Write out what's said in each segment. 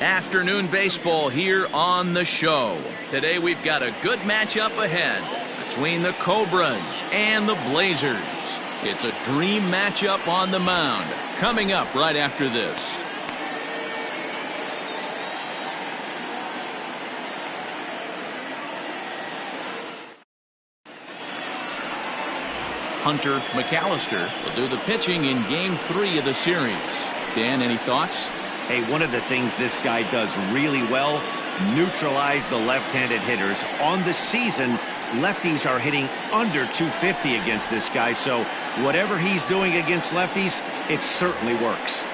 Afternoon baseball here on the show. Today we've got a good matchup ahead between the Cobras and the Blazers. It's a dream matchup on the mound. Coming up right after this. Hunter McAllister will do the pitching in Game 3 of the series. Dan, any thoughts? Hey, one of the things this guy does really well, neutralize the left-handed hitters. On the season, lefties are hitting under 250 against this guy, so whatever he's doing against lefties, it certainly works.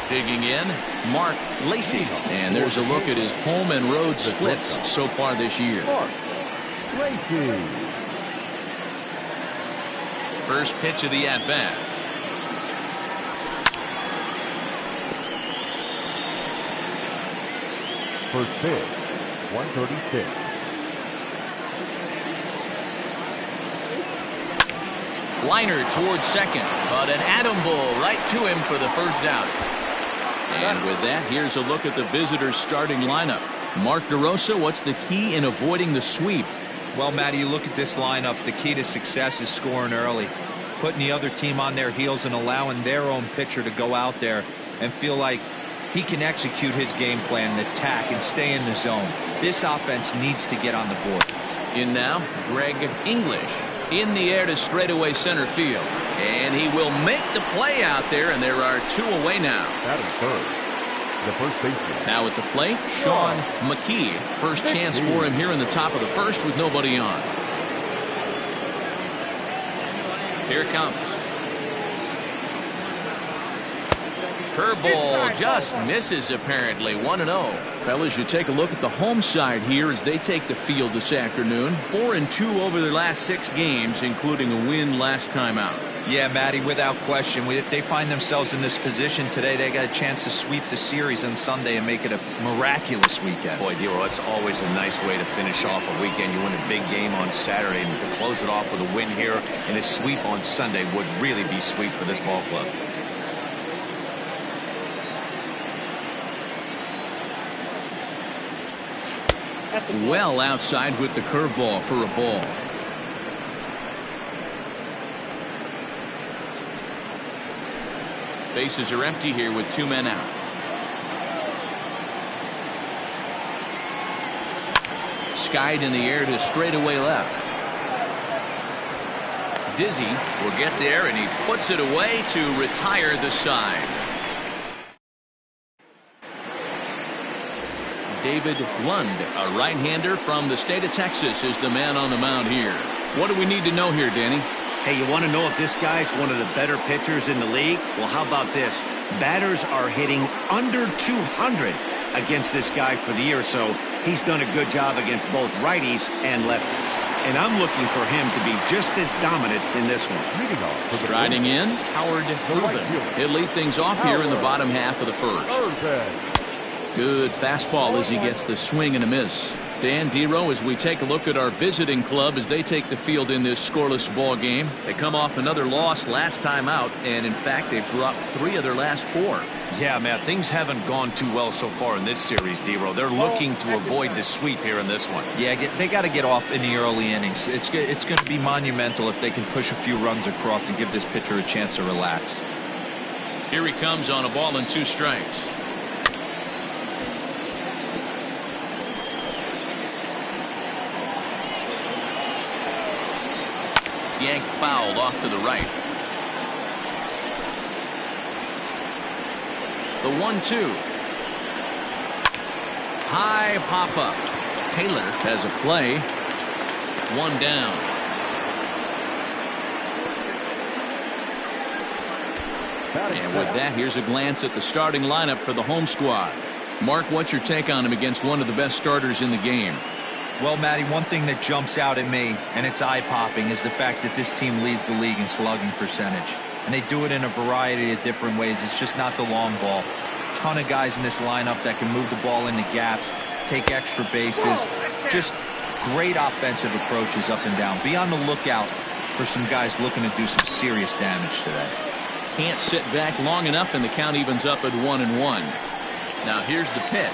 Digging in, Mark Lacey. And there's a look at his home and road splits so far this year. First pitch of the at-bat. First pitch, 136. Liner towards second, but an atom ball right to him for the first out. And with that, here's a look at the visitors' starting lineup. Mark DeRosa, what's the key in avoiding the sweep? Well, Matty, you look at this lineup, the key to success is scoring early, putting the other team on their heels and allowing their own pitcher to go out there and feel like he can execute his game plan and attack and stay in the zone. This offense needs to get on the board. In now, Greg English in the air to straightaway center field. And he will make the play out there, and there are two away now. That is third. The first baseman. Now at the plate, Sean McKee. First chance for him here in the top of the first with nobody on. Here it comes. Curveball just misses apparently. 1-0. Fellas, you take a look at the home side here as they take the field this afternoon. 4-2 over their last 6 games, including a win last time out. Yeah, Matty, without question. They find themselves in this position today. They got a chance to sweep the series on Sunday and make it a miraculous weekend. Boy, Dero, it's always a nice way to finish off a weekend. You win a big game on Saturday, and to close it off with a win here and a sweep on Sunday would really be sweet for this ball club. Well outside with the curveball for a ball. Bases are empty here with 2 men out. Skied in the air to straightaway left. Dizzy will get there, and he puts it away to retire the side. David Lund, a right-hander from the state of Texas, is the man on the mound here. What do we need to know here, Danny? Hey, you want to know if this guy's one of the better pitchers in the league? Well, how about this? Batters are hitting under 200 against this guy for the year, so he's done a good job against both righties and lefties. And I'm looking for him to be just as dominant in this one. Striding in, Howard Rubin. He'll lead things off here in the bottom half of the first. Good fastball as he gets the swing and a miss. Dan, Dero, as we take a look at our visiting club as they take the field in this scoreless ball game. They come off another loss last time out, and in fact they've dropped 3 of their last 4. Yeah, man, things haven't gone too well so far in this series, Dero. They're looking to avoid the sweep here in this one. Yeah, they got to get off in the early innings. It's going to be monumental if they can push a few runs across and give this pitcher a chance to relax. Here he comes on a ball and 2 strikes. Yanked fouled off to the right. The 1-2. High pop up. Taylor has a play. 1 down. And with that, here's a glance at the starting lineup for the home squad. Mark, what's your take on him against one of the best starters in the game? Well, Matty, one thing that jumps out at me, and it's eye-popping, is the fact that this team leads the league in slugging percentage. And they do it in a variety of different ways. It's just not the long ball. Ton of guys in this lineup that can move the ball into gaps, take extra bases. Just great offensive approaches up and down. Be on the lookout for some guys looking to do some serious damage today. Can't sit back long enough, and the count evens up at 1-1. Now here's the pitch.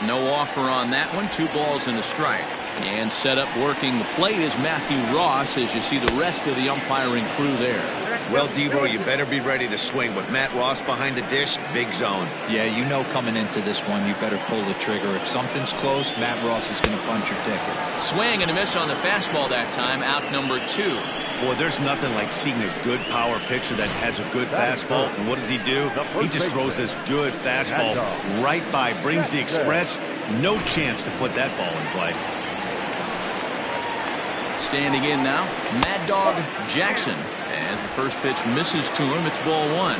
No offer on that one. 2 balls and a strike. And set up working the plate is Matthew Ross as you see the rest of the umpiring crew there. Well, Debo, you better be ready to swing. With Matt Ross behind the dish, big zone. Yeah, you know coming into this one, you better pull the trigger. If something's close, Matt Ross is going to punch your ticket. Swing and a miss on the fastball that time. Out number 2. Boy, there's nothing like seeing a good power pitcher that has a good fastball. And what does he do? He just throws this good fastball right by, brings the express. No chance to put that ball in play. Standing in now, Mad Dog Jackson. As the first pitch misses to him, it's ball 1.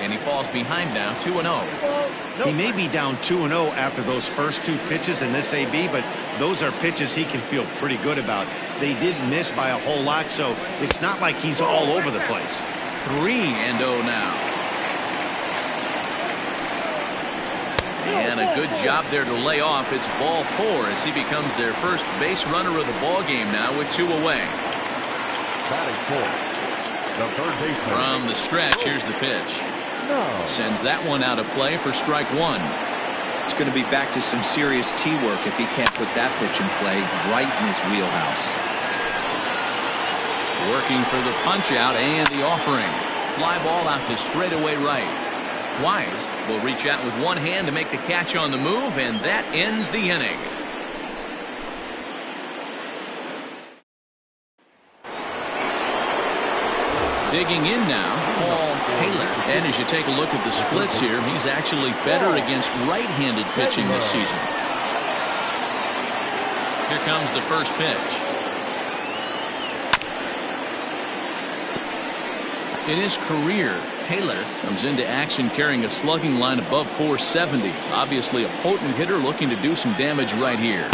And he falls behind now, 2-0. He may be down 2-0 after those first 2 pitches in this AB, but those are pitches he can feel pretty good about. They did miss by a whole lot, so it's not like he's all over the place. 3-0 now. And a good job there to lay off. It's ball 4 as he becomes their first base runner of the ball game now with 2 away. From the stretch, here's the pitch. Sends that one out of play for strike 1. It's going to be back to some serious tee work if he can't put that pitch in play right in his wheelhouse. Working for the punch out and the offering. Fly ball out to straightaway right. Wise will reach out with one hand to make the catch on the move, and that ends the inning. Digging in now, Paul Taylor. And as you take a look at the splits here, he's actually better against right-handed pitching this season. Here comes the first pitch. In his career, Taylor comes into action carrying a slugging line above 470. Obviously a potent hitter looking to do some damage right here.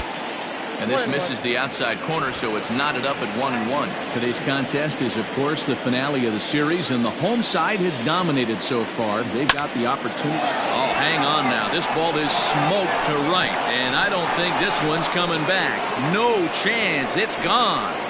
And this misses the outside corner, so it's knotted up at 1-1. Today's contest is, of course, the finale of the series, and the home side has dominated so far. They've got the opportunity. Oh, hang on now. This ball is smoked to right, and I don't think this one's coming back. No chance. It's gone.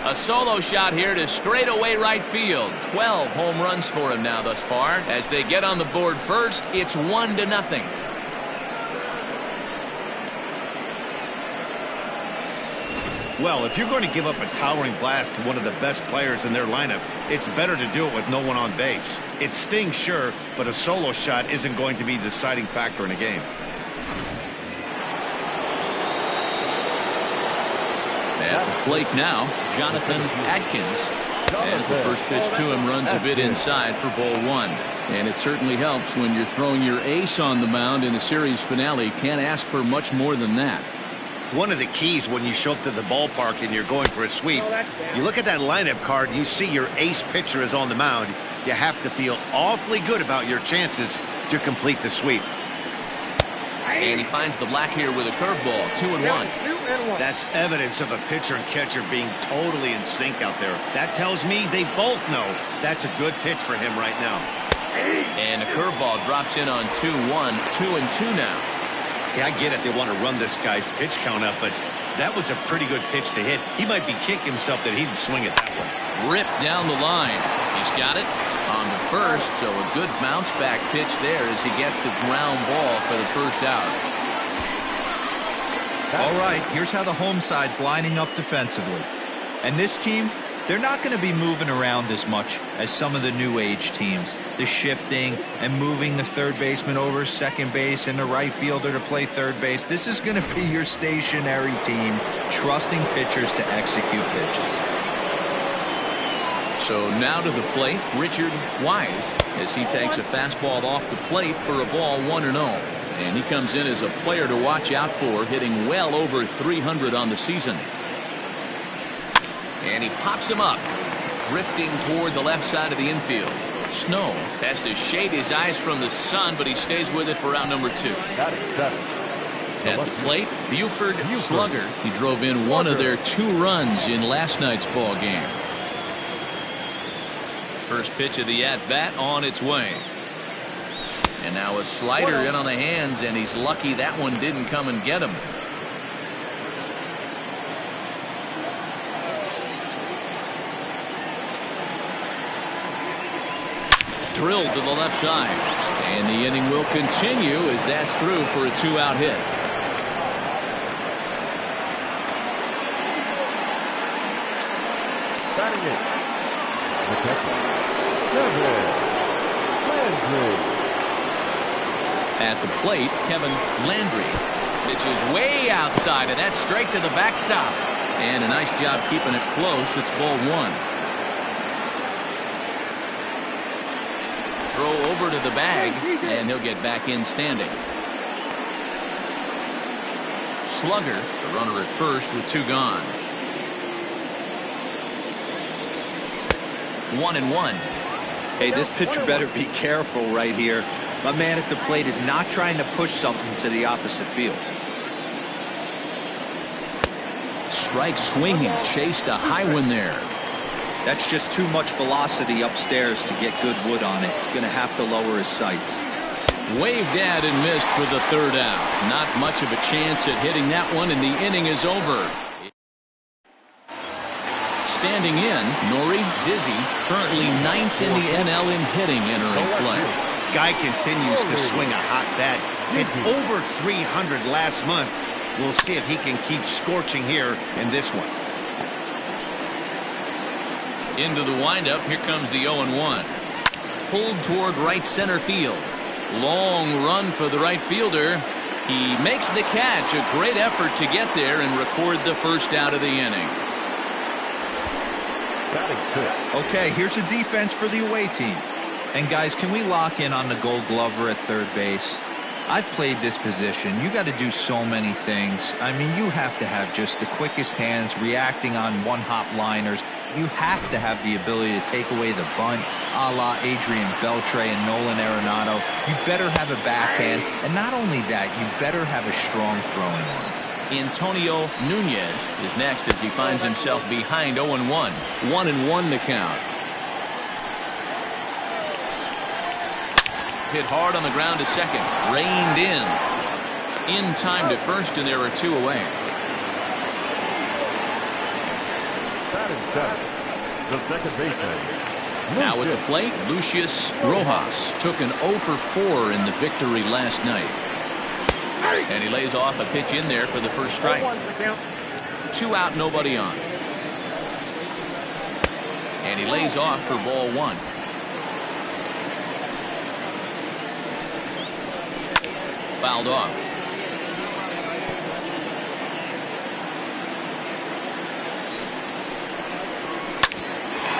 A solo shot here to straightaway right field. 12 home runs for him now thus far. As they get on the board first, it's 1-0. Well, if you're going to give up a towering blast to one of the best players in their lineup, it's better to do it with no one on base. It stings, sure, but a solo shot isn't going to be the deciding factor in a game. At the plate now, Jonathan Adkins. As the first pitch to him runs a bit inside for ball 1. And it certainly helps when you're throwing your ace on the mound in the series finale. Can't ask for much more than that. One of the keys when you show up to the ballpark and you're going for a sweep, you look at that lineup card, you see your ace pitcher is on the mound. You have to feel awfully good about your chances to complete the sweep. And he finds the black here with a curveball. 2-1. That's evidence of a pitcher and catcher being totally in sync out there. That tells me they both know that's a good pitch for him right now. And a curveball drops in on 2-1. 2-2 now. Yeah, I get it. They want to run this guy's pitch count up, but that was a pretty good pitch to hit. He might be kicking himself that he didn't swing at that one. Ripped down the line. He's got it on the first, so a good bounce back pitch there as he gets the ground ball for the first out. All right, here's how the home side's lining up defensively. And this team, they're not going to be moving around as much as some of the new age teams. The shifting and moving the third baseman over second base and the right fielder to play third base. This is going to be your stationary team, trusting pitchers to execute pitches. So now to the plate, Richard Wise, as he takes a fastball off the plate for a ball 1-0. And he comes in as a player to watch out for, hitting well over 300 on the season. And he pops him up, drifting toward the left side of the infield. Snow has to shade his eyes from the sun, but he stays with it for out number 2. At the plate, Buford Slugger. He drove in one of their 2 runs in last night's ball game. First pitch of the at-bat on its way. And now a slider in on the hands, and he's lucky that one didn't come and get him. Drilled to the left side. And the inning will continue as that's through for a 2-out hit. Batting it. The catcher. Landry. At the plate, Kevin Landry. Pitches way outside, and that's straight to the backstop. And a nice job keeping it close. It's ball 1. Throw over to the bag, and he'll get back in standing. Slugger, the runner at first with 2 gone. 1-1. Hey, this pitcher better be careful right here. My man at the plate is not trying to push something to the opposite field. Strike swinging, chased a high one there. That's just too much velocity upstairs to get good wood on it. It's going to have to lower his sights. Waved at and missed for the 3rd out. Not much of a chance at hitting that one, and the inning is over. Standing in, Nori Dizzy, currently 9th in the NL in hitting, entering play. Guy continues to swing a hot bat. Hit over 300 last month. We'll see if he can keep scorching here in this one. Into the windup, here comes the 0-1. Pulled toward right center field. Long run for the right fielder. He makes the catch. A great effort to get there and record the 1st out of the inning. Okay, here's a defense for the away team. And guys, can we lock in on the Gold Glover at third base? I've played this position. You got to do so many things. I mean, you have to have just the quickest hands, reacting on one-hop liners. You have to have the ability to take away the bunt, a la Adrian Beltre and Nolan Arenado. You better have a backhand, and not only that, you better have a strong throwing arm. Antonio Nunez is next as he finds himself behind 0-1. 1-1 to count. Hit hard on the ground to second. Reined in time to first, and there are 2 away. The second baseman. Now at the plate, Lucius Rojas took an 0 for 4 in the victory last night. And he lays off a pitch in there for the first strike. 2 out, nobody on. And he lays off for ball 1. Fouled off.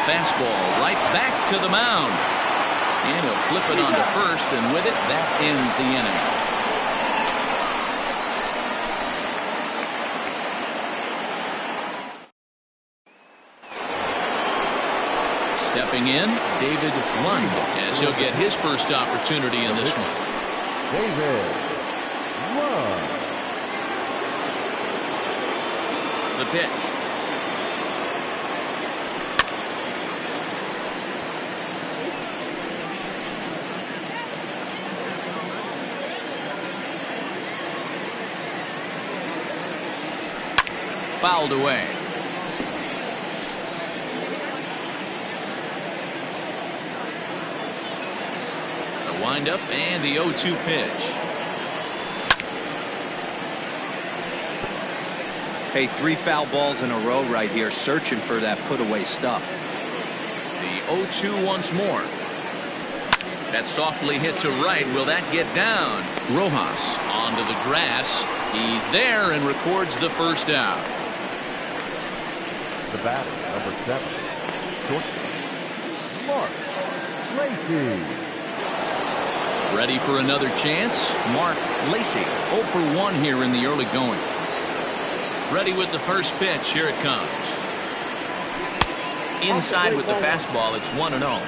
Fastball right back to the mound. And he'll flip it onto first, and with it, that ends the inning. Stepping in, David Lund, as he'll get his first opportunity in this one. David Lund. The pitch. Fouled away. The windup and the 0-2 pitch. Hey, 3 foul balls in a row right here, searching for that put-away stuff. The 0-2 once more. That's softly hit to right. Will that get down? Rojas onto the grass. He's there and records the first out. The batter, number 7, shortstop, Mark Lacy. Ready for another chance? Mark Lacy, 0 for 1 here in the early going. Ready with the first pitch. Here it comes. Inside with the fastball. It's 1-0.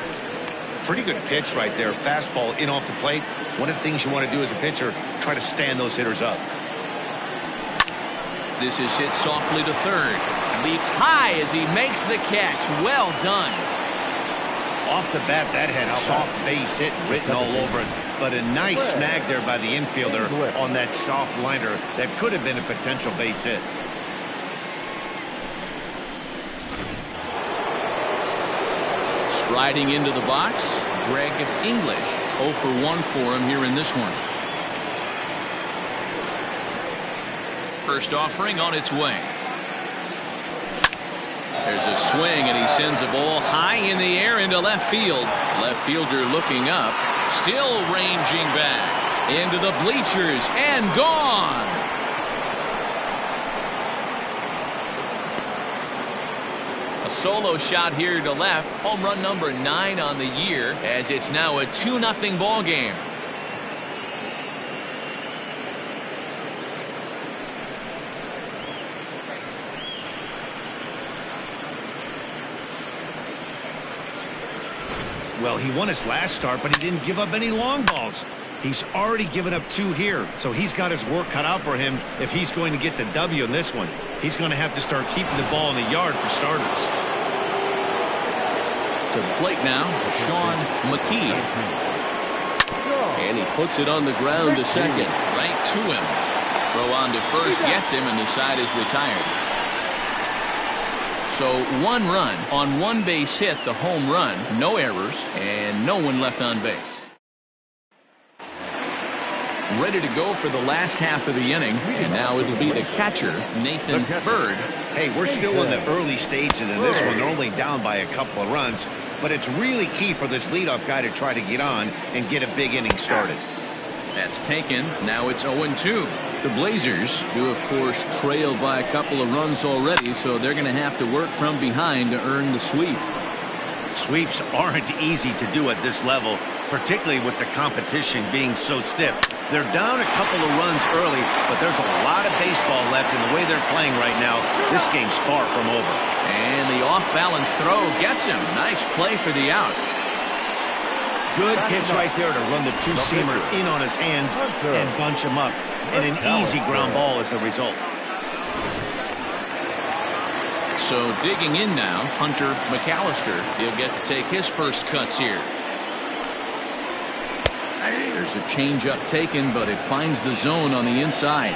Pretty good pitch right there. Fastball in off the plate. One of the things you want to do as a pitcher, try to stand those hitters up. This is hit softly to third. Leaps high as he makes the catch. Well done. Off the bat, that had soft base hit written all over it. But a nice snag there by the infielder on that soft liner that could have been a potential base hit. Striding into the box, Greg English. 0 for 1 for him here in this one. First offering on its way. There's a swing, and he sends a ball high in the air into left field. Left fielder looking up, still ranging back into the bleachers, and gone. A solo shot here to left. Home run number 9 on the year, as it's now a 2-0 ball game. Well, he won his last start, but he didn't give up any long balls. He's already given up 2 here, so he's got his work cut out for him if he's going to get the W in this one. He's going to have to start keeping the ball in the yard for starters. To the plate now, Sean McKee. And he puts it on the ground to second, right to him. Throw on to first, gets him, and the side is retired. So 1 run on 1 base hit, the home run, no errors, and no one left on base. Ready to go for the last half of the inning, and now it'll be the catcher, Nathan Bird. Hey, we're still in the early stages in this one. They're only down by a couple of runs, but it's really key for this leadoff guy to try to get on and get a big inning started. That's taken. Now it's 0-2. The Blazers do, of course, trail by a couple of runs already, so they're going to have to work from behind to earn the sweep. Sweeps aren't easy to do at this level, particularly with the competition being so stiff. They're down a couple of runs early, but there's a lot of baseball left in the way they're playing right now. This game's far from over. And the off-balance throw gets him. Nice play for the out. Good pitch right there to run the 2-seamer in on his hands and bunch him up. And an easy ground ball is the result. So digging in now, Hunter McAllister. He'll get to take his first cuts here. There's a changeup taken, but it finds the zone on the inside.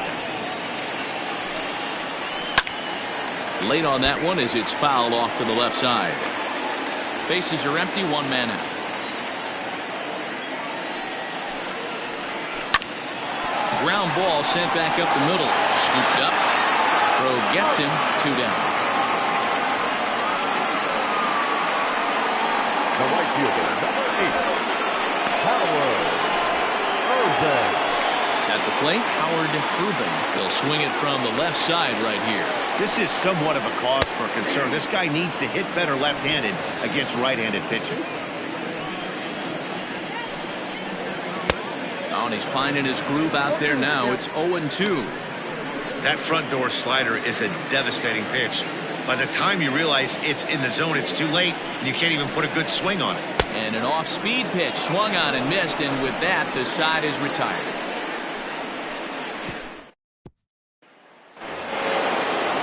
Late on that one as it's fouled off to the left side. Bases are empty, 1 man out. Ground ball sent back up the middle. Scooped up. Throw gets him. 2 down. The right fielder, number 8, Howard Urban. At the plate, Howard Urban. He'll swing it from the left side right here. This is somewhat of a cause for concern. This guy needs to hit better left-handed against right-handed pitching. Oh, and he's finding his groove out there now. It's 0-2. That front door slider is a devastating pitch. By the time you realize it's in the zone, it's too late, and you can't even put a good swing on it. And an off-speed pitch swung on and missed, and with that, the side is retired.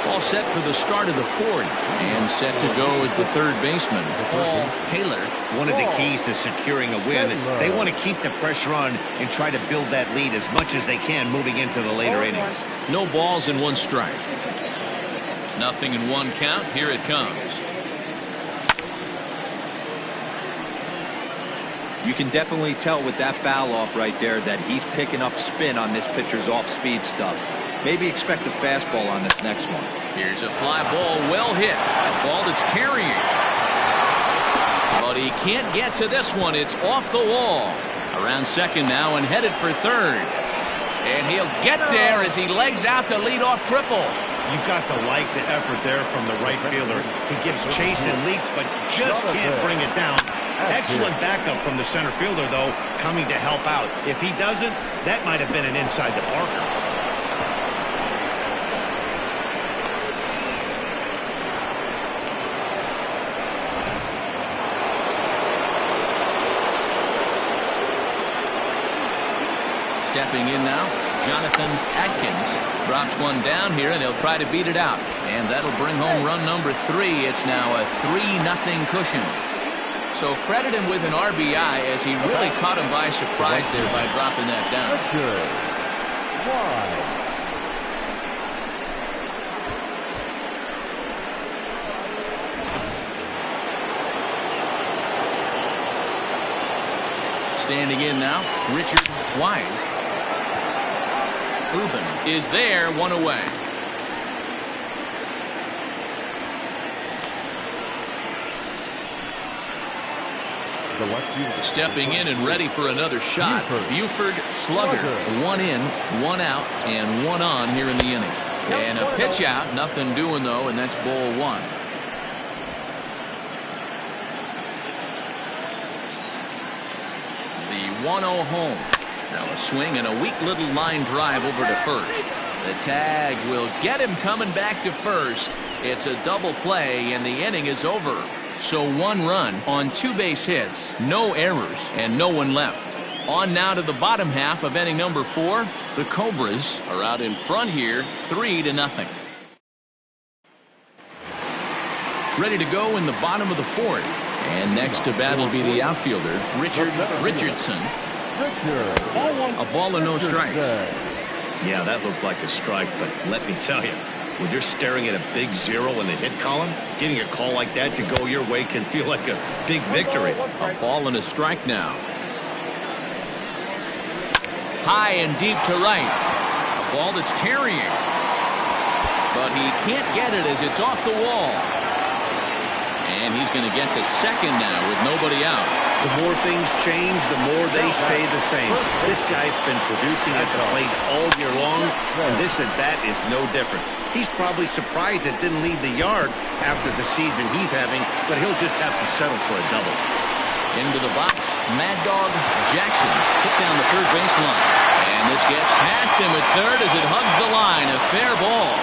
All set for the start of the 4th, and set to go as the 3rd baseman, Paul Taylor. One of the keys to securing a win, they want to keep the pressure on and try to build that lead as much as they can moving into the later innings. No balls and 1 strike. Nothing in 1 count. Here it comes. You can definitely tell with that foul off right there that he's picking up spin on this pitcher's off-speed stuff. Maybe expect a fastball on this next one. Here's a fly ball, well hit. A ball that's carrying. But he can't get to this one. It's off the wall. Around second now and headed for third. And he'll get there as he legs out the leadoff triple. You've got to like the effort there from the right fielder. He gives chase and leaps, but just can't bring it down. Excellent backup from the center fielder, though, coming to help out. If he doesn't, that might have been an inside to Parker. Stepping in now, Jonathan Atkins drops one down here, and he'll try to beat it out. And that'll bring home run number 3. It's now a 3-0 cushion. So credit him with an RBI as he really caught him by surprise there by dropping that down. Good. 1. Standing in now, Richard Wise. Ruben is there, one away. Stepping in and ready for another shot. Buford Slugger. One in, one out, and one on here in the inning. And a pitch out. Nothing doing, though, and that's ball one. The 1-0 home. Now a swing and a weak little line drive over to first. The tag will get him coming back to first. It's a double play, and the inning is over. So 1 run on 2 base hits, no errors, and no one left. On now to the bottom half of inning number 4. The Cobras are out in front here, 3-0. Ready to go in the bottom of the 4th. And next to bat will be the outfielder, Richard Richardson. A ball and no strikes. Yeah, that looked like a strike, but let me tell you, when you're staring at a big 0 in the hit column, getting a call like that to go your way can feel like a big victory. A ball and a strike now. High and deep to right. A ball that's carrying. But he can't get it as it's off the wall. And he's going to get to second now with nobody out. The more things change, the more they stay the same. This guy's been producing at the plate all year long, and this at-bat is no different. He's probably surprised it didn't lead the yard after the season he's having, but he'll just have to settle for a double. Into the box, Mad Dog Jackson put down the third baseline. And this gets past him at third as it hugs the line. A fair ball.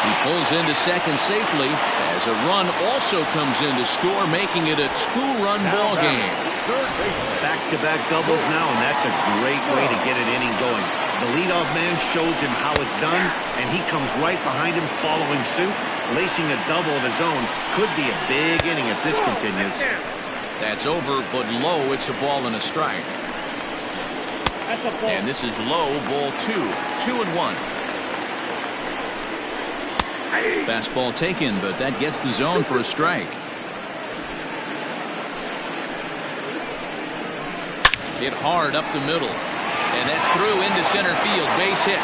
He pulls into second safely as a run also comes in to score, making it a 2-run ball game. Back-to-back doubles now, and that's a great way to get an inning going. The leadoff man shows him how it's done, and he comes right behind him following suit. Lacing a double of his own could be a big inning if this continues. That's over, but low. It's a ball and a strike. And this is low, ball 2. 2-1. Fastball taken, but that gets the zone for a strike. Hit hard up the middle. And that's through into center field. Base hit.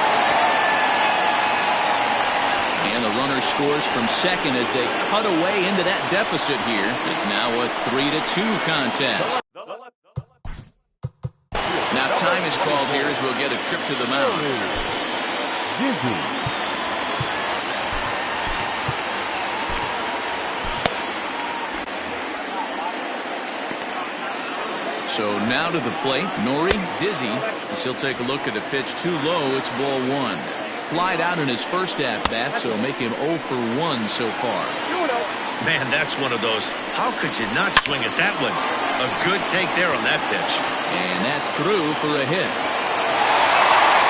And the runner scores from second as they cut away into that deficit here. It's now a 3-2 contest. Now time is called here as we'll get a trip to the mound. So now to the plate, Nori Dizzy, as he'll take a look at a pitch too low. It's ball 1. Flied out in his first at-bat, so make him 0 for 1 so far. Man, that's one of those. How could you not swing at that one? A good take there on that pitch. And that's through for a hit.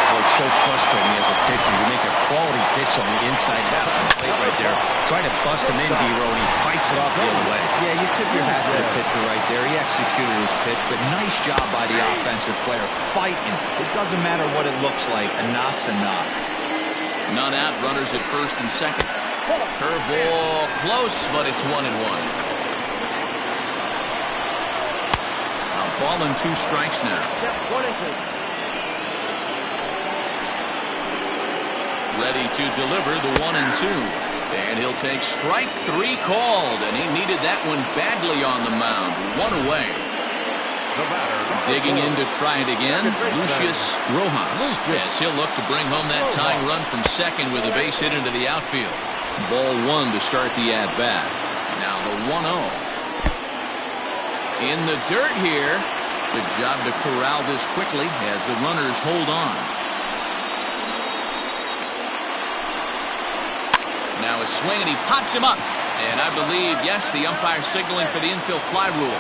Oh, it's so frustrating as a pitcher. You make a quality pitch on the inside half of the plate right there. Try to bust him in, D-Row, and he fights it off the other way. Yeah, you tip your hat to the pitcher right there. He executed his pitch, but nice job by the offensive player fighting. It doesn't matter what it looks like. A knock's a knock. None out, runners at first and second. Curveball close, but it's 1-1. A ball and 2 strikes now. Ready to deliver the 1-2. And he'll take strike 3 called, and he needed that one badly on the mound. 1 away. Digging in to try it again, Lucius Rojas. Yes, he'll look to bring home that tying run from second with a base hit into the outfield. Ball 1 to start the at-bat. Now the 1-0. In the dirt here. Good job to corral this quickly as the runners hold on. Now a swing, and he pops him up. And I believe, yes, the umpire signaling for the infield fly rule.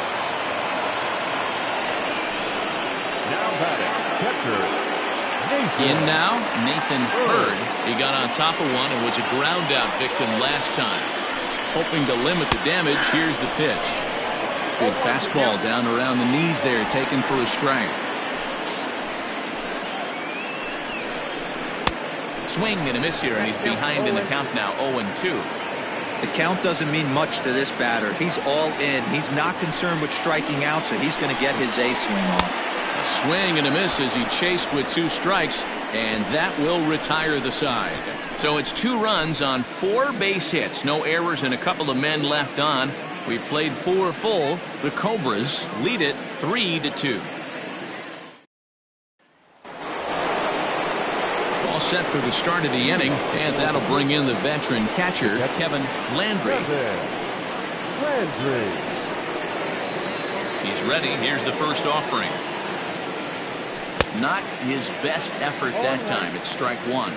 Now batting, catcher, Nathan. In now, Nathan Hurd. He got on top of one and was a ground out victim last time. Hoping to limit the damage, here's the pitch. Big fastball down around the knees there, taken for a strike. Swing and a miss here, and he's behind in the count now, 0-2. The count doesn't mean much to this batter. He's all in. He's not concerned with striking out, so he's going to get his A swing off. A swing and a miss as he chased with 2 strikes, and that will retire the side. So it's 2 runs on 4 base hits. No errors and a couple of men left on. We played 4 full. The Cobras lead it 3-2. All set for the start of the inning, and that'll bring in the veteran catcher, Kevin Landry. He's ready. Here's the first offering. Not his best effort that time. It's strike 1.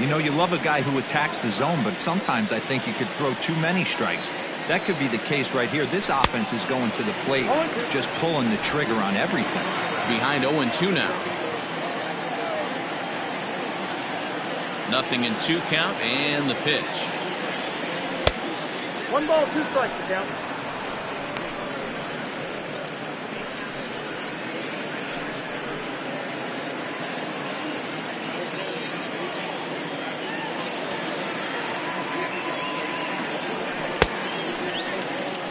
You know, you love a guy who attacks the zone, but sometimes I think you could throw too many strikes. That could be the case right here. This offense is going to the plate, just pulling the trigger on everything. Behind 0-2 now. Nothing in 2 count, and the pitch. 1 ball, 2 strikes to count.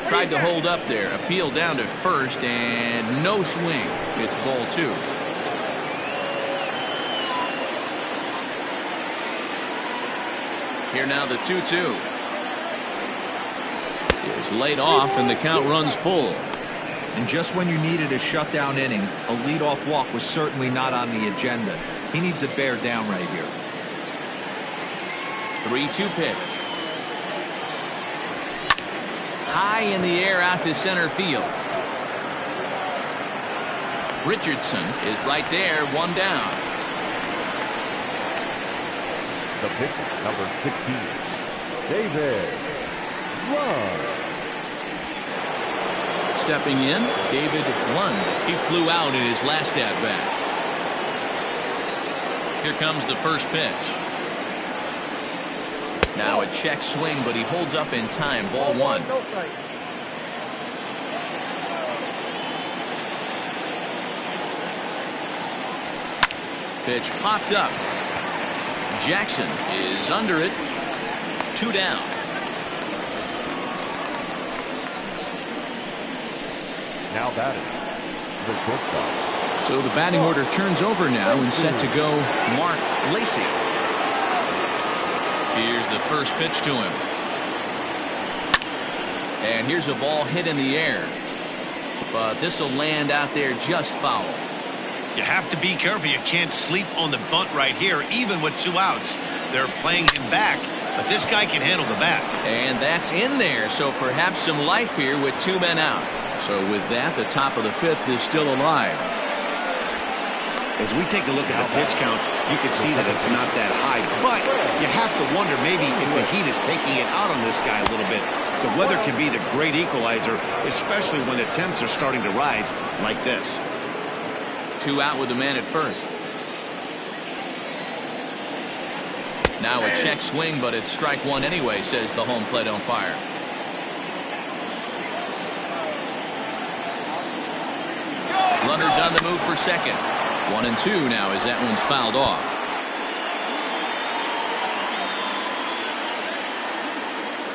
Tried to hold up there. Appeal down to first, and no swing. It's ball 2. Here now the 2-2. It's laid off, and the count runs full. And just when you needed a shutdown inning, a leadoff walk was certainly not on the agenda. He needs to bear down right here. 3-2 pitch. High in the air out to center field. Richardson is right there, 1 down. The pitch, number 16, David Lund. Stepping in, David Lund. He flew out in his last at-bat. Here comes the first pitch. Now a check swing, but he holds up in time. Ball 1. Pitch popped up. Jackson is under it. 2 down. Now batting, the shortstop. So the batting order turns over now and set to go Mark Lacy. Here's the first pitch to him. And here's a ball hit in the air. But this will land out there just foul. You have to be careful. You can't sleep on the bunt right here, even with 2 outs. They're playing him back, but this guy can handle the bat. And that's in there, so perhaps some life here with 2 men out. So with that, the top of the 5th is still alive. As we take a look at the pitch count, you can see that it's not that high, but you have to wonder maybe if the heat is taking it out on this guy a little bit. The weather can be the great equalizer, especially when the temps are starting to rise like this. 2 out with the man at first. Now a check swing, but it's strike 1 anyway, says the home plate umpire. Runners on the move for second. 1-2 now as that one's fouled off.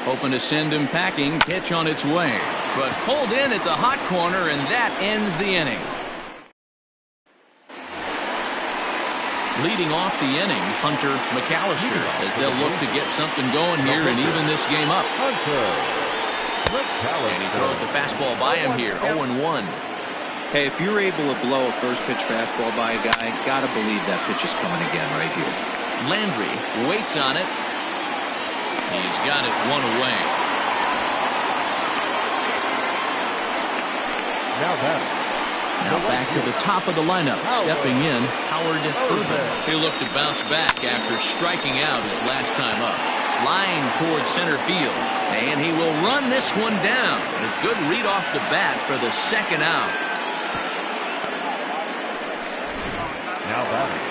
Hoping to send him packing. Pitch on its way, but pulled in at the hot corner, and that ends the inning. Leading off the inning, Hunter McAllister, as they'll look to get something going here and even this game up. And he throws the fastball by him here, 0-1. Hey, if you're able to blow a first pitch fastball by a guy, gotta believe that pitch is coming again right here. Landry waits on it. He's got it 1 away. Now batting. Now back to the top of the lineup. Stepping in, Howard Urban. He'll look to bounce back after striking out his last time up. Line towards center field. And he will run this one down. A good read off the bat for the 2nd out. Now batting,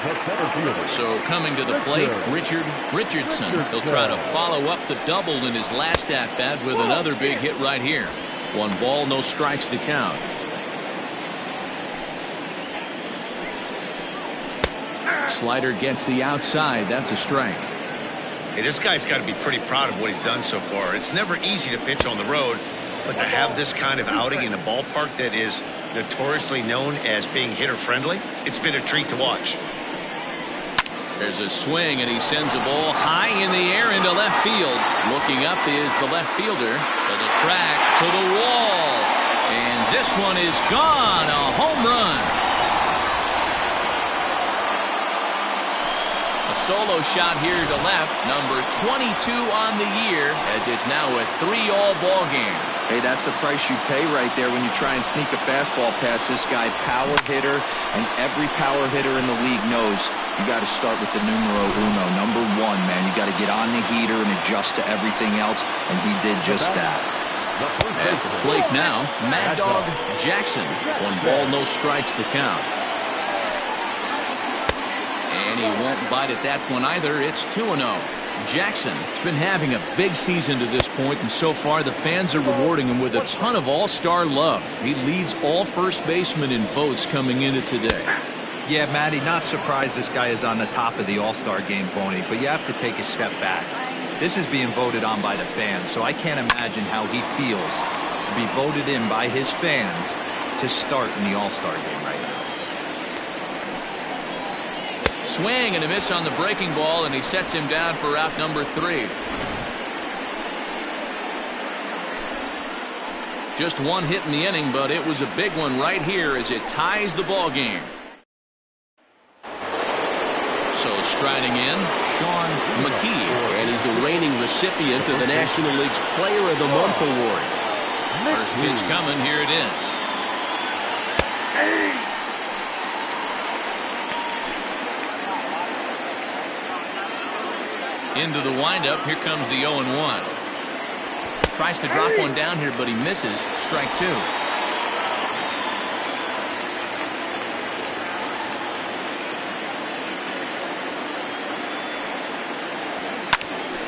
the center fielder. So coming to the plate, Richardson. He'll try to follow up the double in his last at-bat with another big hit right here. 1 ball, no strikes to count. Slider gets the outside. That's a strike. Hey, this guy's got to be pretty proud of what he's done so far. It's never easy to pitch on the road, but to have this kind of outing in a ballpark that is notoriously known as being hitter-friendly, it's been a treat to watch. There's a swing, and he sends a ball high in the air into left field. Looking up is the left fielder. To the track, to the wall. And this one is gone. A home run. A solo shot here to left. Number 22 on the year, as it's now a 3-all ball game. Hey, that's the price you pay right there when you try and sneak a fastball past this guy. Power hitter, and every power hitter in the league knows you got to start with the numero uno, number 1, man. You got to get on the heater and adjust to everything else, and he did just that. At the plate now, Mad Dog Jackson. 1 ball, no strikes the count. And he won't bite at that one either. It's 2-0. Jackson has been having a big season to this point, and so far the fans are rewarding him with a ton of all-star love. He leads all first basemen in votes coming into today. Yeah, Matty, not surprised this guy is on the top of the all-star game voting, but you have to take a step back. This is being voted on by the fans, so I can't imagine how he feels to be voted in by his fans to start in the all-star game right now. Swing and a miss on the breaking ball, and he sets him down for out number 3. Just 1 hit in the inning, but it was a big one right here as it ties the ball game. So striding in, Sean McKee, and is the reigning recipient of the National League's Player of the Month award. First pitch coming, here it is. Into the windup, here comes the 0-1. Tries to drop one down here, but he misses. Strike 2.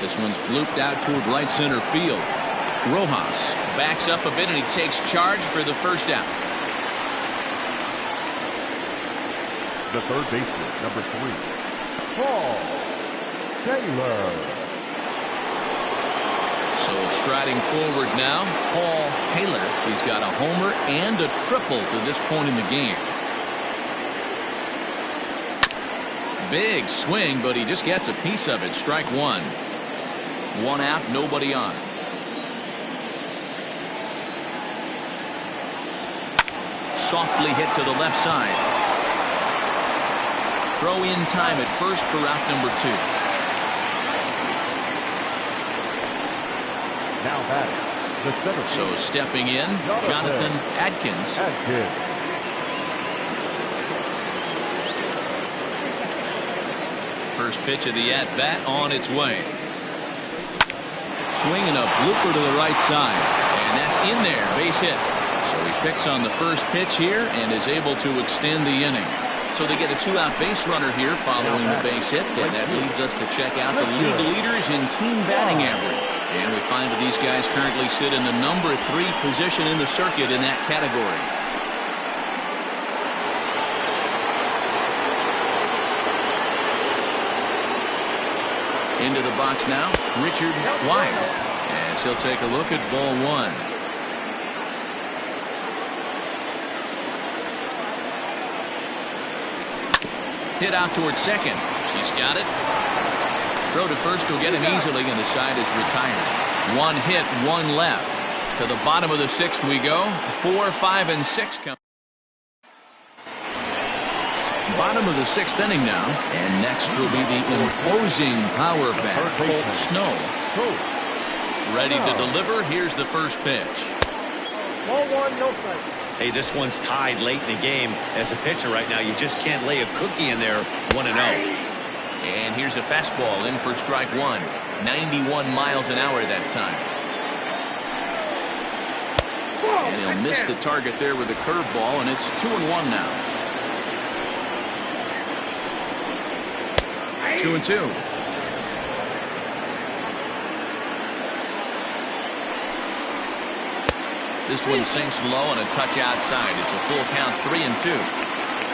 This one's blooped out toward right center field. Rojas backs up a bit, and he takes charge for the first out. The third baseman, number 3, Paul Taylor. So striding forward now, Paul Taylor. He's got a homer and a triple to this point in the game. Big swing, but he just gets a piece of it. Strike 1. 1 out, nobody on. Softly hit to the left side. Throw in time at first for out number 2. Now batting, the center So fielder, stepping in, Jonathan Adkins. First pitch of the at-bat on its way. Swinging a blooper to the right side, and that's in there, base hit. So he picks on the first pitch here and is able to extend the inning. So they get a 2-out base runner here following the base hit, and that leads us to check out the league leaders in team batting average. And we find that these guys currently sit in the number 3 position in the circuit in that category. Into the box now, Richard Wise, as he'll take a look at ball 1. Hit out towards second. He's got it. Throw to first will get him easily, and the side is retired. 1 hit, 1 left. To the bottom of the 6th we go. 4, 5, and 6 come. Bottom of the 6th inning now, and next will be the imposing power bat, Colt Snow. Ready to deliver. Here's the first pitch. Ball 1, no strike. Hey, this one's tied late in the game. As a pitcher right now, you just can't lay a cookie in there. 1-0. And here's a fastball in for strike 1. 91 miles an hour that time. And he'll miss the target there with a curveball, and it's 2-1 now. 2-2. This one sinks low and a touch outside. It's a full count, 3-2.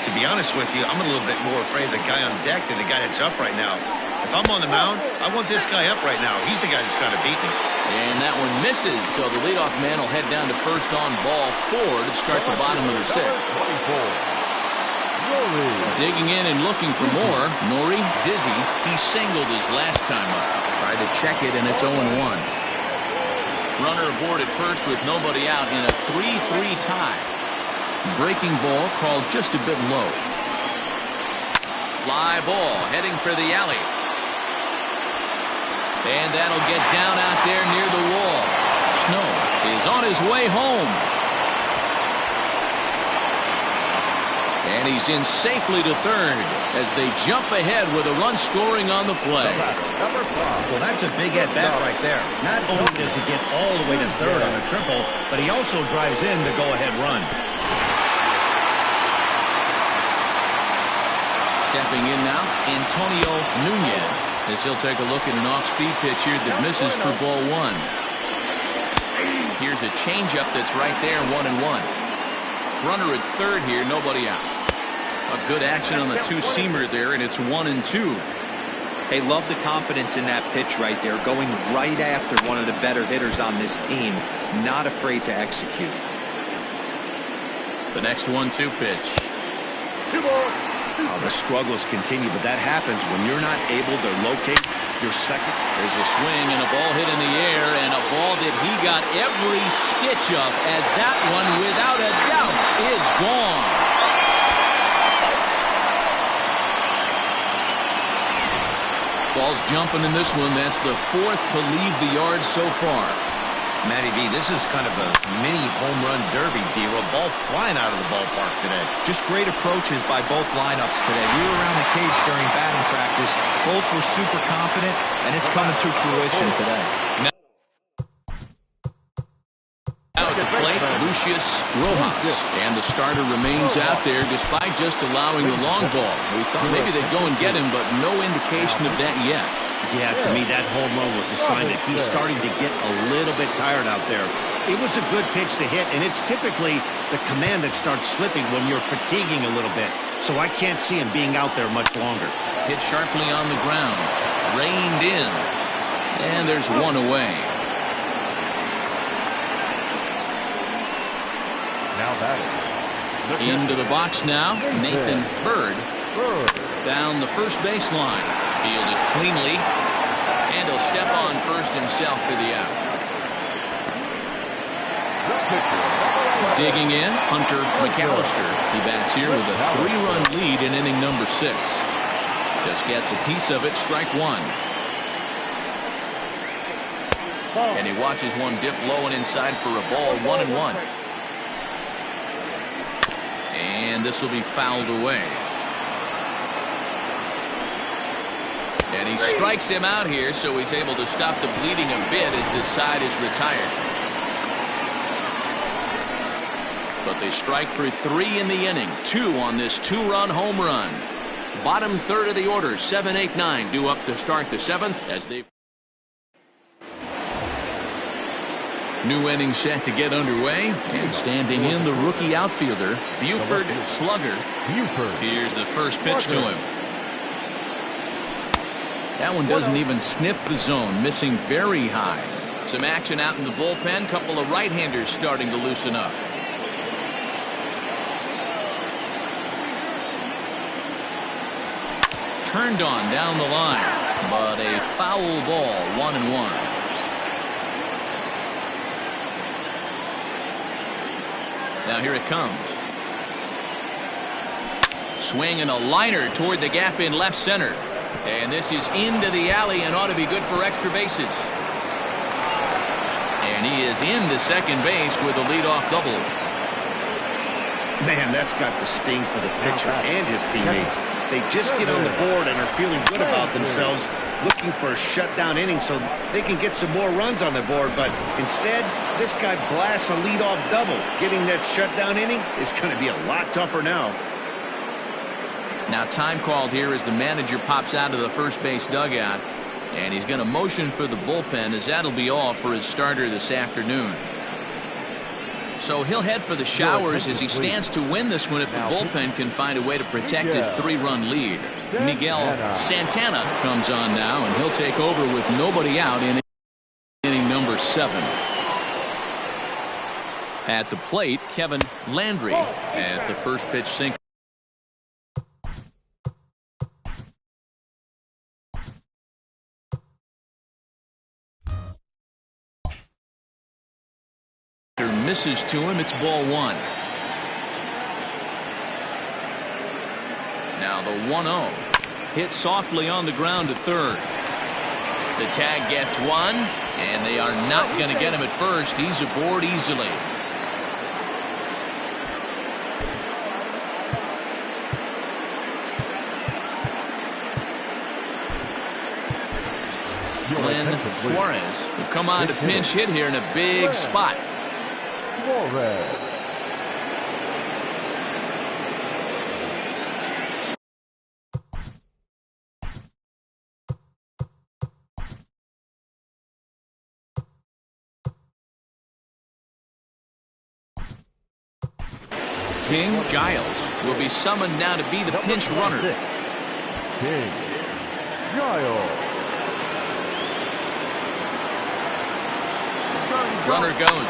To be honest with you, I'm a little bit more afraid of the guy on deck than the guy that's up right now. The If I'm on the mound, I want this guy up right now. He's the guy that's got to beat me. And that one misses, so the leadoff man will head down to first on ball 4 to start the bottom of the 6th. Digging in and looking for more. Nori dizzy. He singled his last time up. Tried to check it, and it's 0-1. Runner aboard at first with nobody out in a 3-3 tie. Breaking ball called just a bit low. Fly ball heading for the alley. And that'll get down out there near the wall. Snow is on his way home. And he's in safely to third as they jump ahead with a run scoring on the play. Well, that's a big at-bat right there. Not only does he get all the way to third on a triple, but he also drives in the go-ahead run. Stepping in now, Antonio Nunez, as he'll take a look at an off-speed pitch here that misses for ball 1. Here's a changeup that's right there, 1-1. Runner at third here, nobody out. A good action on the two-seamer there, and it's 1-2. Hey, love the confidence in that pitch right there, going right after one of the better hitters on this team, not afraid to execute. The next 1-2 pitch. Oh, the struggles continue, but that happens when you're not able to locate your second. There's a swing and a ball hit in the air, and a ball that he got every stitch of, as that one, without a doubt, is gone. Ball's jumping in this one. That's the 4th to leave the yard so far. Matty V, this is kind of a mini home run derby, D-Roll. Ball flying out of the ballpark today. Just great approaches by both lineups today. We were around the cage during batting practice. Both were super confident, and it's coming to fruition today. Now at the plate, Lucius Rojas. And the starter remains out there despite just allowing the long ball. We thought maybe they'd go and get him, but no indication of that yet. Yeah, to me, that home run was a sign that he's starting to get a little bit tired out there. It was a good pitch to hit, and it's typically the command that starts slipping when you're fatiguing a little bit. So I can't see him being out there much longer. Hit sharply on the ground. Reined in. And there's one away. Now batting. Into the box now, Nathan Bird. Down the first baseline. Fielded cleanly. And he'll step on first himself for the out. Digging in, Hunter McAllister. He bats here with a 3-run lead in inning number 6. Just gets a piece of it, strike 1. And he watches one dip low and inside for a ball, 1-1. And this will be fouled away. And he strikes him out here, so he's able to stop the bleeding a bit as this side is retired. But they strike for 3 in the inning. 2 on this 2-run home run. Bottom third of the order, 7, 8, 9 due up to start the 7th as they've. New inning set to get underway, and standing in the rookie outfielder, Buford Slugger. Here's the first pitch to him. That one doesn't even sniff the zone, missing very high. Some action out in the bullpen. Couple of right-handers starting to loosen up. Turned on down the line, but a foul ball, 1-1. Now here it comes. Swing and a liner toward the gap in left center. And this is into the alley and ought to be good for extra bases. And he is into second base with a leadoff double. Man, that's got the sting for the pitcher and his teammates. They just get on the board and are feeling good about themselves, looking for a shutdown inning so they can get some more runs on the board. But instead, this guy blasts a leadoff double. Getting that shutdown inning is going to be a lot tougher now. Now time called here as the manager pops out of the first base dugout, and he's going to motion for the bullpen, as that'll be all for his starter this afternoon. So he'll head for the showers as he stands to win this one if the bullpen can find a way to protect his 3-run lead. Miguel Santana comes on now, and he'll take over with nobody out in inning number 7. At the plate, Kevin Landry as the first pitch sinker. Misses to him. It's ball 1. Now the 1-0 hit softly on the ground to third. The tag gets 1, and they are not going to get him at first. He's aboard easily. Glenn Suarez will come on to pinch hit here in a big spot. King Giles will be summoned now to be the pinch runner. King Giles. Runner goes.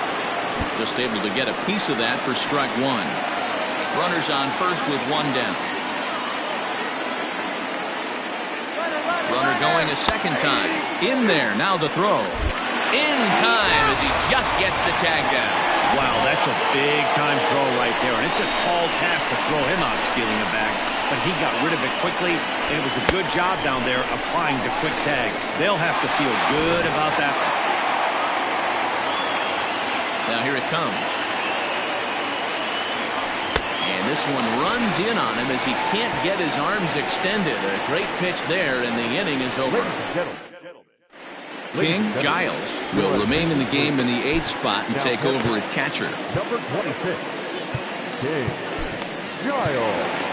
Just able to get a piece of that for strike 1. Runners on first with 1 down. Runner going a second time. In there. Now the throw. In time as he just gets the tag down. Wow, that's a big-time throw right there. And it's a tall task to throw him out stealing it back. But he got rid of it quickly, and it was a good job down there applying the quick tag. They'll have to feel good about that. Now here it comes. And this one runs in on him as he can't get his arms extended. A great pitch there, and the inning is over. King Giles will remain in the game in the 8th spot and take over at catcher. Number 26, King Giles.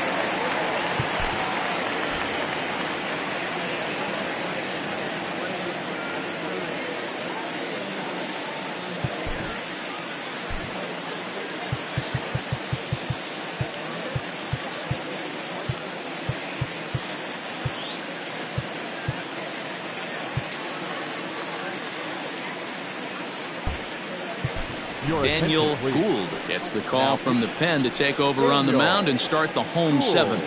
Daniel Gould gets the call from the pen to take over on the mound and start the home 7th.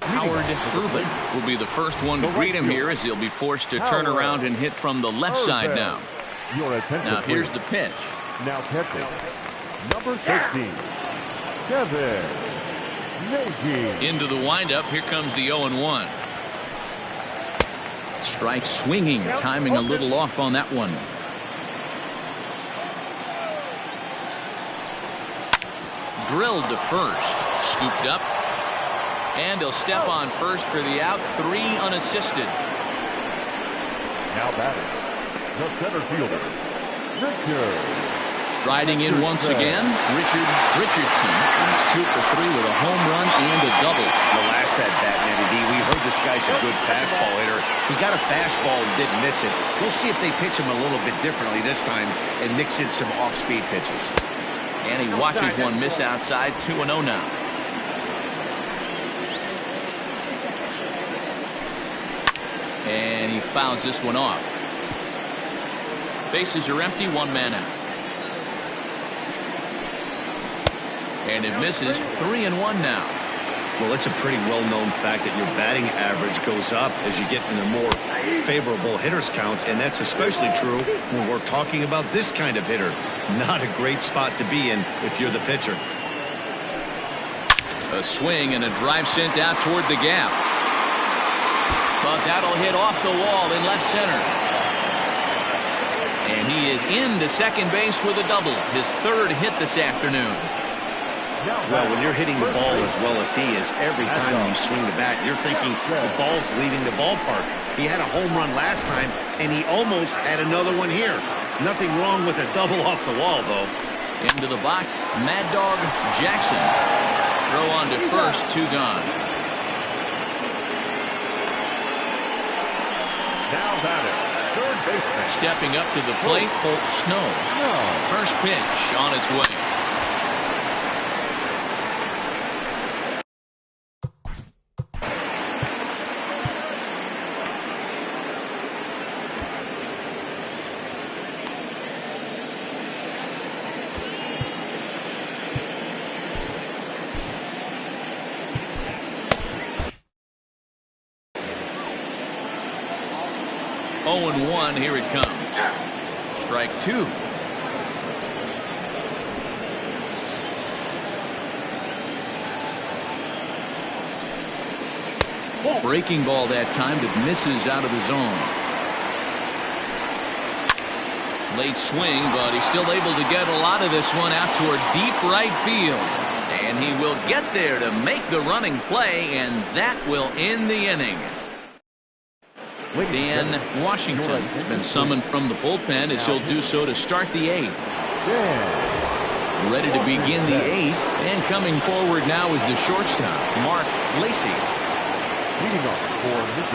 Howard Urban will be the first one to greet him here as he'll be forced to turn around and hit from the left side now. Now here's the pitch. Now catching number 16, Kevin Nagy. Into the windup. Here comes the 0-1. Strike swinging, timing a little off on that one. Drilled to first, scooped up. And he'll step on first for the out. 3 unassisted. Now batting, the center fielder, Richard. Striding in once again, Richardson. He's 2 for 3 with a home run and a double. The last at bat, Matty D, we heard this guy's a good fastball hitter. He got a fastball and didn't miss it. We'll see if they pitch him a little bit differently this time and mix in some off-speed pitches. And he watches one miss outside. 2-0 now. And he fouls this one off. Bases are empty, 1 man out. And it misses. 3-1 now. Well, it's a pretty well-known fact that your batting average goes up as you get into more favorable hitters counts, and that's especially true when we're talking about this kind of hitter. Not a great spot to be in if you're the pitcher. A swing and a drive sent out toward the gap. But that'll hit off the wall in left center. And he is into second base with a double, his third hit this afternoon. Well, when you're hitting the ball as well as he is, every time you swing the bat, you're thinking the ball's leaving the ballpark. He had a home run last time, and he almost had another one here. Nothing wrong with a double off the wall, though. Into the box, Mad Dog Jackson. Throw on to first, 2 gone. Now batter, third baseman. Stepping up to the plate, Holt Snow. First pitch on its way. Oh, and 1, here it comes. Strike 2. Breaking ball that time that misses out of the zone. Late swing, but he's still able to get a lot of this one out toward deep right field. And he will get there to make the running play, and that will end the inning. Dan Washington has been summoned from the bullpen as he'll do so to start the 8th. Ready to begin the 8th, and coming forward now is the shortstop, Mark Lacey.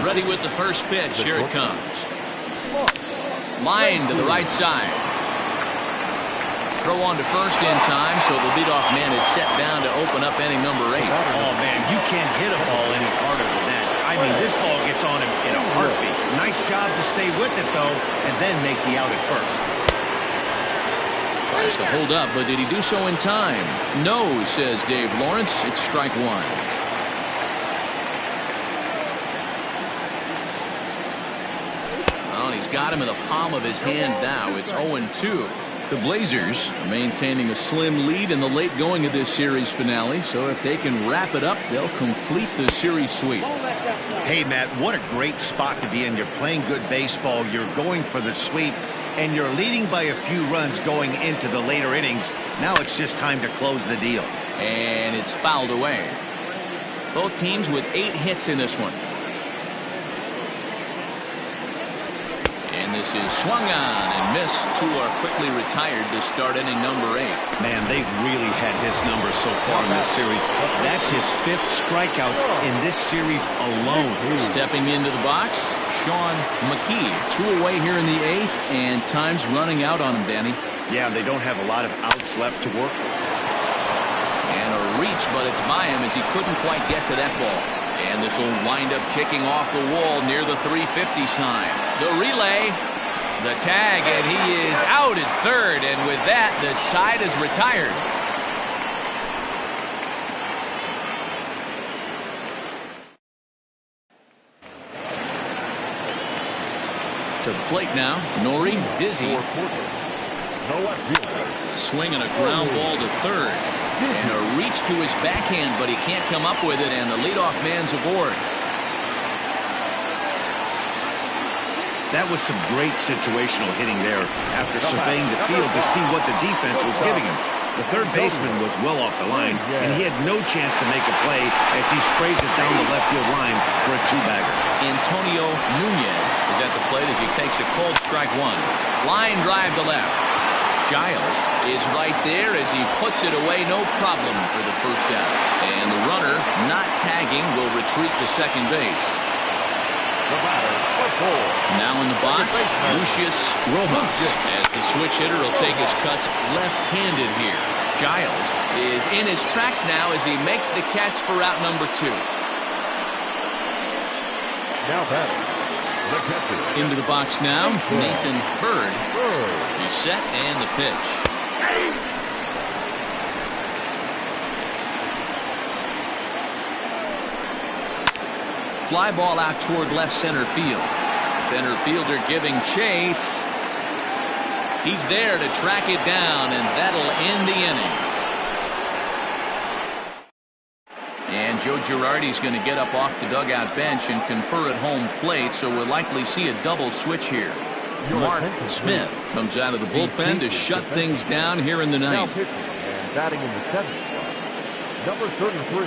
Ready with the first pitch. Here it comes. Line to the right side. Throw on to first in time, so the leadoff man is set down to open up inning number 8. Oh, man, you can't hit a ball any harder than that. I mean, this ball gets on him in a heartbeat. Nice job to stay with it, though, and then make the out at first. Tries to hold up, but did he do so in time? No, says Dave Lawrence. It's strike 1. Well, he's got him in the palm of his hand now. It's 0-2. The Blazers are maintaining a slim lead in the late going of this series finale, so if they can wrap it up, they'll complete the series sweep. Hey, Matt, what a great spot to be in. You're playing good baseball, you're going for the sweep, and you're leading by a few runs going into the later innings. Now it's just time to close the deal. And it's fouled away. Both teams with 8 hits in this one. And this is swung on and missed. 2 are quickly retired to start inning number 8. Man, they've really had his number so far in this series. That's his 5th strikeout in this series alone. Stepping into the box, Sean McKee. 2 away here in the 8th, and time's running out on him, Danny. Yeah, they don't have a lot of outs left to work with. And a reach, but it's by him as he couldn't quite get to that ball. And this will wind up kicking off the wall near the 350 sign. The relay, the tag, and he is out at third. And with that, the side is retired. To the plate now, Nori Dizzy. Swinging a ground ball to third. And a reach to his backhand, but he can't come up with it, and the leadoff man's aboard. That was some great situational hitting there after surveying the field to see what the defense was giving him. The third baseman was well off the line, and he had no chance to make a play as he sprays it down the left field line for a 2-bagger. Antonio Nunez is at the plate as he takes a cold strike 1. Line drive to left. Giles is right there as he puts it away, no problem for the first out. And the runner, not tagging, will retreat to second base. Now in the box, Lucius Rojas, as the switch hitter will take his cuts left-handed here. Giles is in his tracks now as he makes the catch for out number 2. Now batting. Into the box now, Nathan Bird. He's set and the pitch. Fly ball out toward left center field. Center fielder giving chase. He's there to track it down, and that'll end the inning. And Joe Girardi's going to get up off the dugout bench and confer at home plate, so we'll likely see a double switch here. Mark Smith comes out of the bullpen to shut things down here in the Now ninth. pitching and batting in the seventh spot, number 33.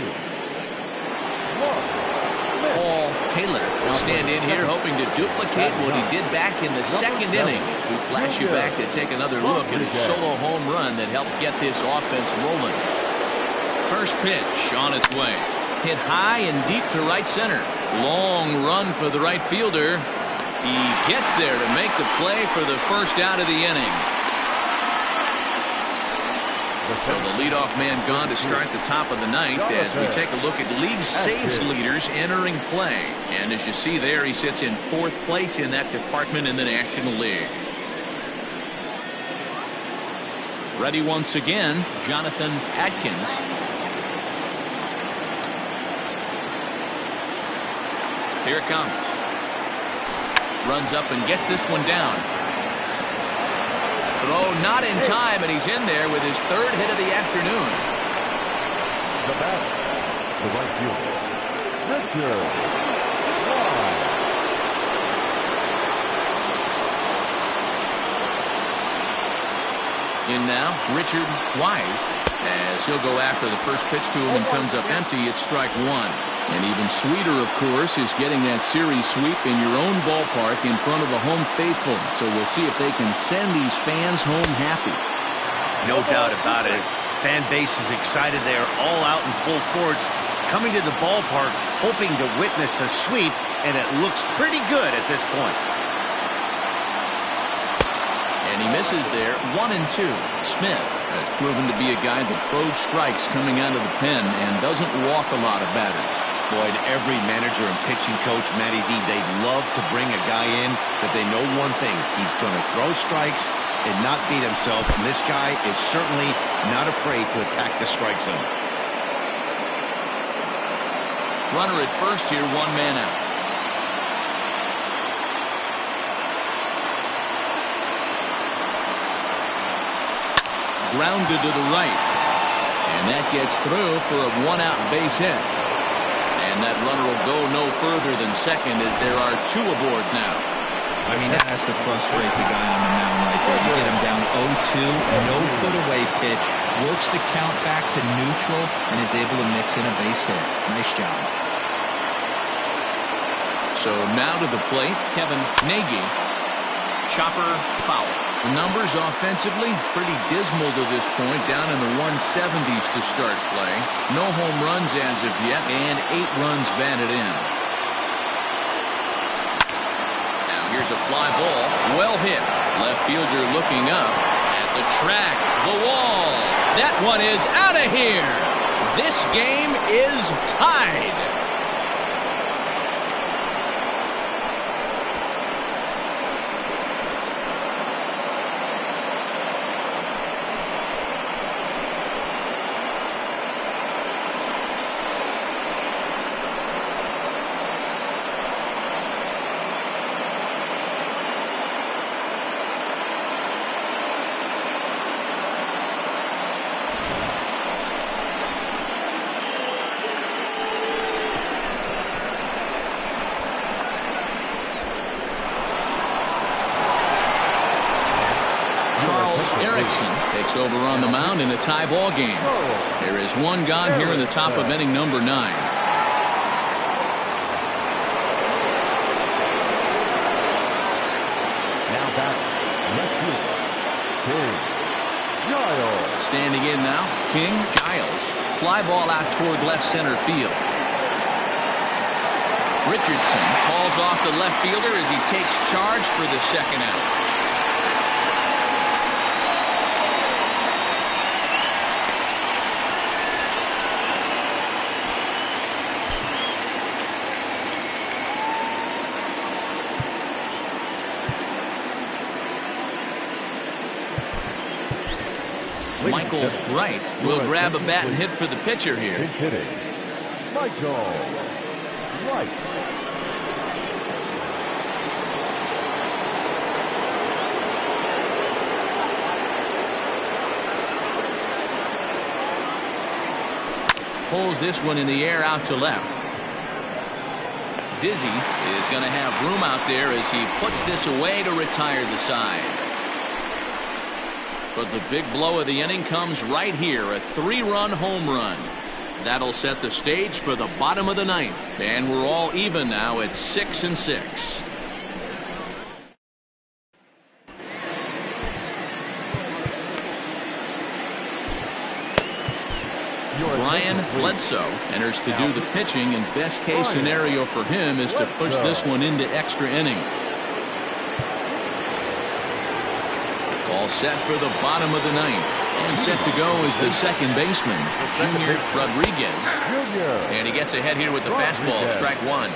Paul Taylor will stand in here hoping to duplicate what he did back in the second inning. We flash you back to take another look at his solo home run that helped get this offense rolling. First pitch on its way. Hit high and deep to right center. Long run for the right fielder. He gets there to make the play for the first out of the inning. So the leadoff man gone to start the top of the ninth as we take a look at league saves leaders entering play. And as you see there, he sits in fourth place in that department in the National League. Ready once again, Jonathan Adkins. Here it comes. Runs up and gets this one down. Throw not in time, and he's in there with his third hit of the afternoon. The batter, the right fielder, Richard. In now, Richard Wise, as he'll go after the first pitch to him and comes up empty. It's strike one. And even sweeter, of course, is getting that series sweep in your own ballpark in front of the home faithful. So we'll see if they can send these fans home happy. No doubt about it. Fan base is excited. They are all out in full force, coming to the ballpark, hoping to witness a sweep, and it looks pretty good at this point. And he misses there, 1-2. Smith has proven to be a guy that throws strikes coming out of the pen and doesn't walk a lot of batters. Boy, every manager and pitching coach, Matty V, they'd love to bring a guy in that they know one thing. He's going to throw strikes and not beat himself, and this guy is certainly not afraid to attack the strike zone. Runner at first here, one man out. Grounded to the right. And that gets through for a one-out base hit. And that runner will go no further than second as there are two aboard now. I mean, that has to frustrate the guy on the mound right there. You get him down 0-2, no put-away pitch, works the count back to neutral, and is able to mix in a base hit. Nice job. So now to the plate, Kevin Nagy. Chopper foul. The numbers offensively pretty dismal to this point, down in the 170s to start play. No home runs as of yet, and 8 runs batted in. Now here's a fly ball, well hit. Left fielder looking up at the track, the wall. That one is out of here. This game is tied. Takes over on the mound in a tie ball game. There is one gone here in the top of inning number 9. Now back, left fielder, King Giles. Standing in now, King Giles. Fly ball out toward left center field. Richardson calls off the left fielder as he takes charge for the second out. Michael Wright will grab a bat and hit for the pitcher here. Pinch hitting, Michael Wright. Pulls this one in the air out to left. Dizzy is going to have room out there as he puts this away to retire the side. But the big blow of the inning comes right here, a 3-run home run. That'll set the stage for the bottom of the ninth, and we're all even now at 6-6. Brian Bledsoe enters to do the pitching, and best case scenario for him is to push this one into extra innings. All set for the bottom of the ninth, and set to go is the second baseman, Junior Rodriguez. And he gets ahead here with the fastball, strike one.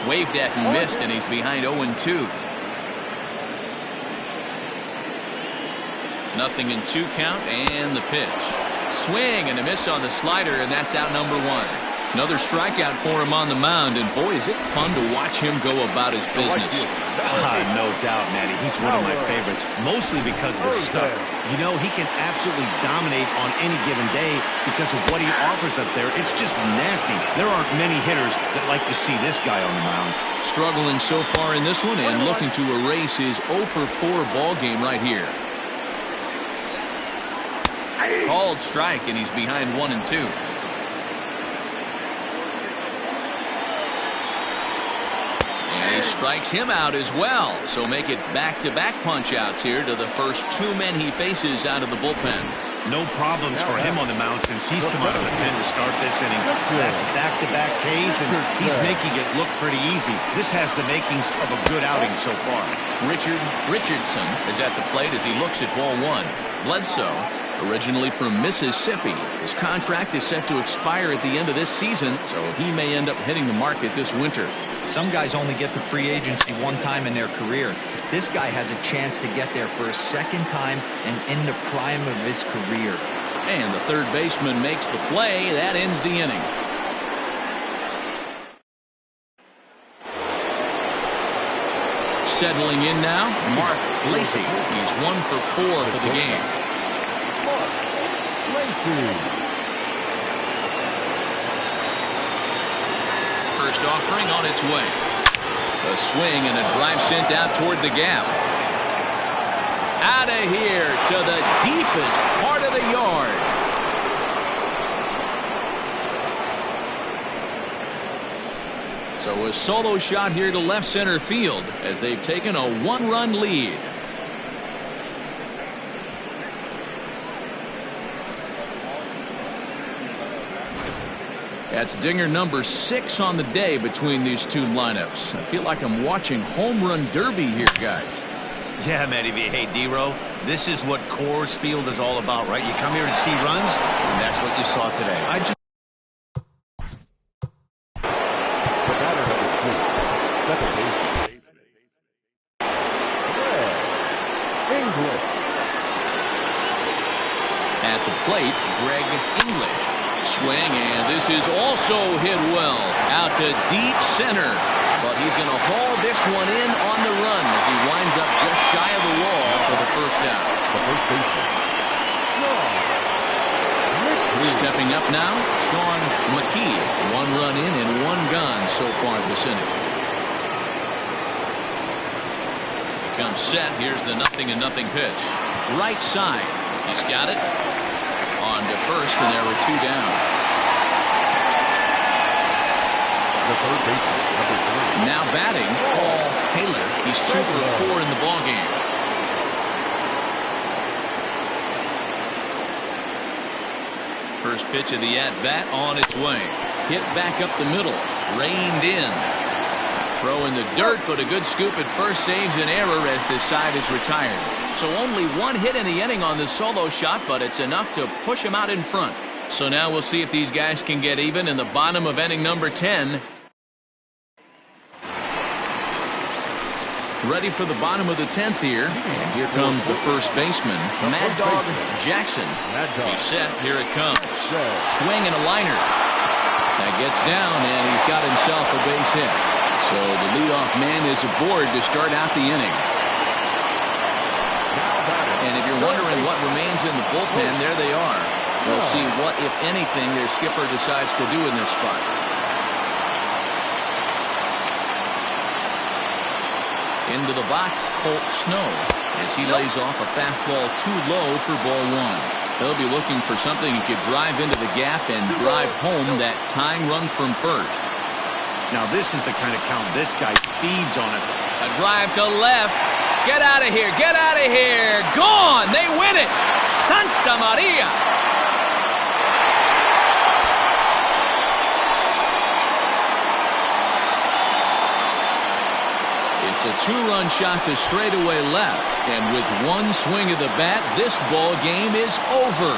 Waved at and missed, and he's behind 0-2. 0-2 count, and the pitch. Swing and a miss on the slider, and that's out number one. Another strikeout for him on the mound, and boy, is it fun to watch him go about his business. No doubt, Matty. He's one of my favorites, mostly because of his stuff. You know, he can absolutely dominate on any given day because of what he offers up there. It's just nasty. There aren't many hitters that like to see this guy on the mound. Struggling so far in this one and looking to erase his 0-for-4 ball game right here. Called strike, and he's behind 1-2. And he strikes him out as well. So make it back-to-back punch-outs here to the first two men he faces out of the bullpen. No problems for him on the mound since he's come out of the pen to start this inning. That's back-to-back Ks, and he's making it look pretty easy. This has the makings of a good outing so far. Richardson is at the plate as he looks at ball one. Bledsoe, originally from Mississippi, his contract is set to expire at the end of this season, so he may end up hitting the market this winter. Some guys only get to free agency one time in their career. This guy has a chance to get there for a second time and in the prime of his career. And the third baseman makes the play. That ends the inning. Settling in now, Mark Lacey. He's 1-for-4 for the game. First offering on its way. A swing and a drive sent out toward the gap. Out of here to the deepest part of the yard. So a solo shot here to left center field as they've taken a 1-run lead. That's dinger number 6 on the day between these two lineups. I feel like I'm watching home run derby here, guys. Yeah, Matty V. Hey, D-Row, this is what Coors Field is all about, right? You come here to see runs, and that's what you saw today. At the plate, Greg English. Swing, and this is also hit well out to deep center, but he's going to haul this one in on the run as he winds up just shy of the wall for the first out. Stepping up now, Sean McKee. 1 run in and 1 gone so far this inning. He comes set. Here's the 0-0 pitch. Right side. He's got it. On to first, and there were 2 down. Now batting, Paul Taylor. He's 2-for-4 in the ballgame. First pitch of the at-bat on its way. Hit back up the middle. Reined in. Throw in the dirt, but a good scoop at first saves an error as this side is retired. So only 1 hit in the inning on the solo shot, but it's enough to push him out in front. So now we'll see if these guys can get even in the bottom of inning number 10. Ready for the bottom of the 10th here. And here comes the first baseman, Mad Dog Jackson. He's set. Here it comes. Swing and a liner. That gets down, and he's got himself a base hit. So the leadoff man is aboard to start out the inning. And if you're wondering what remains in the bullpen, there they are. We'll see what, if anything, their skipper decides to do in this spot. Into the box, Colt Snow, as he lays off a fastball too low for ball one. He'll be looking for something he could drive into the gap and drive home that tying run from first. Now this is the kind of count this guy feeds on it. A drive to left. Get out of here. Get out of here. Gone. They win it. Santa Maria. It's a two-run shot to straightaway left. And with one swing of the bat, this ball game is over.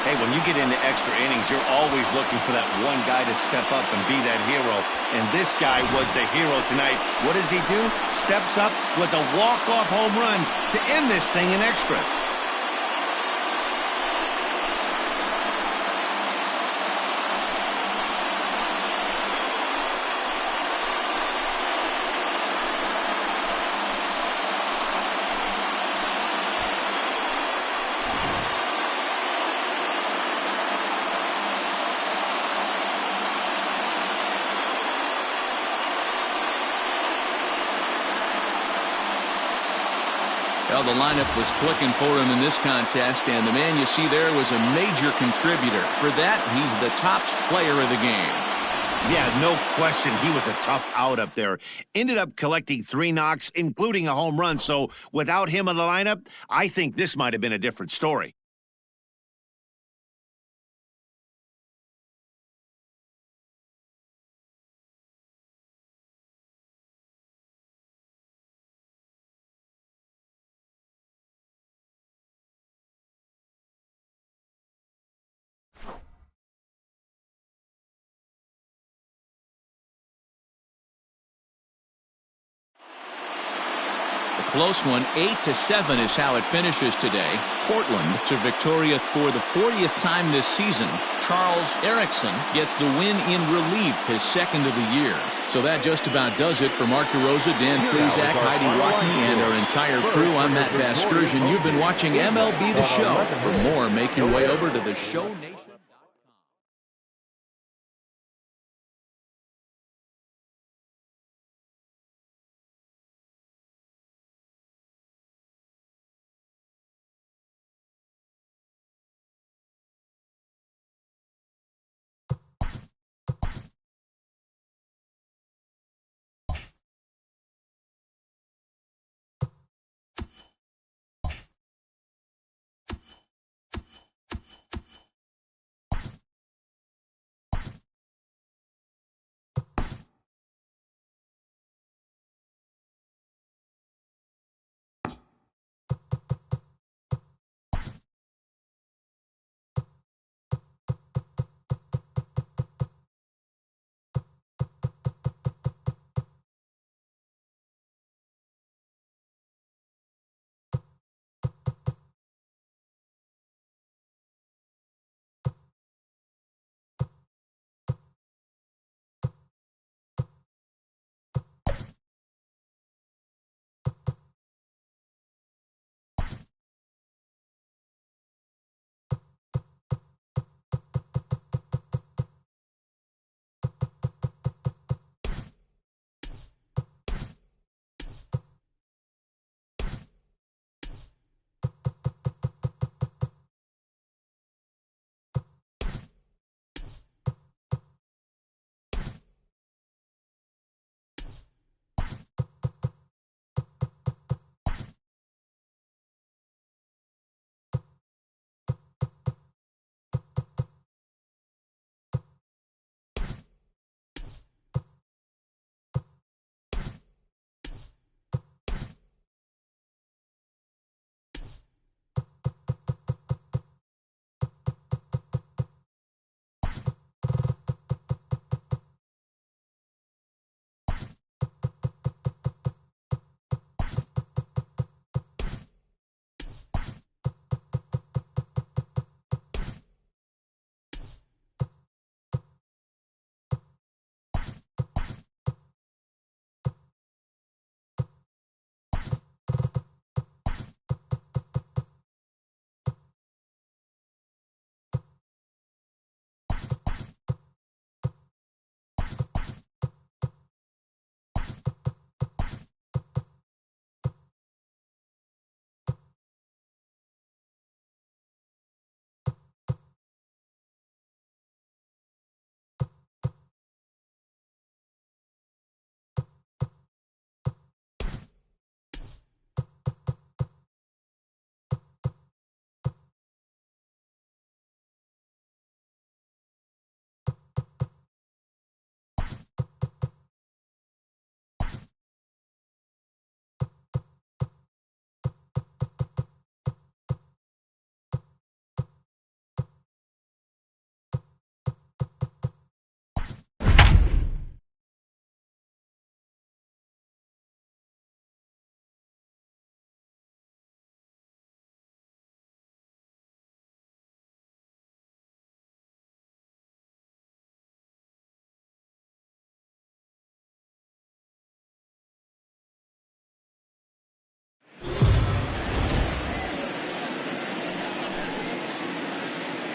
Hey, when you get into extra innings, you're always looking for that one guy to step up and be that hero. And this guy was the hero tonight. What does he do? Steps up with a walk-off home run to end this thing in extras. Well, the lineup was clicking for him in this contest, and the man you see there was a major contributor. For that, he's the top player of the game. Yeah, no question. He was a tough out up there. Ended up collecting 3 knocks, including a home run. So without him in the lineup, I think this might have been a different story. Close one, 8-7 is how it finishes today. Portland to Victoria for the 40th time this season. Charles Erickson gets the win in relief, his second of the year. So that just about does it for Mark DeRosa, Dan Plesac, Heidi Rockney, and our entire crew. I'm Matt Vasgersian. You've been watching MLB The Show. For more, make your way over to the Show Nation.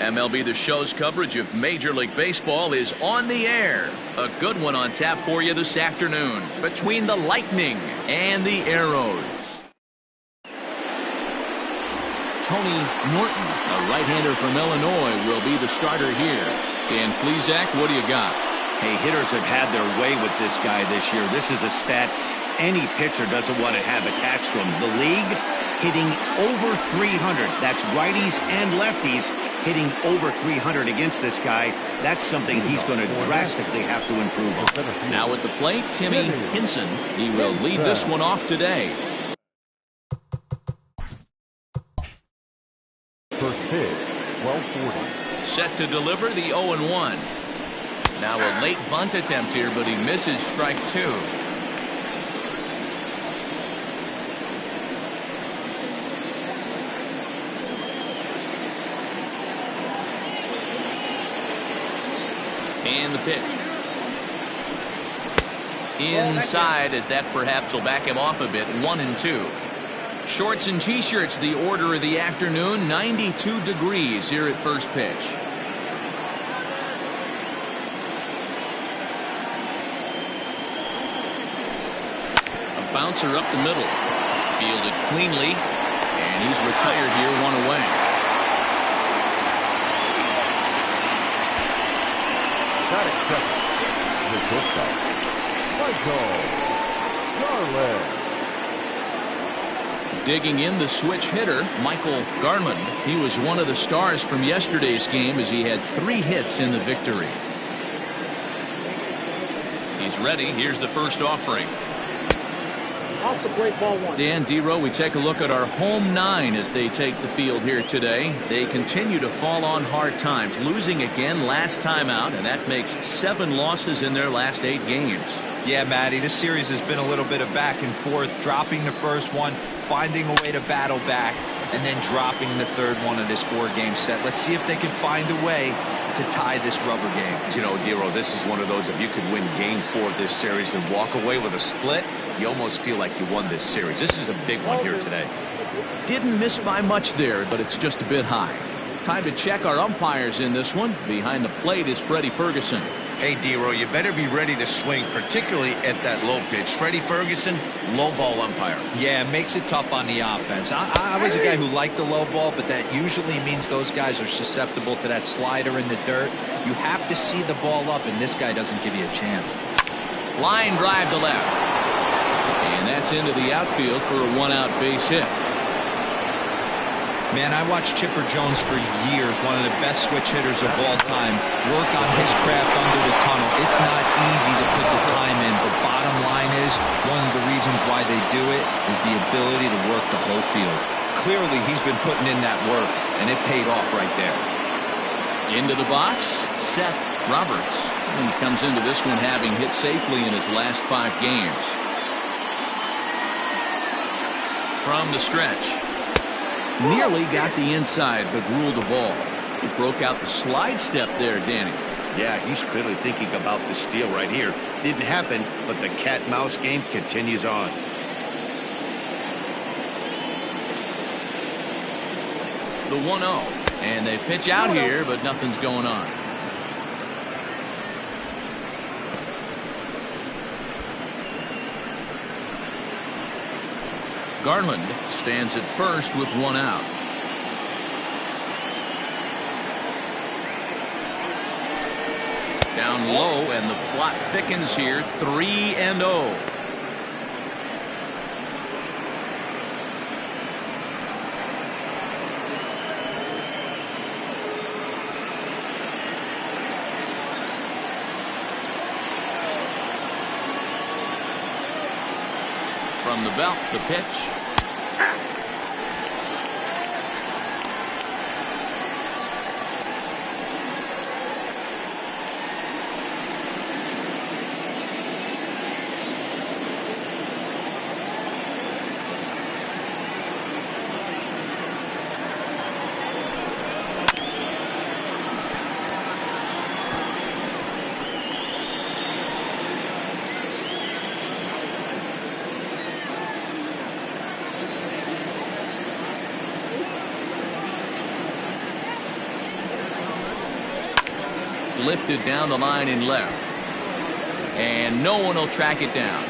MLB The Show's coverage of Major League Baseball is on the air. A good one on tap for you this afternoon between the Lightning and the Arrows. Tony Norton, a right-hander from Illinois, will be the starter here. And please, Zach, what do you got? Hey, hitters have had their way with this guy this year. This is a stat any pitcher doesn't want to have attached to him. The league hitting over 300. That's righties and lefties hitting over 300 against this guy. That's something he's going to drastically have to improve on. Now at the plate, Timmy Hinson. He will lead this one off today. First pitch, 12:40. Set to deliver the 0-1. Now a late bunt attempt here, but he misses strike two. And the pitch. Inside, as that perhaps will back him off a bit. 1-2. Shorts and t-shirts, the order of the afternoon. 92 degrees here at first pitch. A bouncer up the middle. Fielded cleanly. And he's retired here, one away. Got it, second. The shortstop, Michael Garland. Digging in the switch hitter, Michael Garland. He was one of the stars from yesterday's game as he had 3 hits in the victory. He's ready. Here's the first offering. Off the plate, ball 1. Dan Dero, we take a look at our home 9 as they take the field here today. They continue to fall on hard times, losing again last time out, and that makes 7 losses in their last 8 games. Yeah, Matty, this series has been a little bit of back and forth, dropping the first one, finding a way to battle back, and then dropping the third one of this 4-game set. Let's see if they can find a way to tie this rubber game. You know, Dero, this is one of those, if you could win game 4 of this series and walk away with a split, you almost feel like you won this series. This is a big one here today. Didn't miss by much there, but it's just a bit high. Time to check our umpires in this one. Behind the plate is Freddie Ferguson. Hey, Dero, you better be ready to swing, particularly at that low pitch. Freddie Ferguson, low ball umpire. Yeah, it makes it tough on the offense. I was a guy who liked the low ball, but that usually means those guys are susceptible to that slider in the dirt. You have to see the ball up, and this guy doesn't give you a chance. Line drive to left. And that's into the outfield for a 1-out base hit. Man, I watched Chipper Jones for years, one of the best switch hitters of all time, work on his craft under the tunnel. It's not easy to put the time in, but bottom line is, one of the reasons why they do it is the ability to work the whole field. Clearly, he's been putting in that work, and it paid off right there. Into the box, Seth Roberts. And he comes into this one having hit safely in his last 5 games. From the stretch. Nearly got the inside, but ruled the ball. He broke out the slide step there, Danny. Yeah, he's clearly thinking about the steal right here. Didn't happen, but the cat-mouse game continues on. The 1-0. And they pitch out here, but nothing's going on. Garland stands at first with 1 out. Down low, and the plot thickens here. 3-0. From the belt, the pitch. lifted down the line in left. And no one will track it down.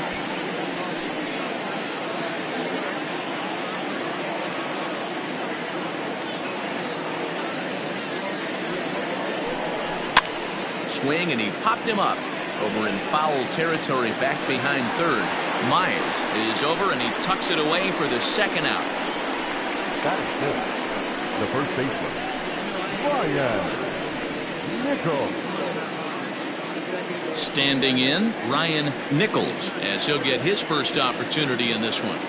Swing, and he popped him up over in foul territory back behind third. Myers is over, and he tucks it away for the second out. That is good. The first baseman, Ryan Nichols. Standing in, Ryan Nichols, as he'll get his first opportunity in this one.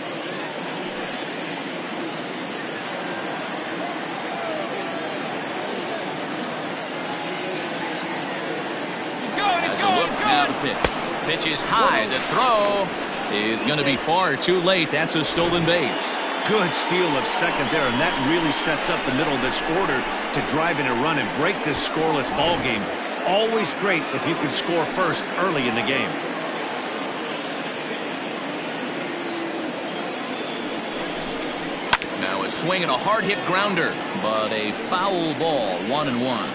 Now the pitch. Pitch is high. The throw is going to be far too late. That's a stolen base. Good steal of second there, and that really sets up the middle of this order to drive in a run and break this scoreless ball game. Always great if you can score first early in the game. Now a swing and a hard hit grounder, but a foul ball. 1-1.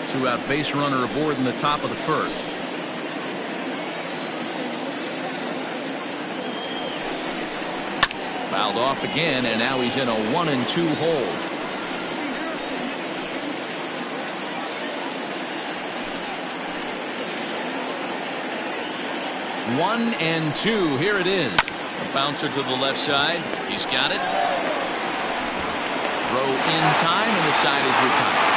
Two-out base runner aboard in the top of the first. Fouled off again, and now he's in a 1-2 hole. 1-2. Here it is. A bouncer to the left side. He's got it. Throw in time, and the side is retired.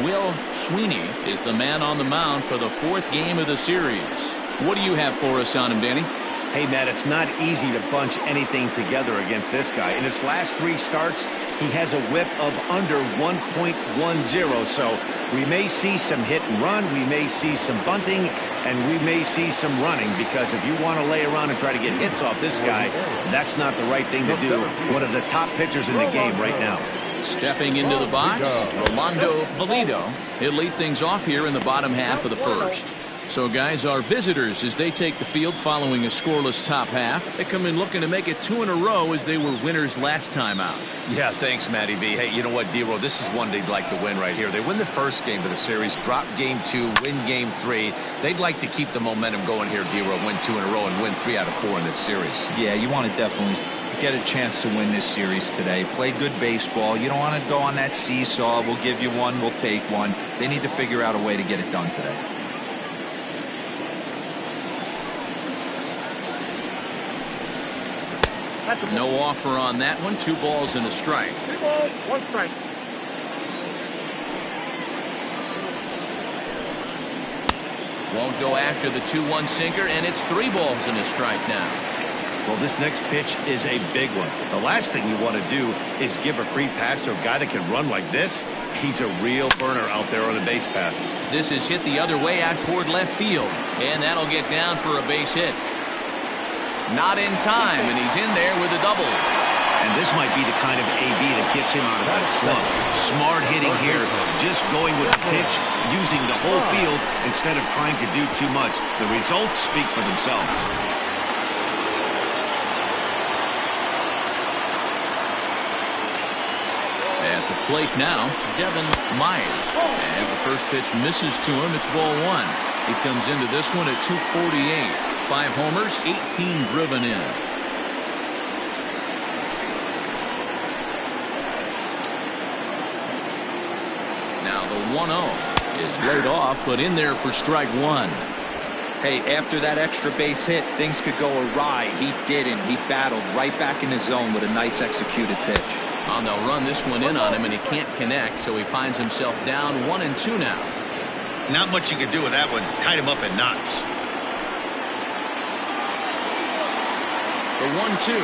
Will Sweeney is the man on the mound for the fourth game of the series. What do you have for us on him, Danny? Hey, Matt, it's not easy to bunch anything together against this guy. In his last 3 starts, he has a whip of under 1.10. So we may see some hit and run, we may see some bunting, and we may see some running, because if you want to lay around and try to get hits off this guy, that's not the right thing to do. One of the top pitchers in the game right now. Stepping into the box, Rolando Valido. He'll lead things off here in the bottom half of the first. So, guys, our visitors, as they take the field following a scoreless top half, they come in looking to make it 2 in a row as they were winners last time out. Yeah, thanks, Matty B. Hey, you know what, D-Roll, this is one they'd like to win right here. They win the first game of the series, drop game 2, win game 3. They'd like to keep the momentum going here, D-Roll, win 2 in a row and win 3 out of 4 in this series. Yeah, you want to definitely get a chance to win this series today. Play good baseball. You don't want to go on that seesaw. We'll give you one, we'll take one. They need to figure out a way to get it done today. No offer on that one. 2 balls and a strike. 3 balls, 1 strike. Won't go after the 2-1 sinker, and it's 3 balls and a strike now. Well, this next pitch is a big one. The last thing you want to do is give a free pass to a guy that can run like this. He's a real burner out there on the base paths. This is hit the other way out toward left field, and that'll get down for a base hit. Not in time, and he's in there with a double. And this might be the kind of AB that gets him out of that slump. Smart hitting here, just going with the pitch, using the whole field instead of trying to do too much. The results speak for themselves. At the plate now, Devin Myers. As the first pitch misses to him, it's ball 1. He comes into this one at 248. 5 homers, 18 driven in. Now the 1-0 is laid off, but in there for strike 1. Hey, after that extra base hit, things could go awry. He didn't. He battled right back in his zone with a nice executed pitch. And they'll run this one in on him, and he can't connect, so he finds himself down 1-2 now. Not much you can do with that one. Tied him up in knots. The 1-2.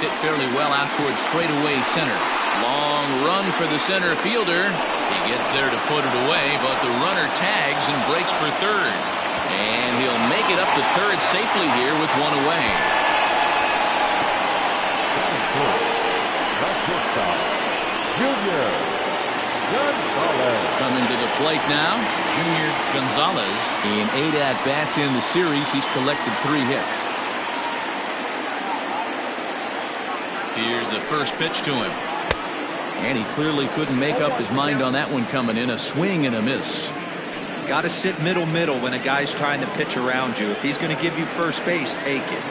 Hit fairly well out towards straightaway center. Long run for the center fielder. He gets there to put it away, but the runner tags and breaks for third. And he'll make it up to third safely here with 1 away. That's shortstop, Junior Coming to the plate now, Junior Gonzalez. In 8 at-bats in the series, he's collected 3 hits. Here's the first pitch to him. And he clearly couldn't make up his mind on that one coming in. A swing and a miss. Got to sit middle when a guy's trying to pitch around you. If he's going to give you first base, take it.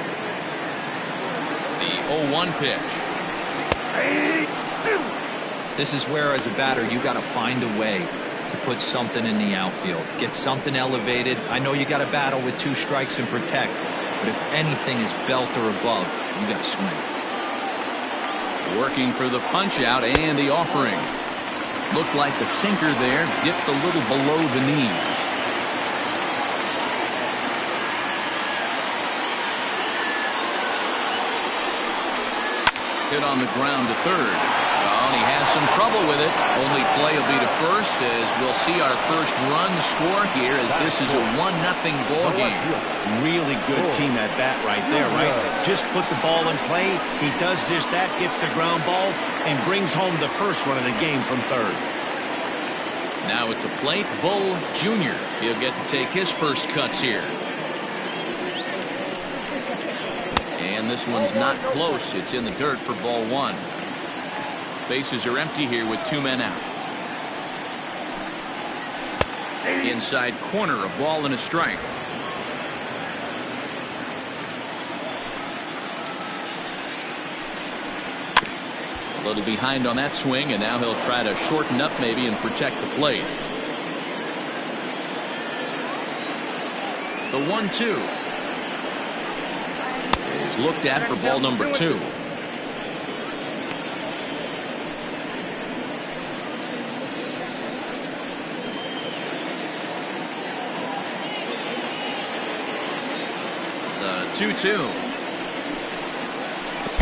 The 0-1 pitch. This is where, as a batter, you got to find a way to put something in the outfield. Get something elevated. I know you got to battle with 2 strikes and protect, but if anything is belt or above, you got to swing. Working for the punch out and the offering. Looked like the sinker there dipped a little below the knees. Hit on the ground to third. Well, and he has some trouble with it. Only play will be to first as we'll see our first run score here as this is a 1-0 ball game. Really good team at bat right there, right? Just put the ball in play. He does just that, gets the ground ball, and brings home the first run of the game from third. Now at the plate, Bull Jr. He'll get to take his first cuts here. And this one's not close. It's in the dirt for ball 1. Bases are empty here with 2 men out. Inside corner, a ball and a strike. A little behind on that swing, and now he'll try to shorten up maybe and protect the plate. The 1-2 is looked at for ball number 2. The 2-2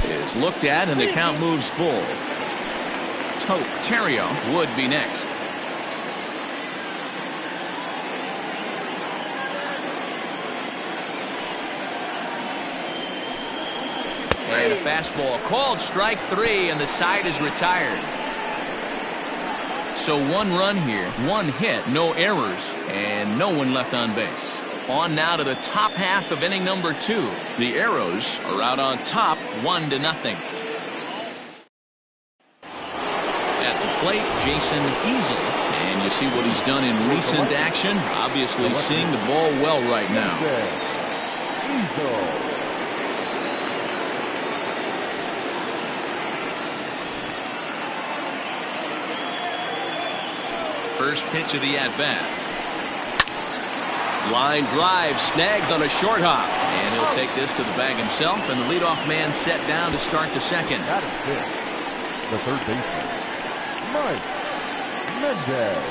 is looked at, and the count moves full. Terrio would be next. And a fastball called strike 3, and the side is retired. So 1 run here, 1 hit, no errors, and no one left on base. On now to the top half of inning number 2. The Arrows are out on top 1-0. At the plate, Jason Easel. And you see what he's done in recent action. Obviously seeing the ball well right now. First pitch of the at-bat. Line drive snagged on a short hop, and he'll take this to the bag himself, and the leadoff man set down to start the second. That is it. The third baseman, Mike Mendez.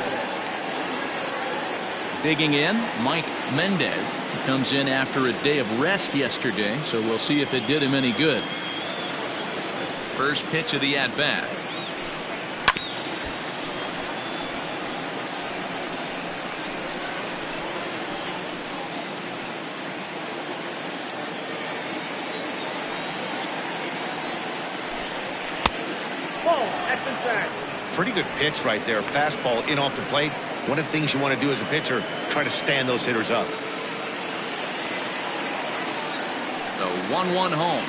Digging in, Mike Mendez. He comes in after a day of rest yesterday, so we'll see if it did him any good. First pitch of the at-bat. Pretty good pitch right there. Fastball in off the plate. One of the things you want to do as a pitcher, try to stand those hitters up. The 1-1 home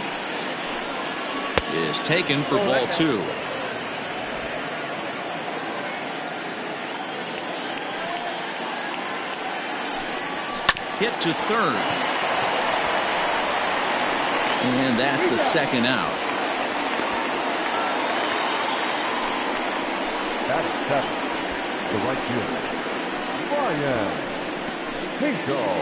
is taken for ball 2. Hit to third. And that's the second out. That is 7. The right fielder, Ryan Hinkle.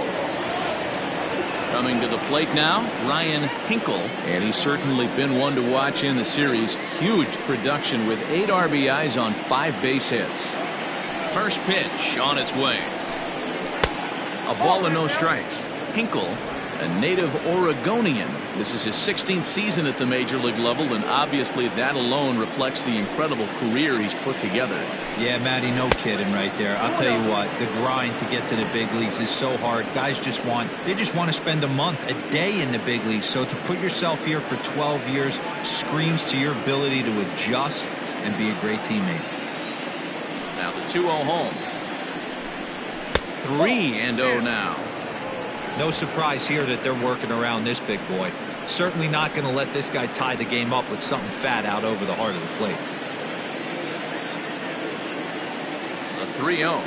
Coming to the plate now, Ryan Hinkle, and he's certainly been one to watch in the series. Huge production with 8 RBIs on 5 base hits. First pitch on its way. A ball and no strikes. Hinkle, a native Oregonian. This is his 16th season at the major league level, and obviously that alone reflects the incredible career he's put together. Yeah, Matty, no kidding right there. I'll tell you what, the grind to get to the big leagues is so hard. Guys just want to spend a month, a day in the big leagues. So to put yourself here for 12 years screams to your ability to adjust and be a great teammate. Now the 2-0 home. 3-0 now. No surprise here that they're working around this big boy. Certainly not going to let this guy tie the game up with something fat out over the heart of the plate. A 3-0.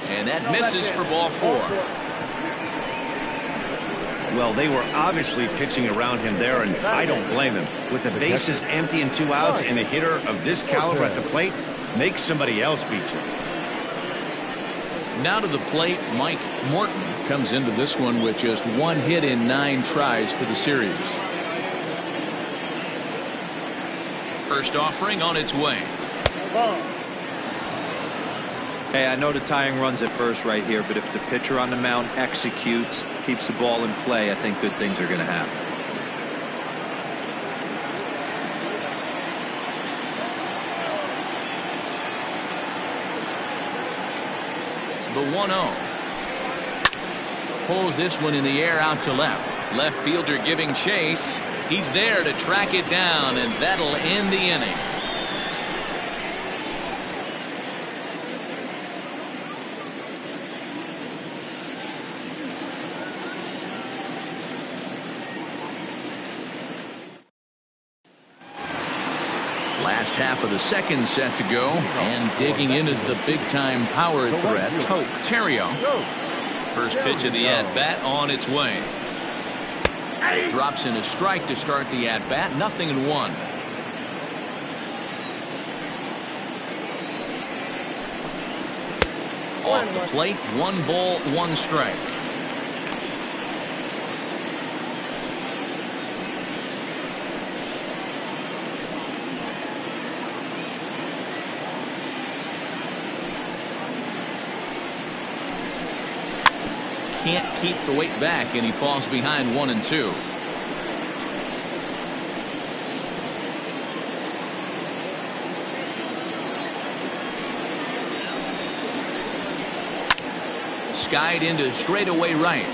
And that misses for ball 4. Well, they were obviously pitching around him there, and I don't blame him. With the bases empty and 2 outs, and a hitter of this caliber at the plate, make somebody else beat you. Now to the plate, Mike Morton comes into this one with just 1 hit in 9 tries for the series. First offering on its way. Hey, I know the tying run's at first right here, but if the pitcher on the mound executes, keeps the ball in play, I think good things are going to happen. The 1-0. Pulls this one in the air out to left. Left fielder giving chase. He's there to track it down, and that'll end the inning. Last half of the second set to go, and digging in is the big-time power threat, Terrio. First pitch of the at-bat on its way. Drops in a strike to start the at-bat, 0-1. Off the plate, 1 ball, 1 strike. Can't keep the weight back, and he falls behind 1-2. Skied into straightaway right.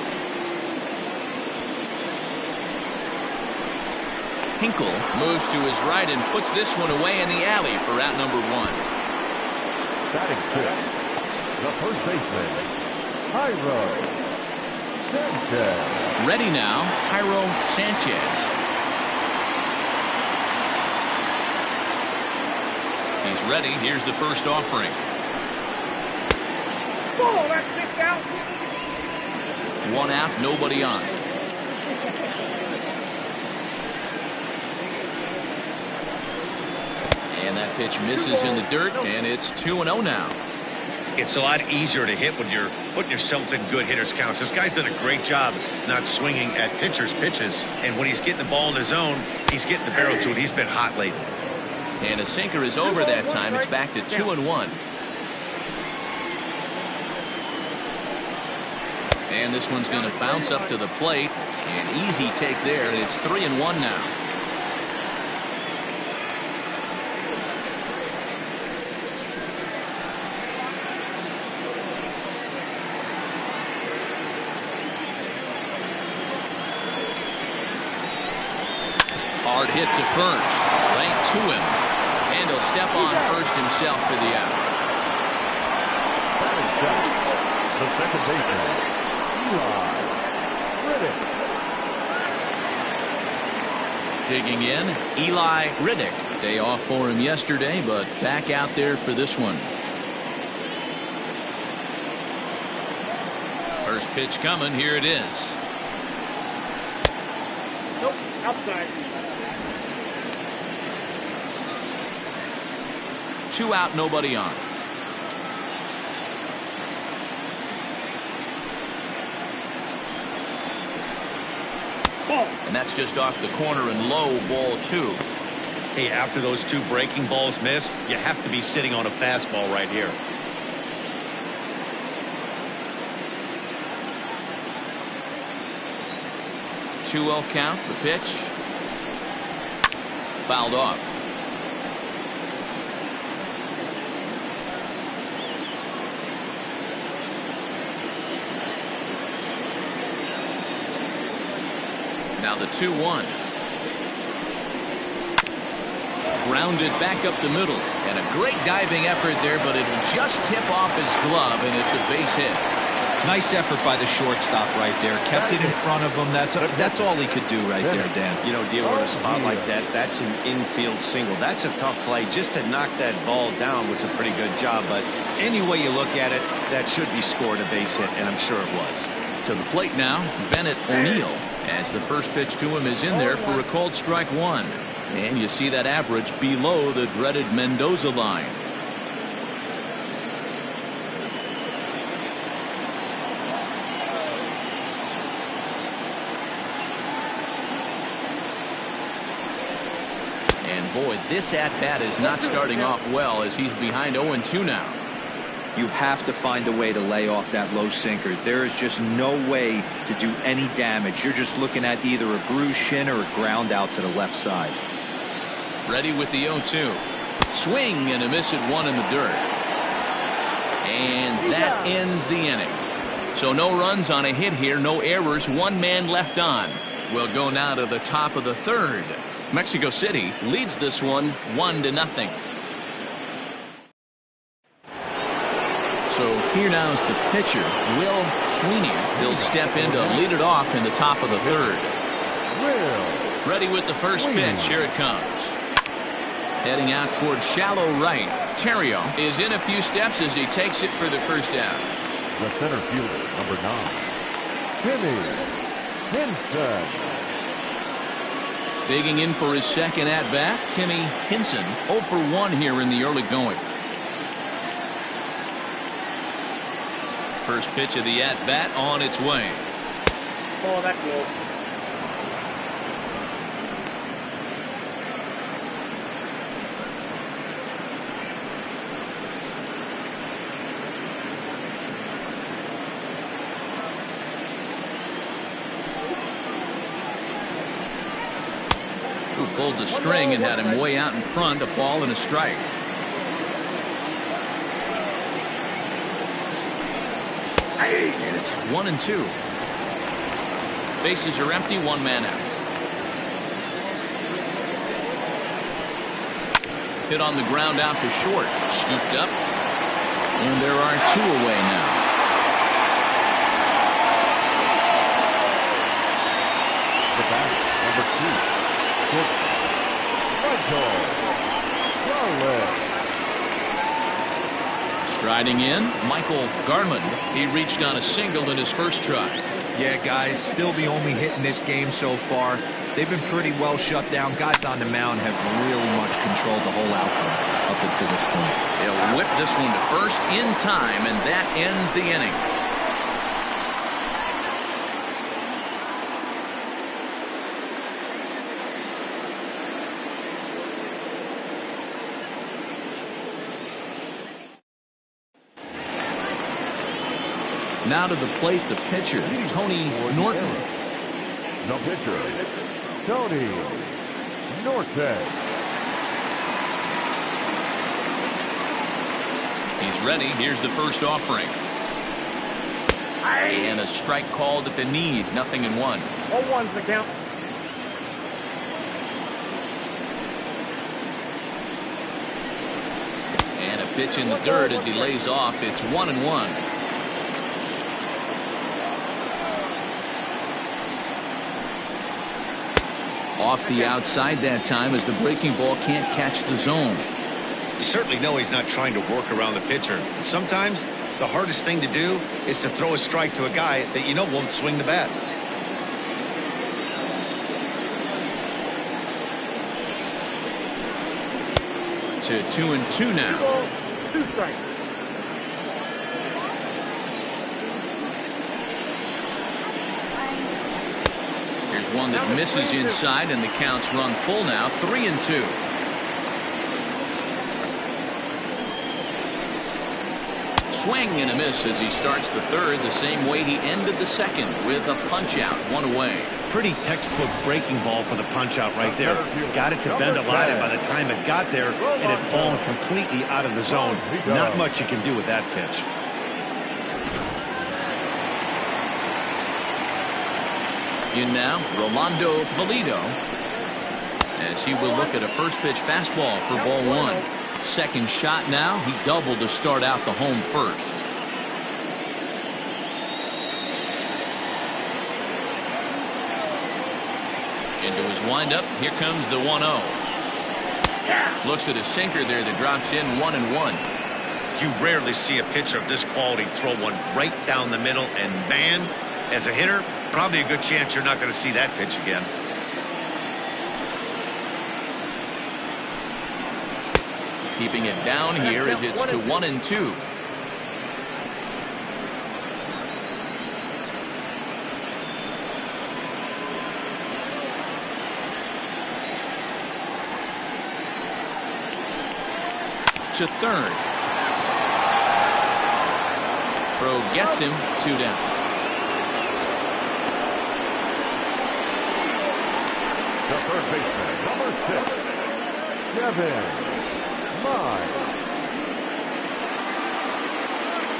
Hinkle moves to his right and puts this one away in the alley for out number 1. Batting fifth, the first baseman, Jairo Sanchez. Ready now, Jairo Sanchez. He's ready. Here's the first offering. Oh, that's 6 out. 1 out, nobody on. And that pitch misses in the dirt, and it's 2-0 now. It's a lot easier to hit when you're putting yourself in good hitters counts. This guy's done a great job not swinging at pitchers' pitches. And when he's getting the ball in his zone, he's getting the barrel to it. He's been hot lately. And a sinker is over that time. It's back to 2-1. And this one's going to bounce up to the plate. An easy take there, and it's 3-1 now. Hard hit to first. Right to him. And he'll step on first himself for the out. The second baseman, Eli Riddick. Digging in, Eli Riddick. Day off for him yesterday, but back out there for this one. First pitch coming. Here it is. Nope, outside. 2 out, nobody on. And that's just off the corner and low, ball 2. Hey, after those 2 breaking balls missed, you have to be sitting on a fastball right here. Two-0 count, the pitch. Fouled off. Now the 2-1. Grounded back up the middle. And a great diving effort there, but it'll just tip off his glove, and it's a base hit. Nice effort by the shortstop right there. Kept it in front of him. That's all he could do right there, Dan. You know, dealing with a spot like that, that's an infield single. That's a tough play. Just to knock that ball down was a pretty good job. But any way you look at it, that should be scored a base hit, and I'm sure it was. To the plate now, Bennett O'Neill, as the first pitch to him is in there for a called strike one. And you see that average below the dreaded Mendoza line. And boy, this at-bat is not starting off well as he's behind 0-2 now. You have to find a way to lay off that low sinker. There is just no way to do any damage. You're just looking at either a bruised shin or a ground out to the left side. Ready with the 0-2. Swing and a miss at one in the dirt. And that ends the inning. So no runs on a hit here, no errors, one man left on. We'll go now to the top of the third. Mexico City leads this one 1-0. So here now is the pitcher, Will Sweeney. He'll step in to lead it off in the top of the third. Ready with the first pitch. Here it comes. Heading out towards shallow right. Terrio is in a few steps as he takes it for the first out. The center fielder, number 9, Timmy Henson. Digging in for his second at-bat, Timmy Henson, 0 for 1 here in the early going. First pitch of the at-bat on its way. Oh, that's good. Who pulled the string and had him way out in front, a ball and a strike. And it's 1-2. Bases are empty, one man out. Hit on the ground out to short. Scooped up. And there are two away now. The batter, number 2. Striding in, Michael Garland. He reached on a single in his first try. Yeah, guys, still the only hit in this game so far. They've been pretty well shut down. Guys on the mound have really much controlled the whole outcome up until this point. They'll whip this one to first in time, and that ends the inning. Now to the plate, the pitcher, Tony Norton. The pitcher, Tony Norton. He's ready. Here's the first offering. And a strike called at the knees. 0-1. 0-1's the count. And a pitch in the dirt as he lays off. It's 1-1. Off the outside that time as the breaking ball can't catch the zone. You certainly know he's not trying to work around the pitcher. Sometimes the hardest thing to do is to throw a strike to a guy that you know won't swing the bat. To 2-2 now. 2 strikes. Here's one that misses inside, and the count's run full now. 3-2. Swing and a miss as he starts the third the same way he ended the second with a punch out, one away. Pretty textbook breaking ball for the punch out right there. Got it to bend a lot, and by the time it got there, it had fallen completely out of the zone. Not much you can do with that pitch. In now, Rolando Pulido. as he will look at a first pitch fastball for ball one. Second shot now. He doubled to start out the home first. Into his windup. Here comes the 1-0. Looks at a sinker there that drops in 1-1. You rarely see a pitcher of this quality throw one right down the middle, and man, as a hitter, probably a good chance you're not going to see that pitch again. Keeping it down here as it's to 1-2. To third. Throw gets him, 2 down. The third baseman, number 6, Kevin Mize.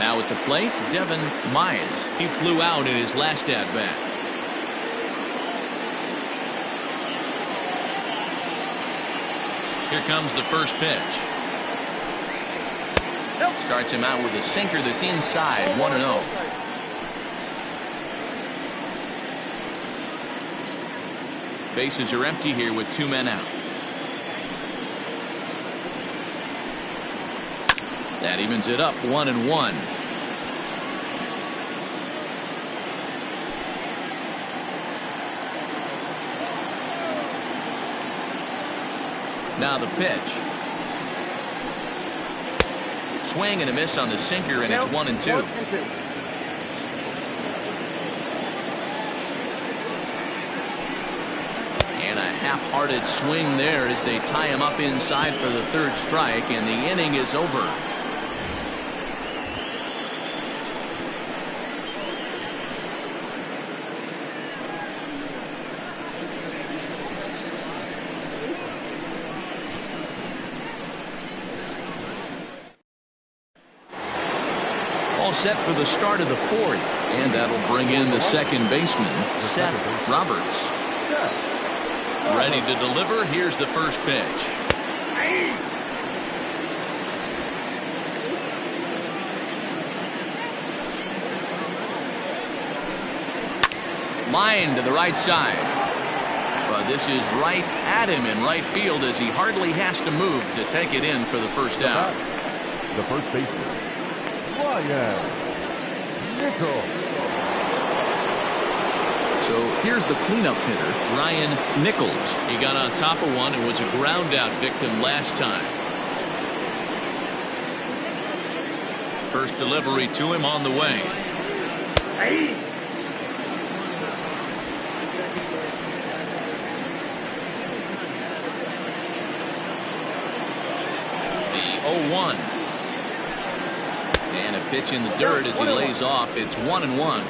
Now at the plate, Devin Mize. He flew out in his last at bat. Here comes the first pitch. Starts him out with a sinker that's inside, 1-0. Bases are empty here with 2 men out. That evens it up, 1-1. Now the pitch. Swing and a miss on the sinker, and it's 1-2. And a half-hearted swing there as they tie him up inside for the third strike, and the inning is over. Set for the start of the fourth, and that'll bring in the second baseman, Seth Roberts. Ready to deliver. Here's the first pitch. Line to the right side, but this is right at him in right field as he hardly has to move to take it in for the first out. The first baseman, Ryan Nichols. So here's the cleanup hitter, Ryan Nichols. He got on top of one and was a ground out victim last time. First delivery to him on the way. The 0-1. And a pitch in the dirt as he lays off. It's 1-1.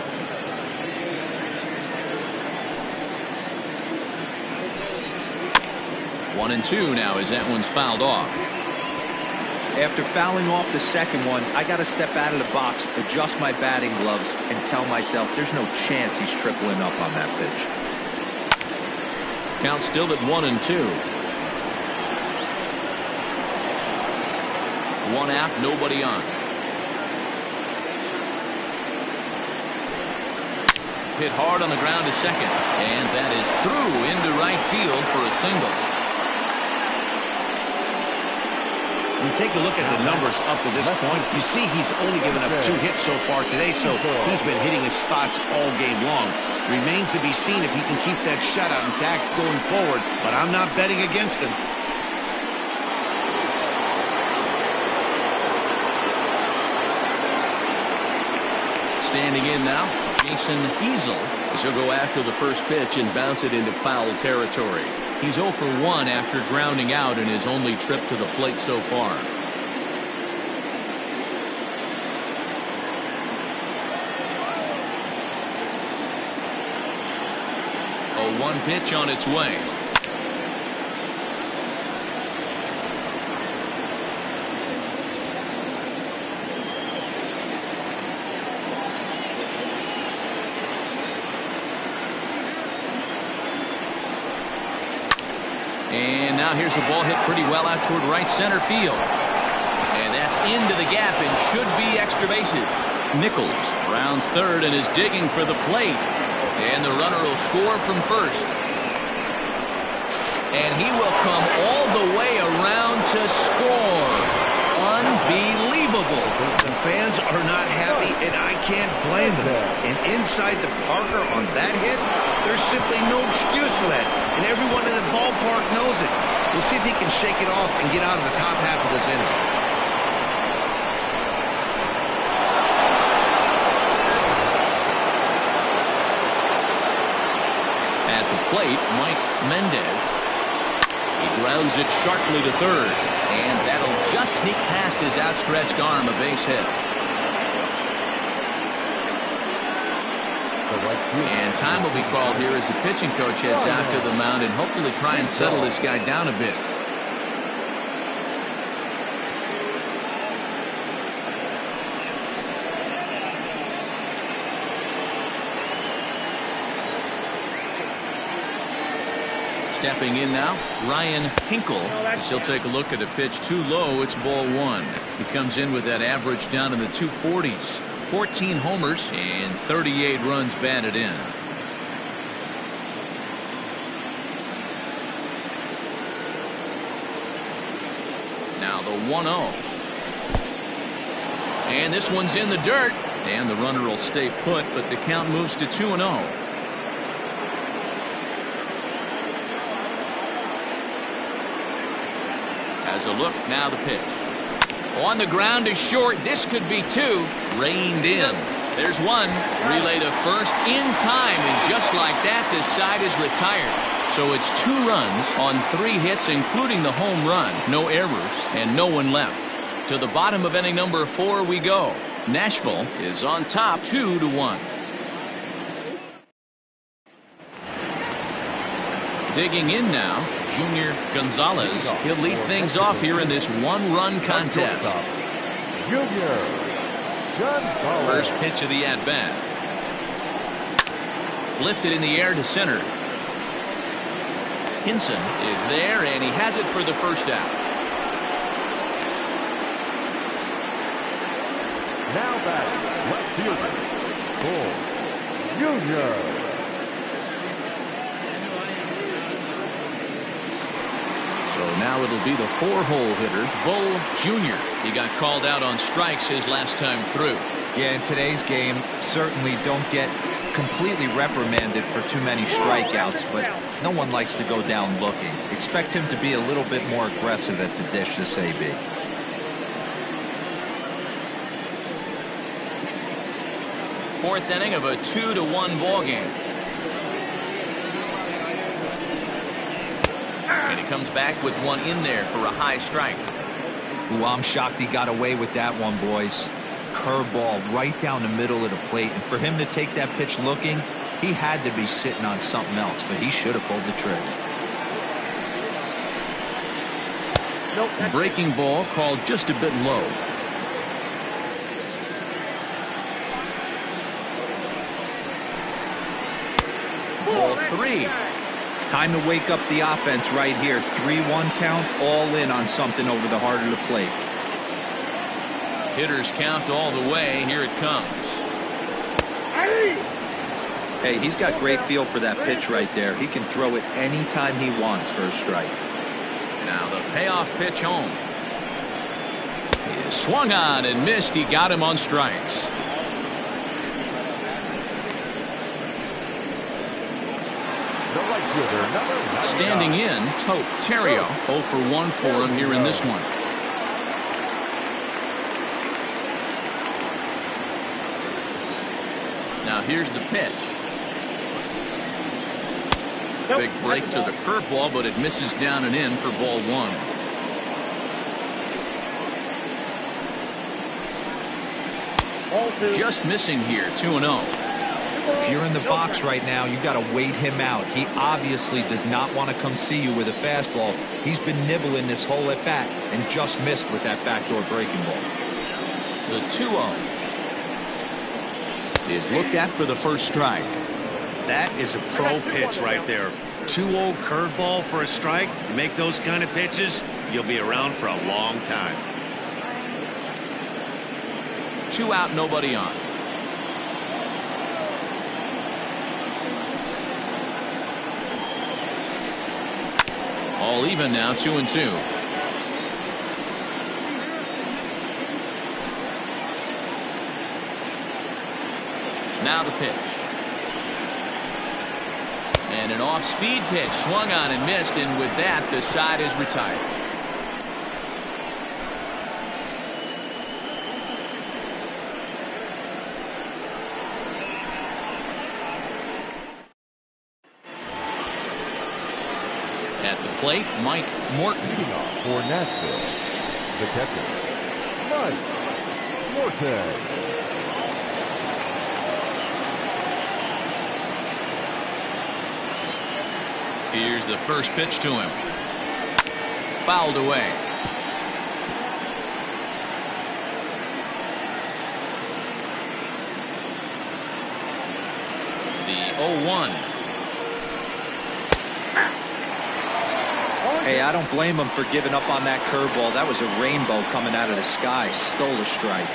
One and two now as that one's fouled off. After fouling off the second one, I got to step out of the box, adjust my batting gloves, and tell myself there's no chance he's tripling up on that pitch. Count still at 1-2. One out, nobody on. Hit hard on the ground to second, and that is through into right field for a single. You take a look at the numbers up to this point, you see he's only given up 2 hits so far today, so he's been hitting his spots all game long. Remains to be seen if he can keep that shutout intact going forward, but I'm not betting against him. Standing in now, Jason Easel. He'll go after the first pitch and bounce it into foul territory. He's 0 for 1 after grounding out in his only trip to the plate so far. 0-1 pitch on its way. now here's a ball hit pretty well out toward right center field. And that's into the gap and should be extra bases. Nichols rounds third and is digging for the plate. And the runner will score from first. And he will come all the way around to score. Unbelievable. The fans are not happy, and I can't blame them. And inside the Parker on that hit, there's simply no excuse for that. And everyone in the ballpark knows it. We'll see if he can shake it off and get out of the top half of this inning. At the plate, Mike Mendez. He grounds it sharply to third. And that'll just sneak past his outstretched arm, a base hit. And time will be called here as the pitching coach heads out to the mound and hopefully try and settle this guy down a bit. Stepping in now, Ryan Hinkle. As he'll take a look at a pitch too low. It's ball one. He comes in with that average down in the 240s. 14 homers and 38 runs batted in. Now the 1-0. And this one's in the dirt. And the runner will stay put, but the count moves to 2-0. As a look, now the pitch. On the ground is short. This could be two. Reined in. There's one. Relay to first in time. And just like that, this side is retired. So it's 2 runs on 3 hits, including the home run. No errors and no one left. To the bottom of inning number 4 we go. Nashville is on top 2-1. Digging in now, Junior Gonzalez. He'll lead things off here in this 1-run contest. First pitch of the at-bat. Lifted in the air to center. Hinson is there, and he has it for the first out. Now back, left fielder, Bull Junior. So now it'll be the 4-hole hitter, Bull Jr. He got called out on strikes his last time through. Yeah, in today's game, certainly don't get completely reprimanded for too many strikeouts, but no one likes to go down looking. Expect him to be a little bit more aggressive at the dish this AB. Fourth inning of a 2-1 ball game. And he comes back with one in there for a high strike. Ooh, I'm shocked he got away with that one, boys. Curveball right down the middle of the plate, and for him to take that pitch looking, he had to be sitting on something else, but he should have pulled the trigger. Breaking ball called just a bit low. Ball 3. Time to wake up the offense right here. 3-1 count, all in on something over the heart of the plate. Hitters count all the way. Here it comes. Hey, he's got great feel for that pitch right there. He can throw it anytime he wants for a strike. Now the payoff pitch home. He is swung on and missed. He got him on strikes. Standing in, Tote Terrio. 0 for 1 for him here in this one. Now here's the pitch. Big break to the curveball, but it misses down and in for ball 1. Just missing here, 2-0. If you're in the box right now, you got to wait him out. He obviously does not want to come see you with a fastball. He's been nibbling this whole at bat and just missed with that backdoor breaking ball. The 2-0 is looked at for the first strike. That is a pro pitch right there. 2-0 curveball for a strike. You make those kind of pitches, you'll be around for a long time. 2 out, nobody on. All even now, 2-2. Now the pitch. And an off-speed pitch swung on and missed, and with that, the side is retired. At the plate, Mike Morton. For Nashville, the catcher, Mike Morton. Here's the first pitch to him. Fouled away. The 0-1. Hey, I don't blame him for giving up on that curveball. That was a rainbow coming out of the sky. Stole a strike.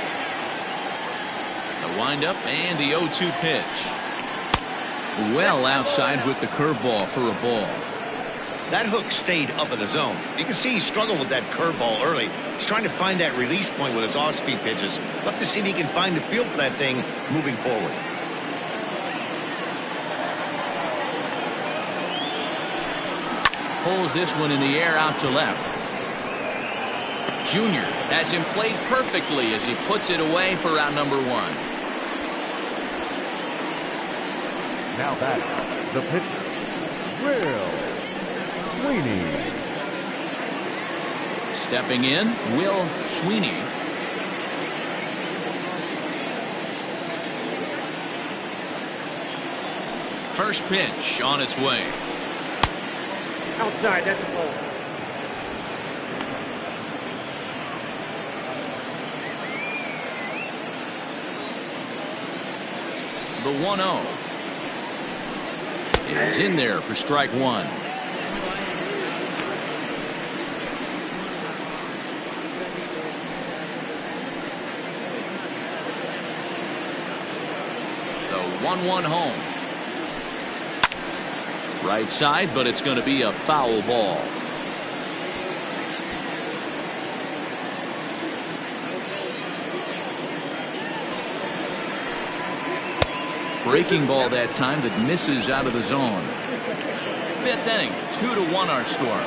The windup and the 0-2 pitch. Well outside with the curveball for a ball. That hook stayed up in the zone. You can see he struggled with that curveball early. He's trying to find that release point with his off-speed pitches. Love to see if he can find the feel for that thing moving forward. Pulls this one in the air out to left. Junior has him played perfectly as he puts it away for out number 1. Now back, the pitcher, Will Sweeney. Stepping in, Will Sweeney. First pitch on its way. Outside, that's a ball. The 1-0 is in there for strike 1. The 1-1 home. Right side, but it's going to be a foul ball. Breaking ball that time that misses out of the zone. 5th inning, 2-1 our score.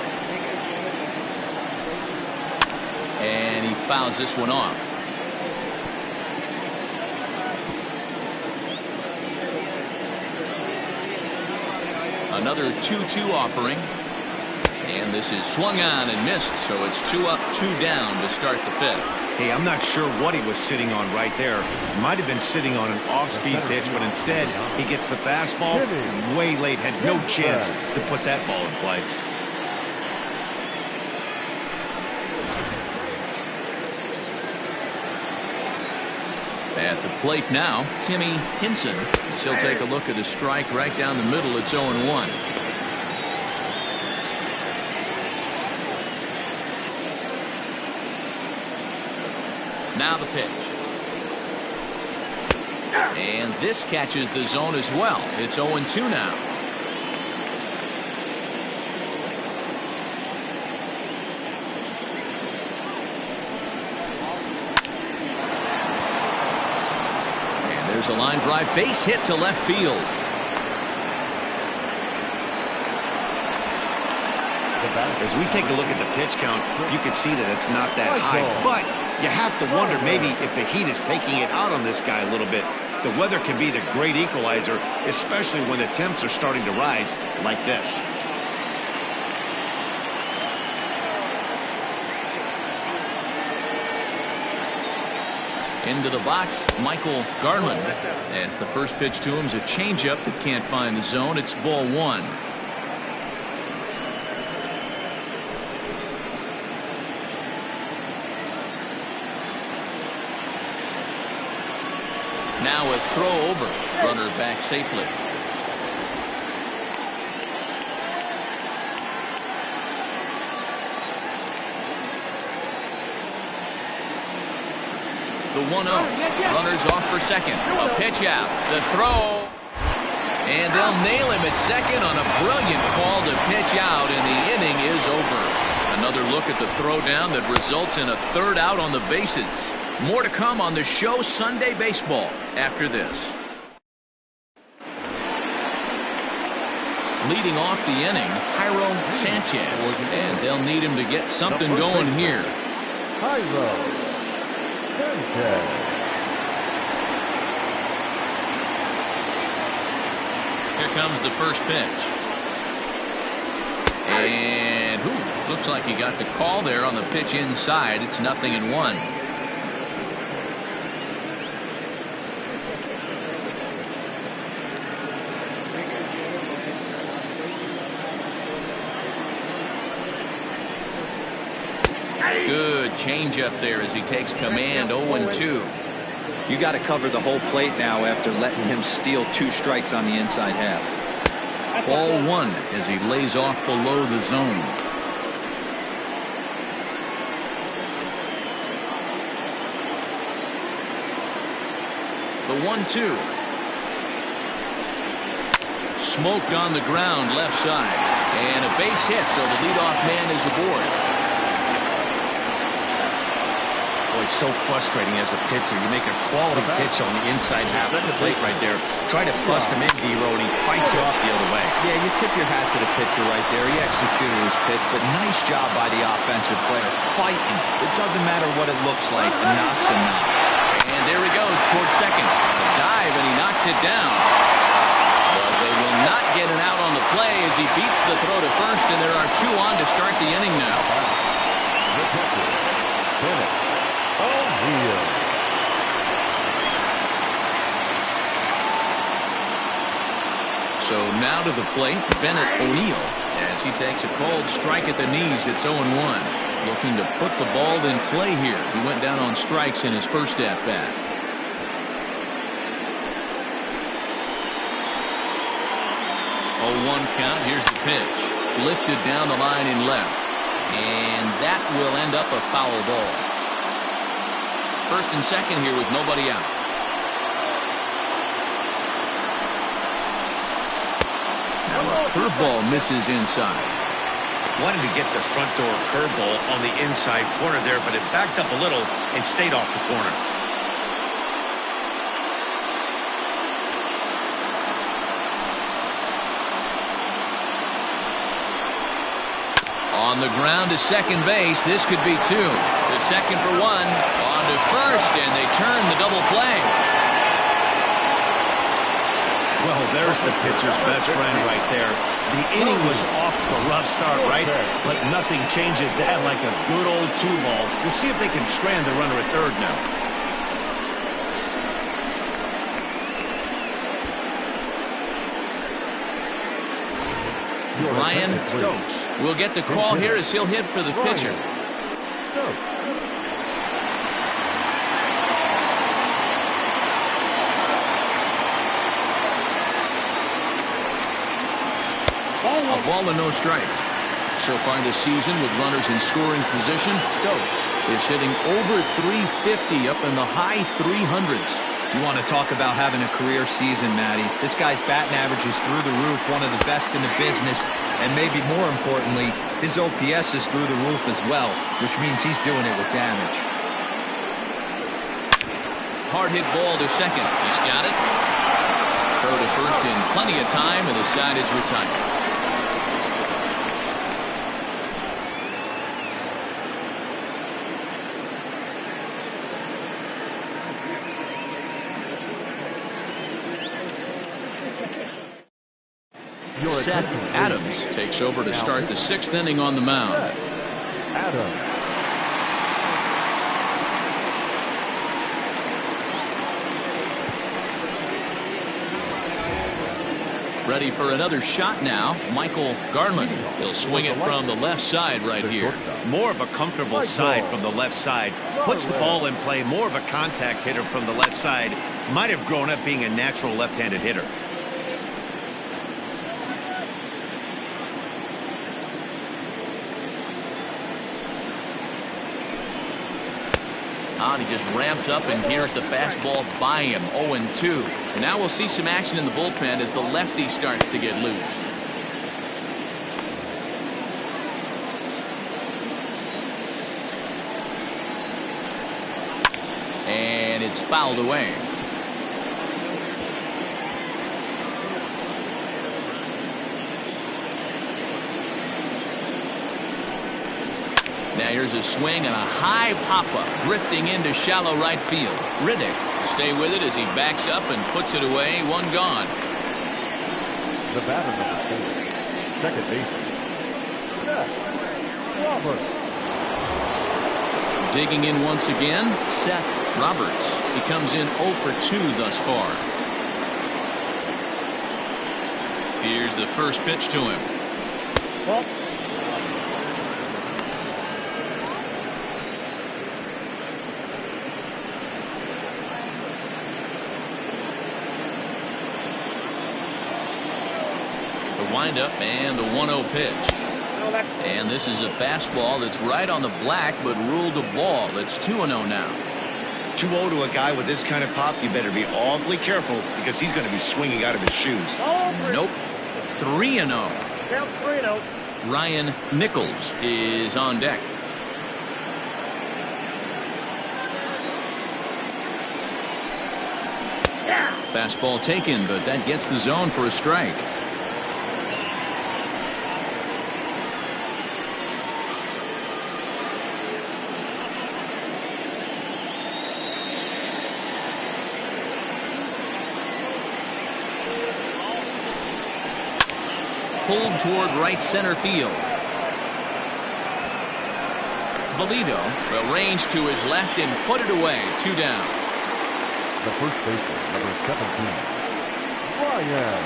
And he fouls this one off. Another 2-2 offering. And this is swung on and missed, so it's 2 up, 2 down to start the 5th. Hey, I'm not sure what he was sitting on right there. Might have been sitting on an off-speed pitch, but instead he gets the fastball way late. Had no chance to put that ball in play. At the plate now, Timmy Hinson. As he'll take a look at a strike right down the middle. It's 0-1. Now the pitch. And this catches the zone as well. It's 0-2 now. And there's a line drive, base hit to left field. As we take a look at the pitch count, you can see that it's not that high, but you have to wonder maybe if the heat is taking it out on this guy a little bit. The weather can be the great equalizer, especially when the temps are starting to rise like this. Into the box, Michael Garland. As the first pitch to him is a changeup that can't find the zone. It's ball 1. Now a throw over. Runner back safely. 1-0. Runners off for second. A pitch out. The throw. And they'll nail him at second on a brilliant call to pitch out, and the inning is over. Another look at the throwdown that results in a third out on the bases. More to come on the show Sunday Baseball after this. Leading off the inning, Jairo Sanchez. And they'll need him to get something going here. Jairo Sanchez. Here comes the first pitch. And looks like he got the call there on the pitch inside. It's 0-1. Good changeup there as he takes command. 0-2. You got to cover the whole plate now after letting him steal 2 strikes on the inside half. Ball 1 as he lays off below the zone. The 1-2. Smoked on the ground left side. And a base hit, so the leadoff man is aboard. Boy, so frustrating as a pitcher. You make a quality pitch on the inside half of the plate right there. Try to bust him in, D-Row, and he fights you off the other way. Yeah, you tip your hat to the pitcher right there. He executed his pitch, but nice job by the offensive player. Fighting. It doesn't matter what it looks like. A knock's a knock. And there he goes towards second. A dive, and he knocks it down. But they will not get an out on the play as he beats the throw to first, and there are 2 on to start the inning now. So now to the plate, Bennett O'Neill, as he takes a cold strike at the knees. It's 0-1. Looking to put the ball in play here. He went down on strikes in his first at-bat. Oh, 1 count. Here's the pitch. Lifted down the line in left. And that will end up a foul ball. First and second here with nobody out. Now a curveball misses inside. Wanted to get the front door curveball on the inside corner there, but it backed up a little and stayed off the corner. On the ground to second base. This could be 2. The second for 1. On to first, and they turn the double play. Well, there's the pitcher's best friend right there. The inning was off to a rough start, right? But nothing changes that like a good old 2-ball. We'll see if they can strand the runner at third now. Brian Stokes will get the call here as he'll hit for the pitcher. A ball and no strikes. So far this season with runners in scoring position, Stokes is hitting over 350 up in the high 300s. You want to talk about having a career season, Matty. This guy's batting average is through the roof, one of the best in the business, and maybe more importantly, his OPS is through the roof as well, which means he's doing it with damage. Hard hit ball to second. He's got it. Throw to first in plenty of time, and the side is retired. Seth Adams takes over to start the 6th inning on the mound. Adams. Ready for another shot now. Michael Garland. He'll swing it from the left side right here. More of a comfortable side from the left side. Puts the ball in play. More of a contact hitter from the left side. Might have grown up being a natural left-handed hitter. spot. He just ramps up, and here's the fastball by him. 0-2. And now we'll see some action in the bullpen as the lefty starts to get loose. And it's fouled away. Now here's a swing and a high pop-up drifting into shallow right field. Riddick will stay with it as he backs up and puts it away. One gone. The batter, number 4, second baseman, Seth Roberts. Digging in once again, Seth Roberts. He comes in 0 for 2 thus far. Here's the first pitch to him. Well, Windup and the 1-0 pitch. And this is a fastball that's right on the black but ruled a ball. It's 2-0 now. 2-0 to a guy with this kind of pop, you better be awfully careful because he's going to be swinging out of his shoes. Nope. 3-0. Count 3-0. Ryan Nichols is on deck. Fastball taken, but that gets the zone for a strike. Pulled toward right center field. Valido will range to his left and put it away. 2 down. The first baseman, number 17, Ryan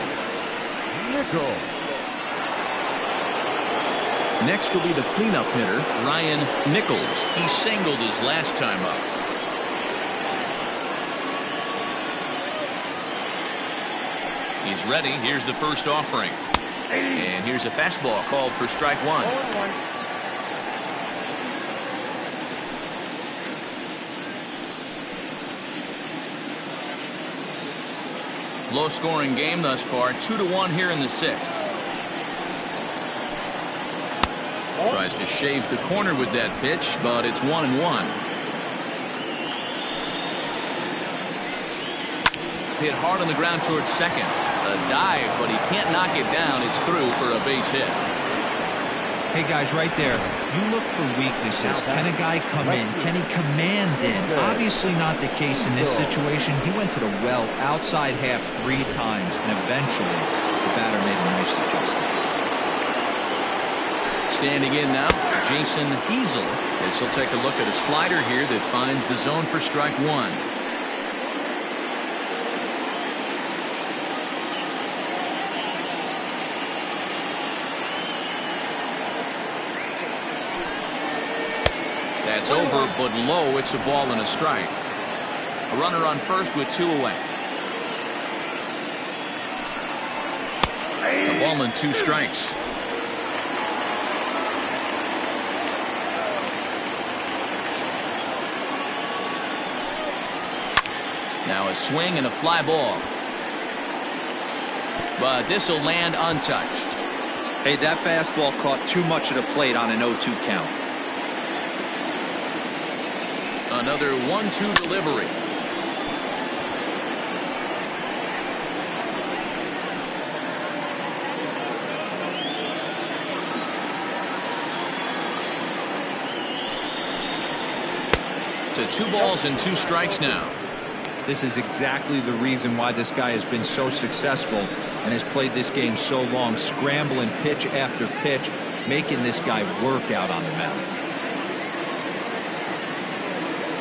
Nichols. Next will be the cleanup hitter, Ryan Nichols. He singled his last time up. He's ready. Here's the first offering. And here's a fastball called for strike 1. 0-1. Low scoring game thus far. 2-1 here in the 6th. Tries to shave the corner with that pitch, but it's 1-1. Hit hard on the ground towards second. A dive, but he can't knock it down. It's through for a base hit. Hey guys, right there, you look for weaknesses. Can a guy come in? Can he command in? Obviously not the case in this situation. He went to the well outside half 3 times, and eventually the batter made a nice adjustment. Standing in now, Jason Heasel. As he'll take a look at a slider here that finds the zone for strike 1. That's over, but low. It's a ball and a strike. A runner on first with 2 away. A ball and 2 strikes. Now a swing and a fly ball. But this will land untouched. Hey, that fastball caught too much of the plate on an 0-2 count. Another 1-2 delivery. To 2 balls and 2 strikes now. This is exactly the reason why this guy has been so successful and has played this game so long, scrambling pitch after pitch, making this guy work out on the mound.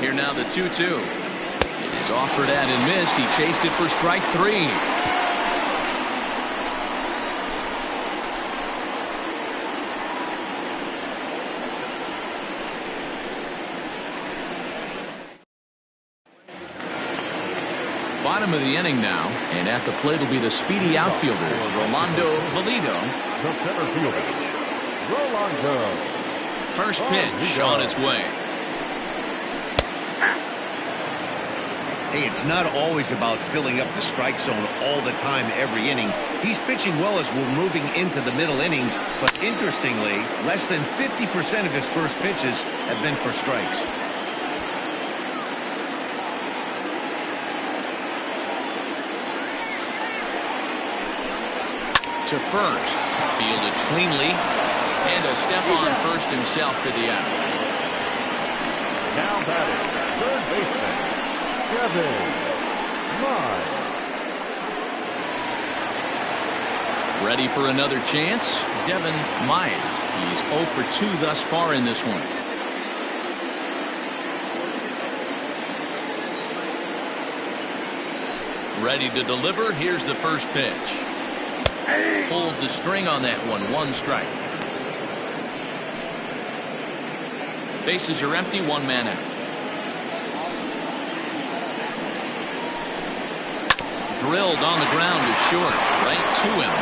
Here now the 2-2. It is offered at and missed. He chased it for strike 3. Bottom of the inning now, and at the plate will be the speedy outfielder, Rolando Valido. The center fielder, Rolando. First pitch on its way. Hey, it's not always about filling up the strike zone all the time every inning. He's pitching well as we're moving into the middle innings, but interestingly, less than 50% of his first pitches have been for strikes. To first, fielded cleanly, and a step on first himself for the out. Now batting, third baseman, Devin Mize. Ready for another chance? Devin Mize. He's 0 for 2 thus far in this one. Ready to deliver. Here's the first pitch. Pulls the string on that one. 1 strike. Bases are empty. 1 man out. Drilled on the ground to short. Right to him.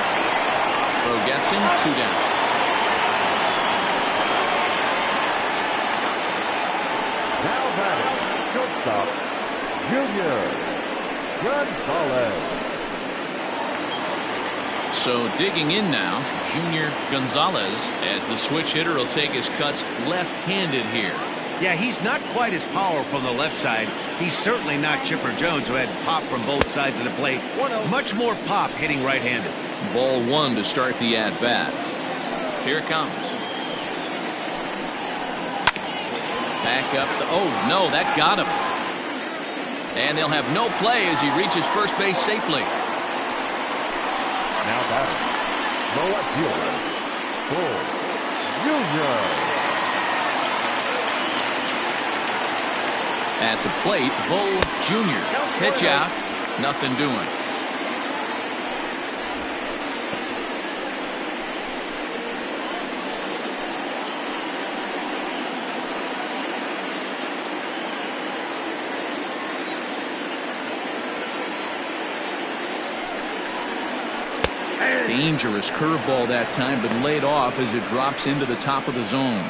Throw gets him. 2 down. Now batting, shortstop, Junior Gonzalez. So digging in now, Junior Gonzalez, as the switch hitter will take his cuts left-handed here. Yeah, he's not quite as powerful on the left side. He's certainly not Chipper Jones, who had pop from both sides of the plate. Much more pop hitting right-handed. Ball 1 to start the at-bat. Here it comes. Back up. Oh, no, that got him. And they'll have no play as he reaches first base safely. Now batting, the left fielder, Bull Junior. At the plate, Bull Jr. Pitch out. Nothing doing. Dangerous curveball that time, but laid off as it drops into the top of the zone.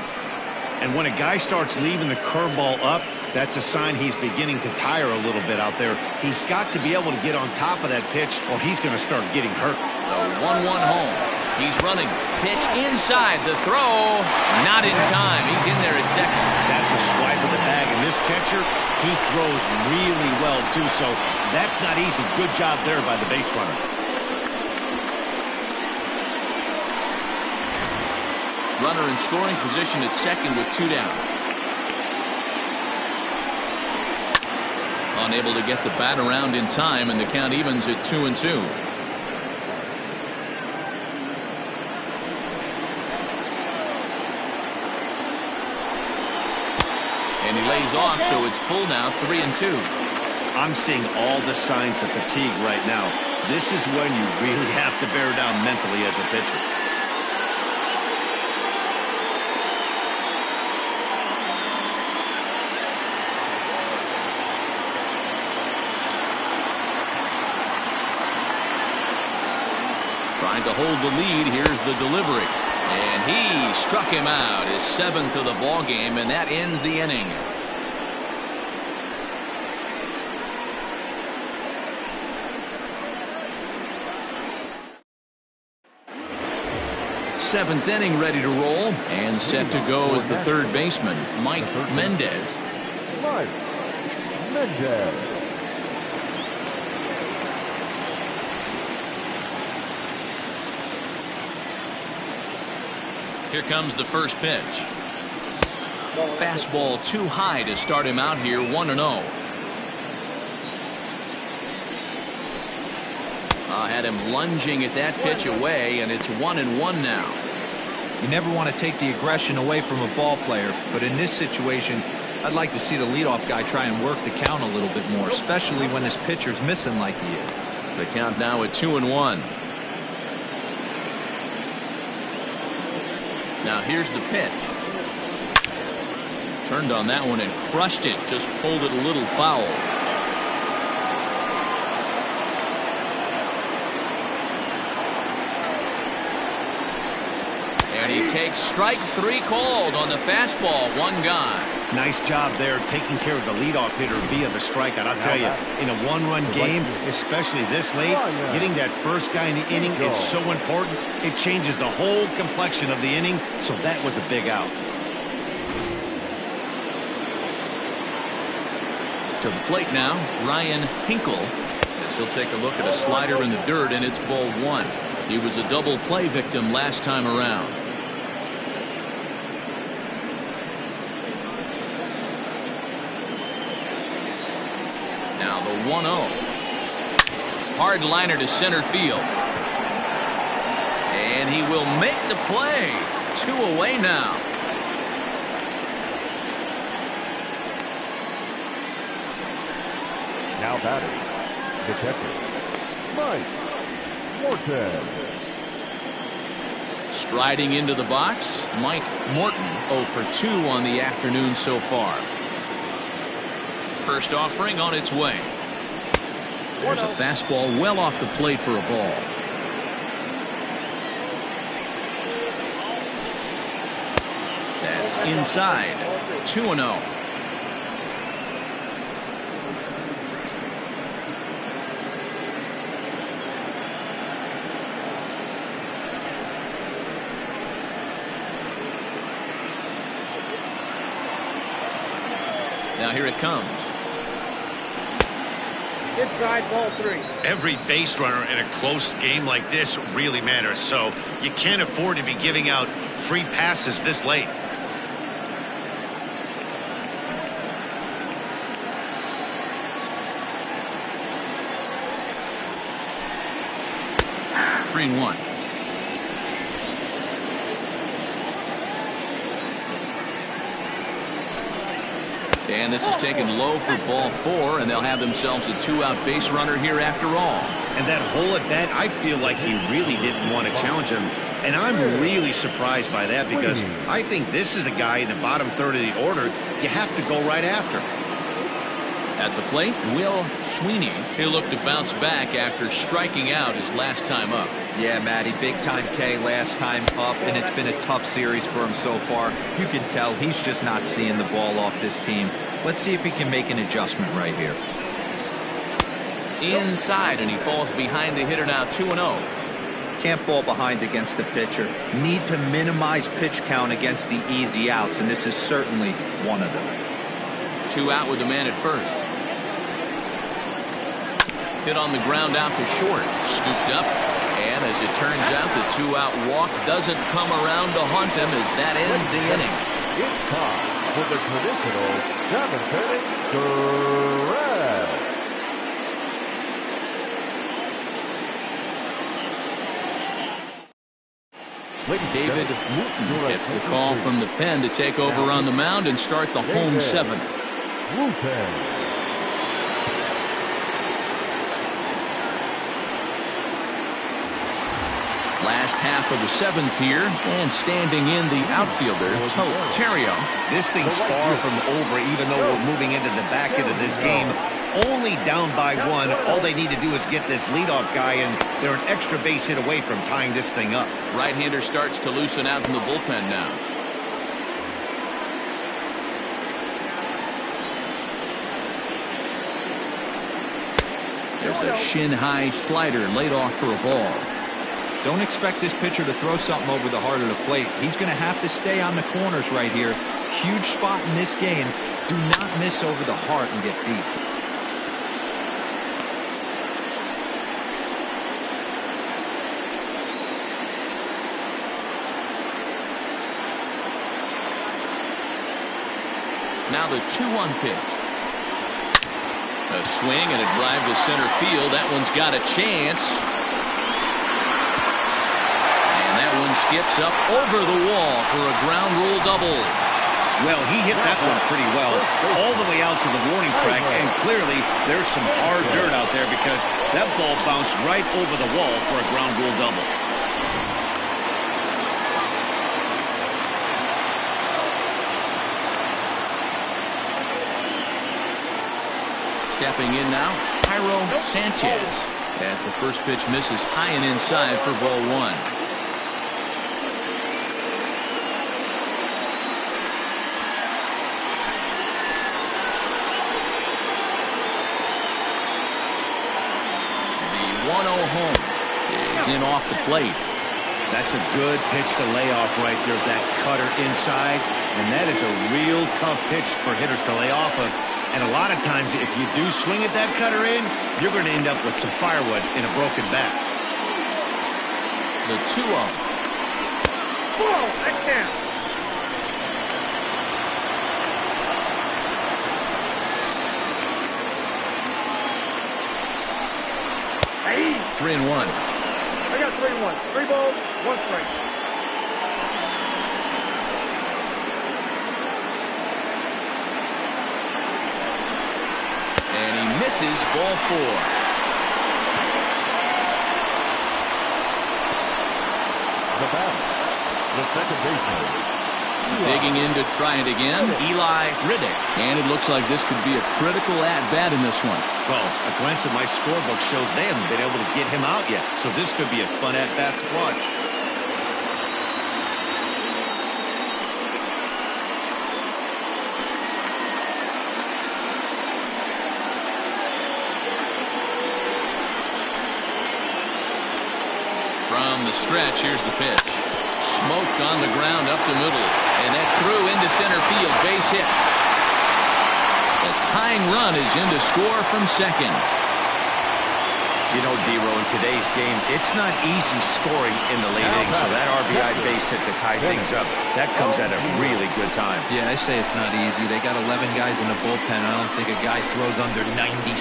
And when a guy starts leaving the curveball up, that's a sign he's beginning to tire a little bit out there. He's got to be able to get on top of that pitch, or he's going to start getting hurt. A 1-1 home. He's running. Pitch inside. The throw. Not in time. He's in there at second. That's a swipe of the bag. And this catcher, he throws really well, too. So that's not easy. Good job there by the base runner. Runner in scoring position at second with 2 down. Unable to get the bat around in time, and the count evens at 2-2. And he lays off, so it's full now, 3-2. I'm seeing all the signs of fatigue right now. This is when you really have to bear down mentally as a pitcher. Trying to hold the lead. Here's the delivery. And he struck him out, his 7th of the ball game, and that ends the inning. Seventh inning ready to roll, and set to go as the third baseman, Mike Mendez. Mike Mendez. Here comes the first pitch. Fastball too high to start him out here, 1-0. Had him lunging at that pitch away, and it's 1-1 now. You never want to take the aggression away from a ball player, but in this situation, I'd like to see the leadoff guy try and work the count a little bit more, especially when his pitcher's missing like he is. The count now at 2-1. Now here's the pitch. Turned on that one and crushed it. Just pulled it a little foul. And he he takes strike 3 called on the fastball. 1 gone. Nice job there taking care of the leadoff hitter via the strikeout. I'll tell you, in a one-run game, especially this late, getting that first guy in the inning is so important. It changes the whole complexion of the inning, so that was a big out. To the plate now, Ryan Hinkle, as he'll take a look at a slider in the dirt, and it's ball 1. He was a double play victim last time around. Now the 1-0. Hard liner to center field. And he will make the play. 2 away now. Now batting, the catcher, Mike Morton. Striding into the box, Mike Morton, 0 for 2 on the afternoon so far. First offering on its way. There's a fastball well off the plate for a ball. That's inside. 2-0. Now here it comes. Inside ball 3. Every base runner in a close game like this really matters, so you can't afford to be giving out free passes this late. Three and 1. And this is taken low for ball 4, and they'll have themselves a 2-out base runner here after all. And that hole at bat, I feel like he really didn't want to challenge him. And I'm really surprised by that, because I think this is a guy in the bottom third of the order you have to go right after. At the plate, Will Sweeney. He'll look to bounce back after striking out his last time up. Yeah, Matty, big time K last time up, and it's been a tough series for him so far. You can tell he's just not seeing the ball off this team. Let's see if he can make an adjustment right here. Inside, and he falls behind the hitter now. 2-0. Can't fall behind against the pitcher. Need to minimize pitch count against the easy outs, and this is certainly one of them. 2 out with the man at first. Hit on the ground out to short. Scooped up. And as it turns out, the 2-out walk doesn't come around to haunt him as that ends the inning. It's time for the traditional 7th inning duress. David Wooten gets the call from the pen to take over on the mound and start the home 7th. Wooten. Last half of the 7th here, and standing in the outfielder, Terrio. This thing's far from over, even though we're moving into the back end of this game. Only down by 1. All they need to do is get this leadoff guy, and they're an extra base hit away from tying this thing up. Right-hander starts to loosen out in the bullpen now. There's a shin-high slider laid off for a ball. Don't expect this pitcher to throw something over the heart of the plate. He's going to have to stay on the corners right here. Huge spot in this game. Do not miss over the heart and get beat. Now the 2-1 pitch. A swing and a drive to center field. That one's got a chance. Skips up over the wall for a ground rule double. Well, he hit that one pretty well, all the way out to the warning track, and clearly there's some hard dirt out there because that ball bounced right over the wall for a ground rule double. Stepping in now, Jairo Sanchez, as the first pitch misses high and inside for ball 1. 1-0 home is in off the plate. That's a good pitch to lay off right there, that cutter inside. And that is a real tough pitch for hitters to lay off of. And a lot of times, if you do swing at that cutter in, you're going to end up with some firewood in a broken bat. The 2-0. Whoa, that's down. Hey. 3-1. I got 3-1. 3 balls, 1 strike. And he misses ball 4. The batter, the second baseman. Digging in to try it again, Eli Riddick. And it looks like this could be a critical at-bat in this one. Well, a glance at my scorebook shows they haven't been able to get him out yet. So this could be a fun at-bat to watch. From the stretch, here's the pitch. Smoked on the ground up the middle. And that's through into center field. Base hit. The tying run is in to score from second. You know, D-Row, in today's game, it's not easy scoring in the late innings. So that RBI base hit to tie things up, that comes at a really good time. Yeah, I say it's not easy. They got 11 guys in the bullpen. I don't think a guy throws under 97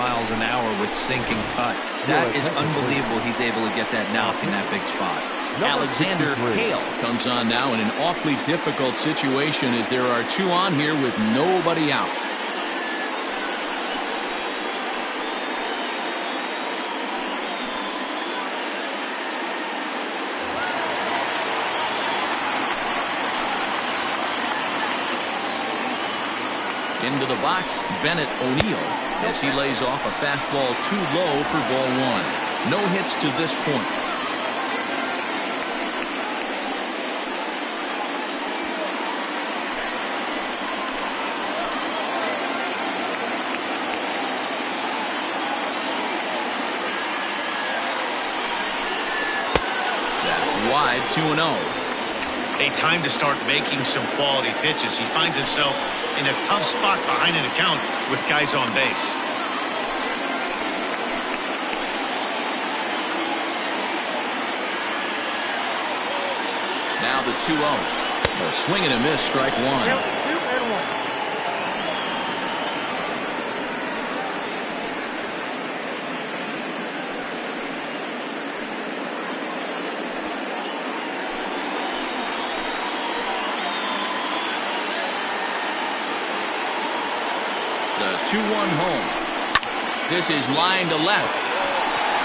miles an hour with sink and cut. That is unbelievable. He's able to get that knock in that big spot. Alexander Hale comes on now in an awfully difficult situation as there are 2 on here with nobody out. Into the box, Bennett O'Neill as he lays off a fastball too low for ball 1. No hits to this point. That's wide, 2-0. A time to start making some quality pitches. He finds himself in a tough spot behind an account with guys on base. Now the 2-0. A swing and a miss, strike 1. Count 2-1. The 2-1 home. This is line to left.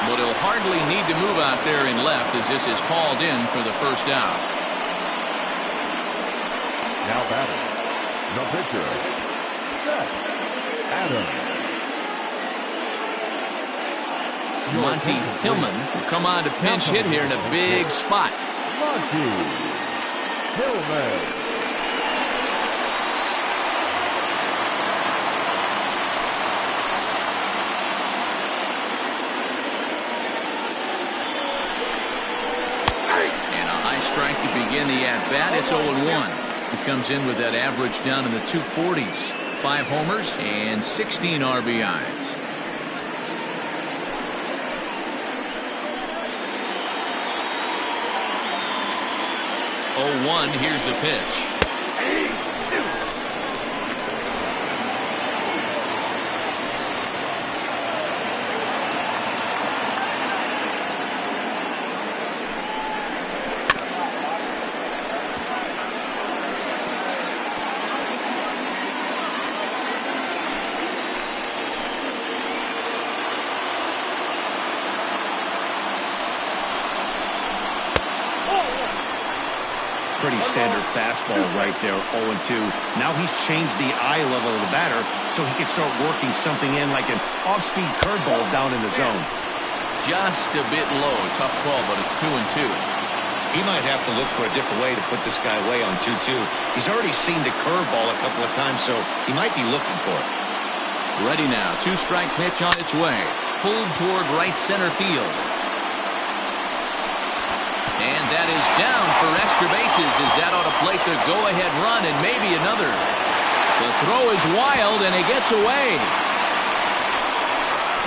But he'll hardly need to move out there in left as this is hauled in for the first out. Now batting, the pitcher, Seth Adams. Monty Hillman will come on to pinch hit here in a big spot. Monty Hillman. Strike to begin the at-bat. It's 0-1. He comes in with that average down in the 240s. 5 homers and 16 RBIs. 0-1. Here's the pitch. Pretty standard fastball right there, 0-2. Now he's changed the eye level of the batter so he can start working something in like an off-speed curveball down in the zone. Just a bit low. Tough call, but it's 2-2. He might have to look for a different way to put this guy away on 2-2. He's already seen the curveball a couple of times, so he might be looking for it. Ready now. 2-strike pitch on its way. pulled toward right center field. And that is down for extra bases as that ought to plate the go-ahead run and maybe another. The throw is wild and it gets away.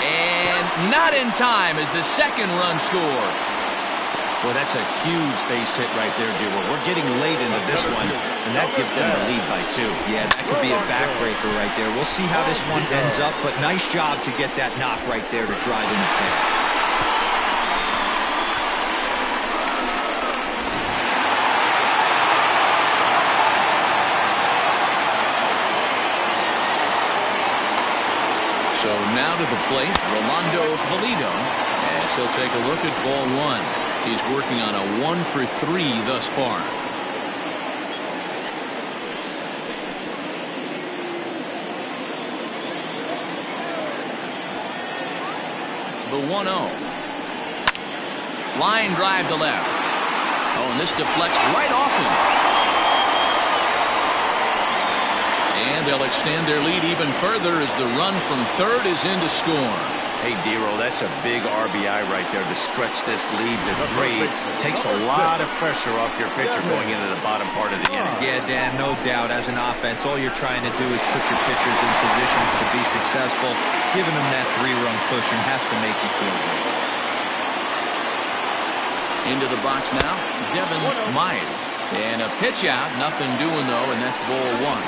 And not in time as the second run scores. Well, that's a huge base hit right there, Dero. We're getting late into this one, and that gives them the lead by 2. Yeah, that could be a backbreaker right there. We'll see how this one ends up, but nice job to get that knock right there to drive in the pitch. So now to the plate, Rolando Pulido, as he'll take a look at ball 1. He's working on a 1 for 3 thus far. The 1-0. Line drive to left. Oh, and this deflects right off him. And they'll extend their lead even further as the run from third is in to score. Hey, Dero, that's a big RBI right there to stretch this lead to 3. Takes a lot of pressure off your pitcher going into the bottom part of the inning. Yeah, Dan, no doubt. As an offense, all you're trying to do is put your pitchers in positions to be successful. Giving them that 3-run cushion has to make you feel good. Into the box now, Devin Myers. And a pitch out, nothing doing though, and that's ball 1.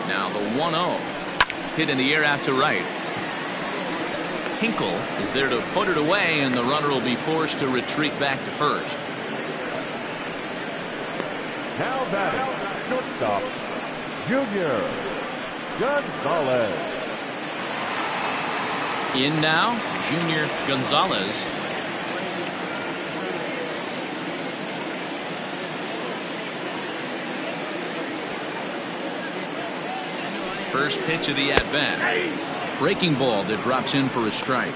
Now the 1-0. Hit in the air out to right. Hinkle is there to put it away, and the runner will be forced to retreat back to first. Now batting, shortstop, Junior Gonzalez. In now, Junior Gonzalez. First pitch of the at-bat. Breaking ball that drops in for a strike.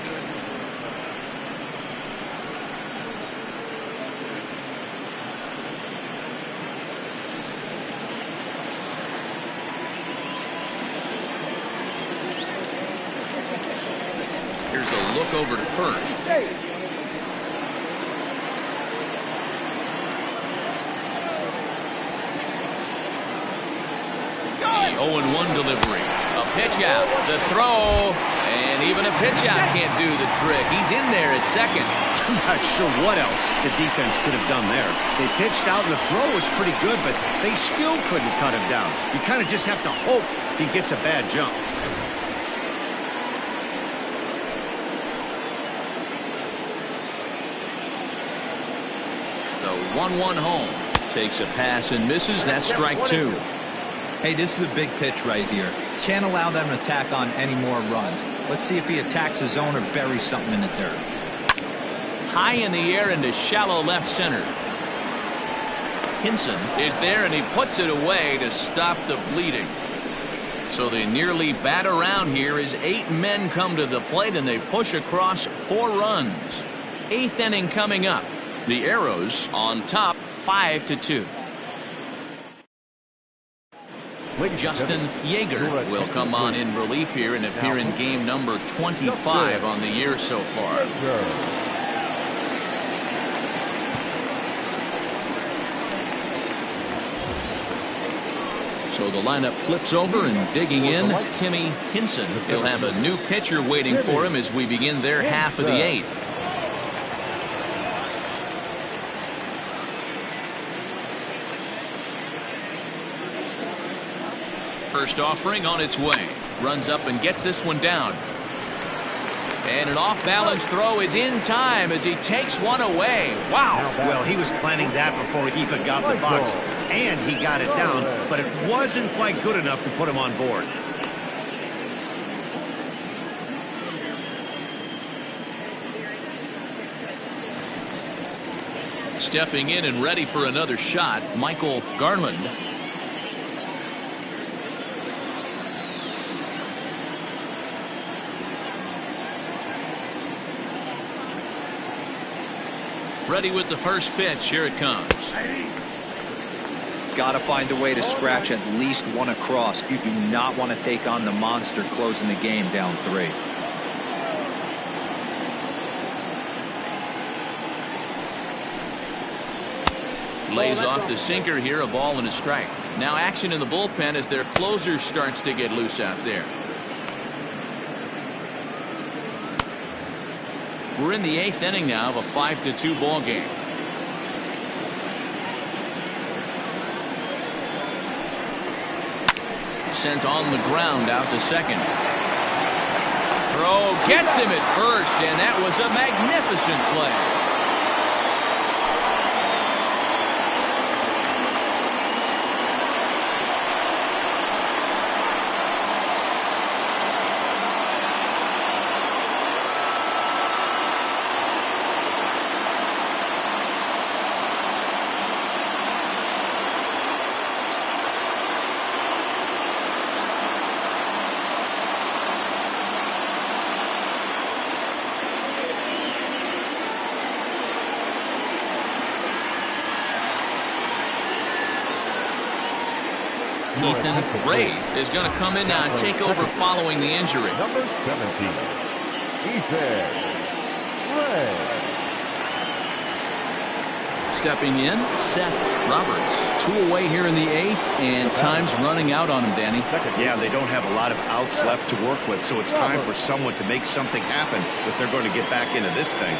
Here's a look over to first. The 0-1 delivery. A pitch out. The throw. And even a pitch out can't do the trick. He's in there at second. I'm not sure what else the defense could have done there. They pitched out and the throw was pretty good, but they still couldn't cut him down. You kind of just have to hope he gets a bad jump. The 1-1 home. Takes a pass and misses. That's strike 2. Hey, this is a big pitch right here. Can't allow them to tack on any more runs. Let's see if he attacks his zone or buries something in the dirt. High in the air into shallow left center. Hinson is there and he puts it away to stop the bleeding. So they nearly bat around here as 8 men come to the plate and they push across 4 runs. 8th inning coming up. The Arrows on top 5-2. Justin Yeager will come on in relief here and appear in game number 25 on the year so far. So the lineup flips over and digging in, Timmy Hinson. He'll have a new pitcher waiting for him as we begin their half of the 8th. First offering on its way. Runs up and gets this one down. And an off-balance throw is in time as he takes one away. Wow. Well, he was planning that before he even got in the box, and he got it down, but it wasn't quite good enough to put him on board. Stepping in and ready for another shot, Michael Garland. Ready with the first pitch. Here it comes. Got to find a way to scratch at least one across. You do not want to take on the monster closing the game down 3. Lays off the sinker here, a ball and a strike. Now action in the bullpen as their closer starts to get loose out there. We're in the 8th inning now of a 5-2 ball game. Sent on the ground out to second. Throw gets him at first, and that was a magnificent play. Ethan Ray is going to come in now and take over following the injury. Number 17, Ethan Ray. Stepping in, Seth Roberts. 2 away here in the 8th, and time's running out on him, Danny. Yeah, they don't have a lot of outs left to work with, so it's time for someone to make something happen if they're going to get back into this thing.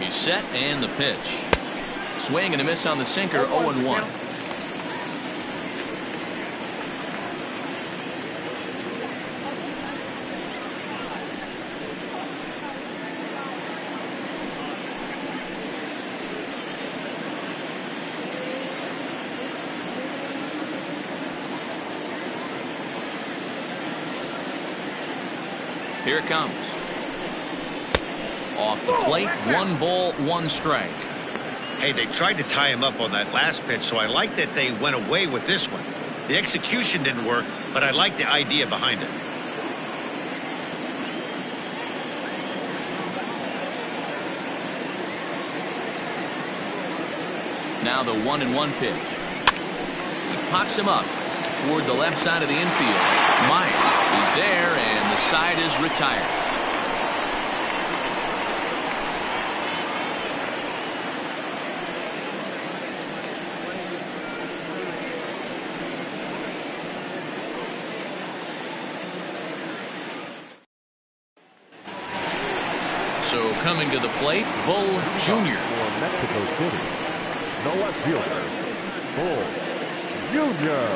He's set, and the pitch. Swing and a miss on the sinker, 0-1. Here it comes. Off the plate, 1 ball, 1 strike. Hey, they tried to tie him up on that last pitch, so I like that they went away with this one. The execution didn't work, but I like the idea behind it. Now the 1-1 pitch. He pops him up toward the left side of the infield. Myers is there, and the side is retired. So coming to the plate, Bull Jr. For Mexico City, the left fielder, Bull Jr.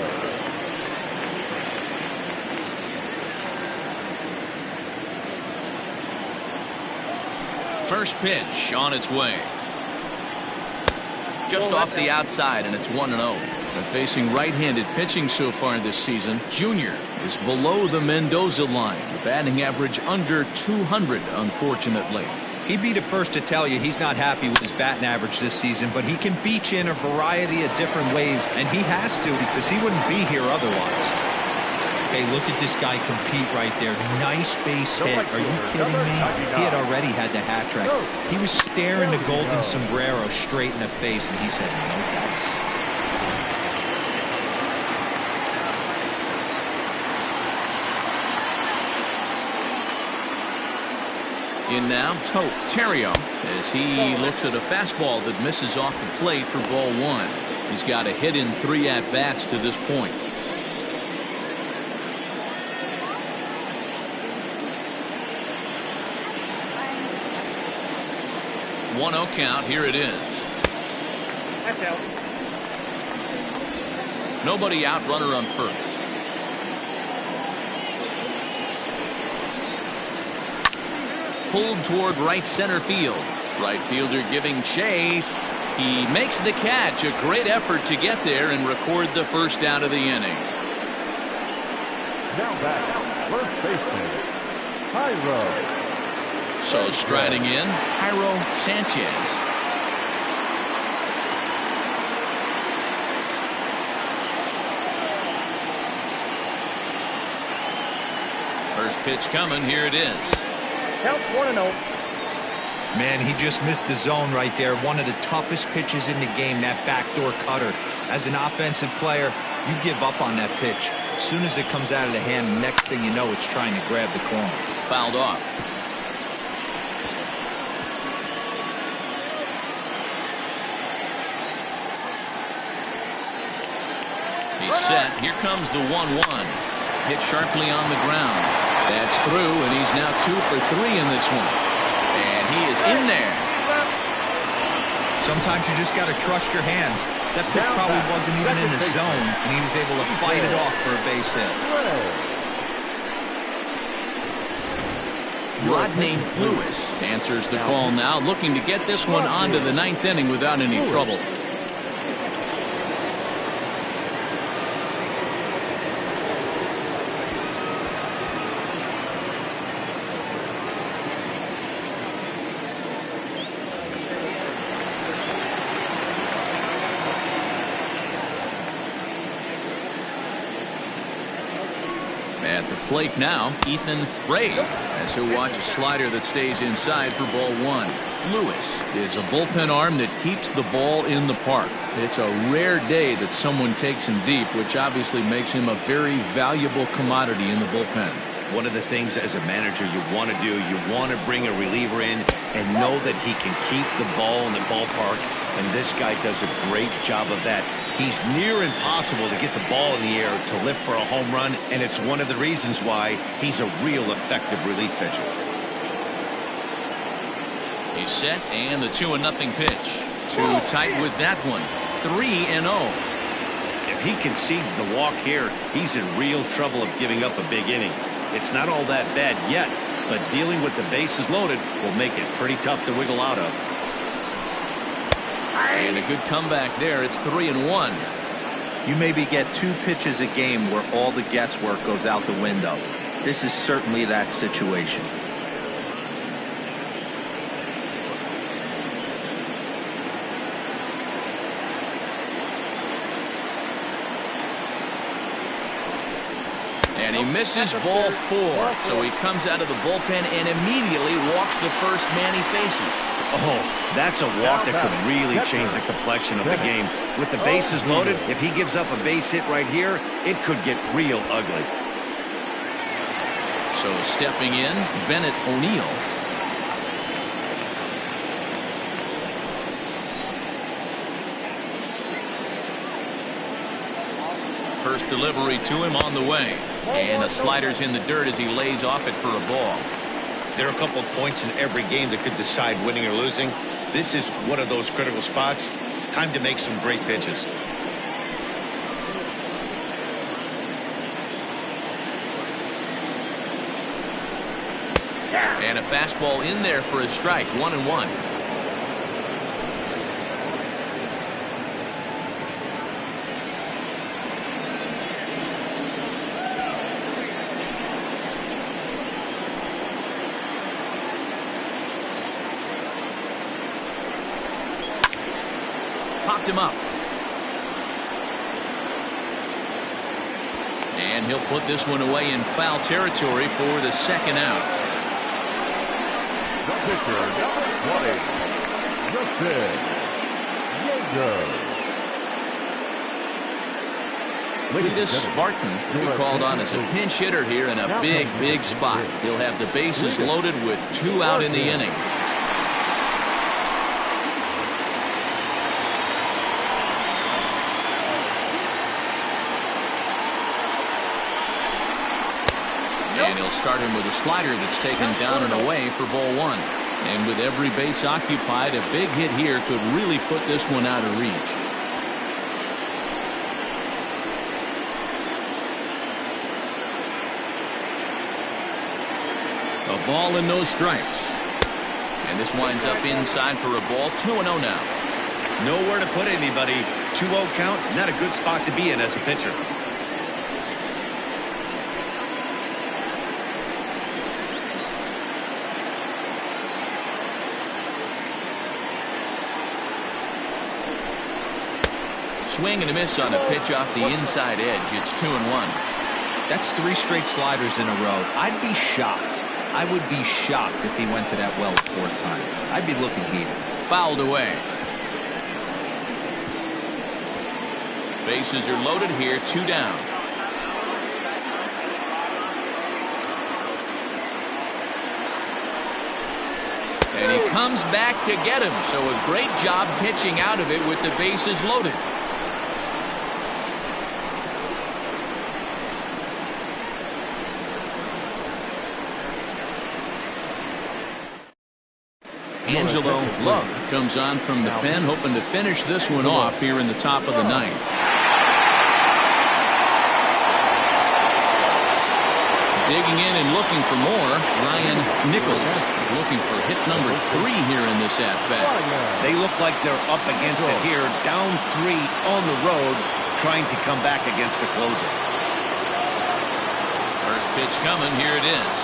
First pitch on its way. Just off the outside, and it's 1-0. But facing right-handed pitching so far this season, Jr. is below the Mendoza line. The batting average under 200, unfortunately. He'd be the first to tell you he's not happy with his batting average this season, but he can beat you in a variety of different ways, and he has to because he wouldn't be here otherwise. Hey, look at this guy compete right there. Nice base hit. Are you kidding me? He had already had the hat trick. He was staring the golden sombrero straight in the face, and he said, no thanks. In now, Terrio, as he looks at a fastball that misses off the plate for ball 1. He's got a hit in 3 at-bats to this point. 1-0 count. Here it is. That's out. Nobody out, runner on first. Pulled toward right center field. Right fielder giving chase. He makes the catch. A great effort to get there and record the first out of the inning. Now back, first baseman, Tyro. So striding in, Jairo Sanchez. First pitch coming. Here it is. Count 1-0. Man, he just missed the zone right there. One of the toughest pitches in the game, that backdoor cutter. As an offensive player, you give up on that pitch. As soon as it comes out of the hand, next thing you know, it's trying to grab the corner. Fouled off. He's set. Here comes the 1-1. Hit sharply on the ground. That's through, and he's now 2 for 3 in this one. And he is in there. Sometimes you just got to trust your hands. That pitch probably wasn't even in the zone, and he was able to fight it off for a base hit. Rodney Lewis answers the call now, looking to get this one onto the 9th inning without any trouble. At the plate now, Ethan Ray, as he'll watch a slider that stays inside for ball 1. Lewis is a bullpen arm that keeps the ball in the park. It's a rare day that someone takes him deep, which obviously makes him a very valuable commodity in the bullpen. One of the things as a manager you want to do, you want to bring a reliever in and know that he can keep the ball in the ballpark, and this guy does a great job of that. He's near impossible to get the ball in the air to lift for a home run, and it's one of the reasons why he's a real effective relief pitcher. He's set, and the 2-0 pitch. Too tight with that one. 3-0. If he concedes the walk here, he's in real trouble of giving up a big inning. It's not all that bad yet, but dealing with the bases loaded will make it pretty tough to wiggle out of. And a good comeback there. It's 3-1. You maybe get 2 pitches a game where all the guesswork goes out the window. This is certainly that situation. And he misses ball 4. So he comes out of the bullpen and immediately walks the first man he faces. Oh, that's a walk that could really change the complexion of the game. With the bases loaded, if he gives up a base hit right here, it could get real ugly. So stepping in, Bennett O'Neill. First delivery to him on the way. And the slider's in the dirt as he lays off it for a ball. There are a couple of points in every game that could decide winning or losing. This is one of those critical spots. Time to make some great pitches. And a fastball in there for a strike. 1-1. Popped him up. And he'll put this one away in foul territory for the second out. The pitcher, number 20, Justin Yeager. Cletus Barton will be called on as a pinch hitter here in a big spot. He'll have the bases loaded with 2 out in the inning. And he'll start him with a slider that's taken down and away for ball 1. And with every base occupied, a big hit here could really put this one out of reach. A ball and no strikes. And this winds up inside for a ball. 2-0 now. Nowhere to put anybody. 2-0 count, not a good spot to be in as a pitcher. Swing and a miss on a pitch off the inside edge. It's 2-1. That's 3 straight sliders in a row. I'd be shocked. I would be shocked if he went to that well a 4th time. I'd be looking heated. Fouled away. Bases are loaded here, 2 down. And he comes back to get him. So a great job pitching out of it with the bases loaded. Angelo Love comes on from the pen, hoping to finish this one off here in the top of the 9th. Digging in and looking for more, Ryan Nichols is looking for hit number 3 here in this at-bat. They look like they're up against it here, down 3 on the road, trying to come back against the closer. First pitch coming, here it is.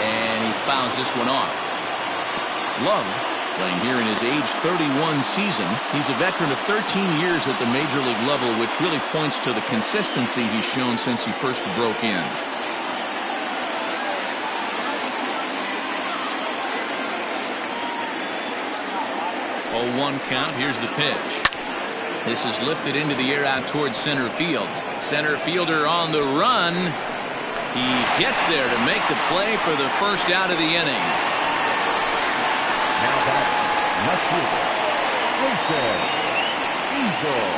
And he fouls this one off. Love playing here in his age 31 season. He's a veteran of 13 years at the major league level, which really points to the consistency he's shown since he first broke in. 0-1 count. Here's the pitch. This is lifted into the air out towards center field. Center fielder on the run. He gets there to make the play for the first out of the inning. Now back, left fielder, Jason Eagle.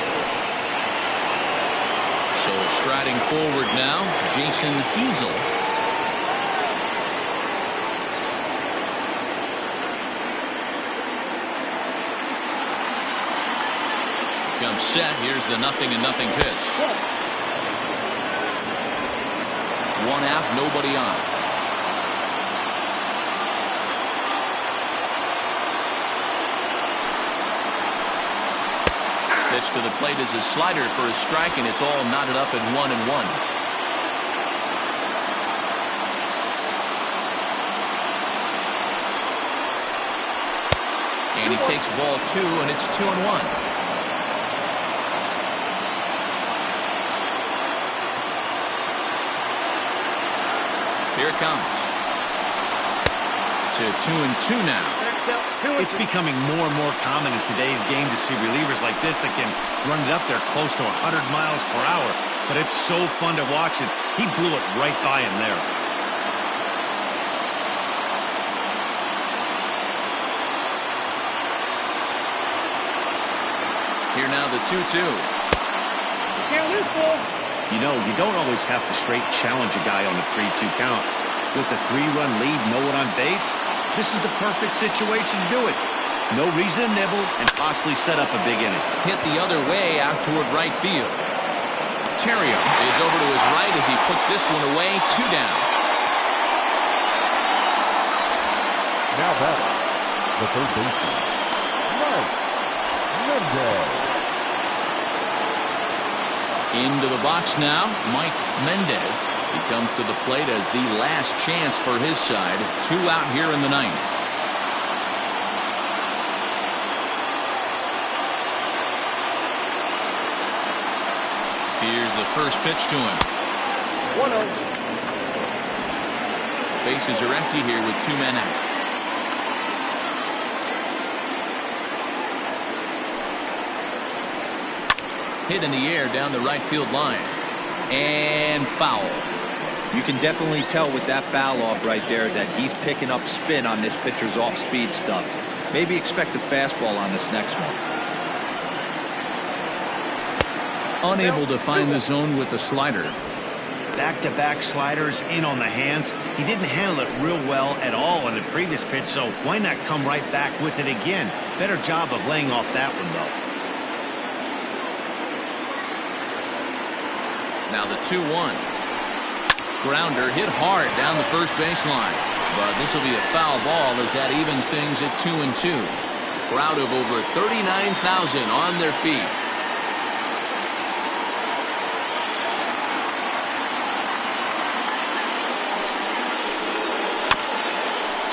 So striding forward now, Jason Eagle. Comes set. Here's the 0-0 pitch. 1 out, nobody on. Pitch to the plate is a slider for a strike, and it's all knotted up at 1-1. And he takes ball 2, and it's 2-1. Here it comes. To 2-2 now. It's becoming more and more common in today's game to see relievers like this that can run it up there close to 100 miles per hour. But it's so fun to watch it. He blew it right by him there. Here now the 2-2. You know, you don't always have to straight challenge a guy on a 3-2 count. With the 3-run lead, no one on base, this is the perfect situation to do it. No reason to nibble and possibly set up a big inning. Hit the other way out toward right field. Terrio is over to his right as he puts this one away. 2 down. Now batting, the third baseman, Mike Mendez. Into the box now, Mike Mendez. He comes to the plate as the last chance for his side. 2 out here in the 9th. Here's the first pitch to him. 1-0. Bases are empty here with 2 men out. Hit in the air down the right field line. And foul. You can definitely tell with that foul off right there that he's picking up spin on this pitcher's off-speed stuff. Maybe expect a fastball on this next one. Unable to find the zone with the slider. Back-to-back sliders in on the hands. He didn't handle it real well at all on the previous pitch, so why not come right back with it again? Better job of laying off that one, though. Now the 2-1. Grounder hit hard down the first baseline. But this will be a foul ball as that evens things at 2-2. Crowd of over 39,000 on their feet.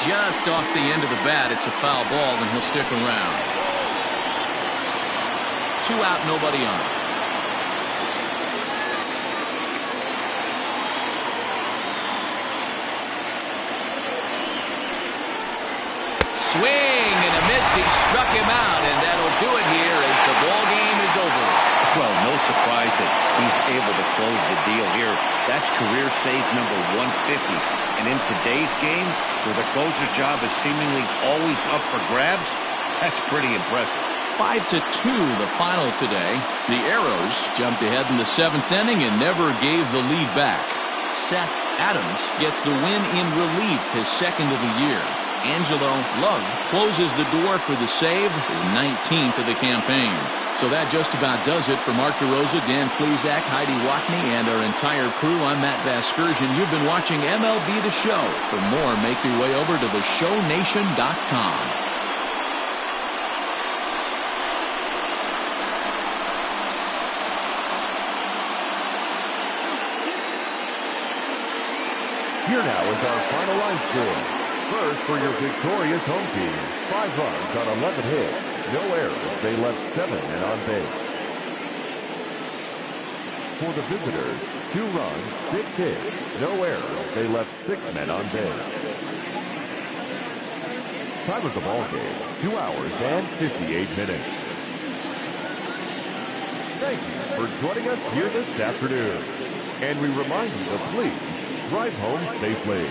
Just off the end of the bat, it's a foul ball, and he'll stick around. 2 out, nobody on. Swing and a miss. He struck him out, and that'll do it here as the ball game is over. Well, no surprise that he's able to close the deal here. That's career save number 150. And in today's game, where the closer's job is seemingly always up for grabs, that's pretty impressive. 5-2 the final today. The Arrows jumped ahead in the 7th inning and never gave the lead back. Seth Adams gets the win in relief, his 2nd of the year. Angelo Love closes the door for the save, his 19th of the campaign. So that just about does it for Mark DeRosa, Dan Plesac, Heidi Watney, and our entire crew. I'm Matt Vasgersian. You've been watching MLB The Show. For more, make your way over to theshownation.com. Here now is our final line score. First for your victorious home team, 5 runs on 11 hits, no errors, they left 7 men on base. For the visitors, 2 runs, 6 hits, no errors, they left 6 men on base. Time of the ball game, 2 hours and 58 minutes. Thank you for joining us here this afternoon. And we remind you to please drive home safely.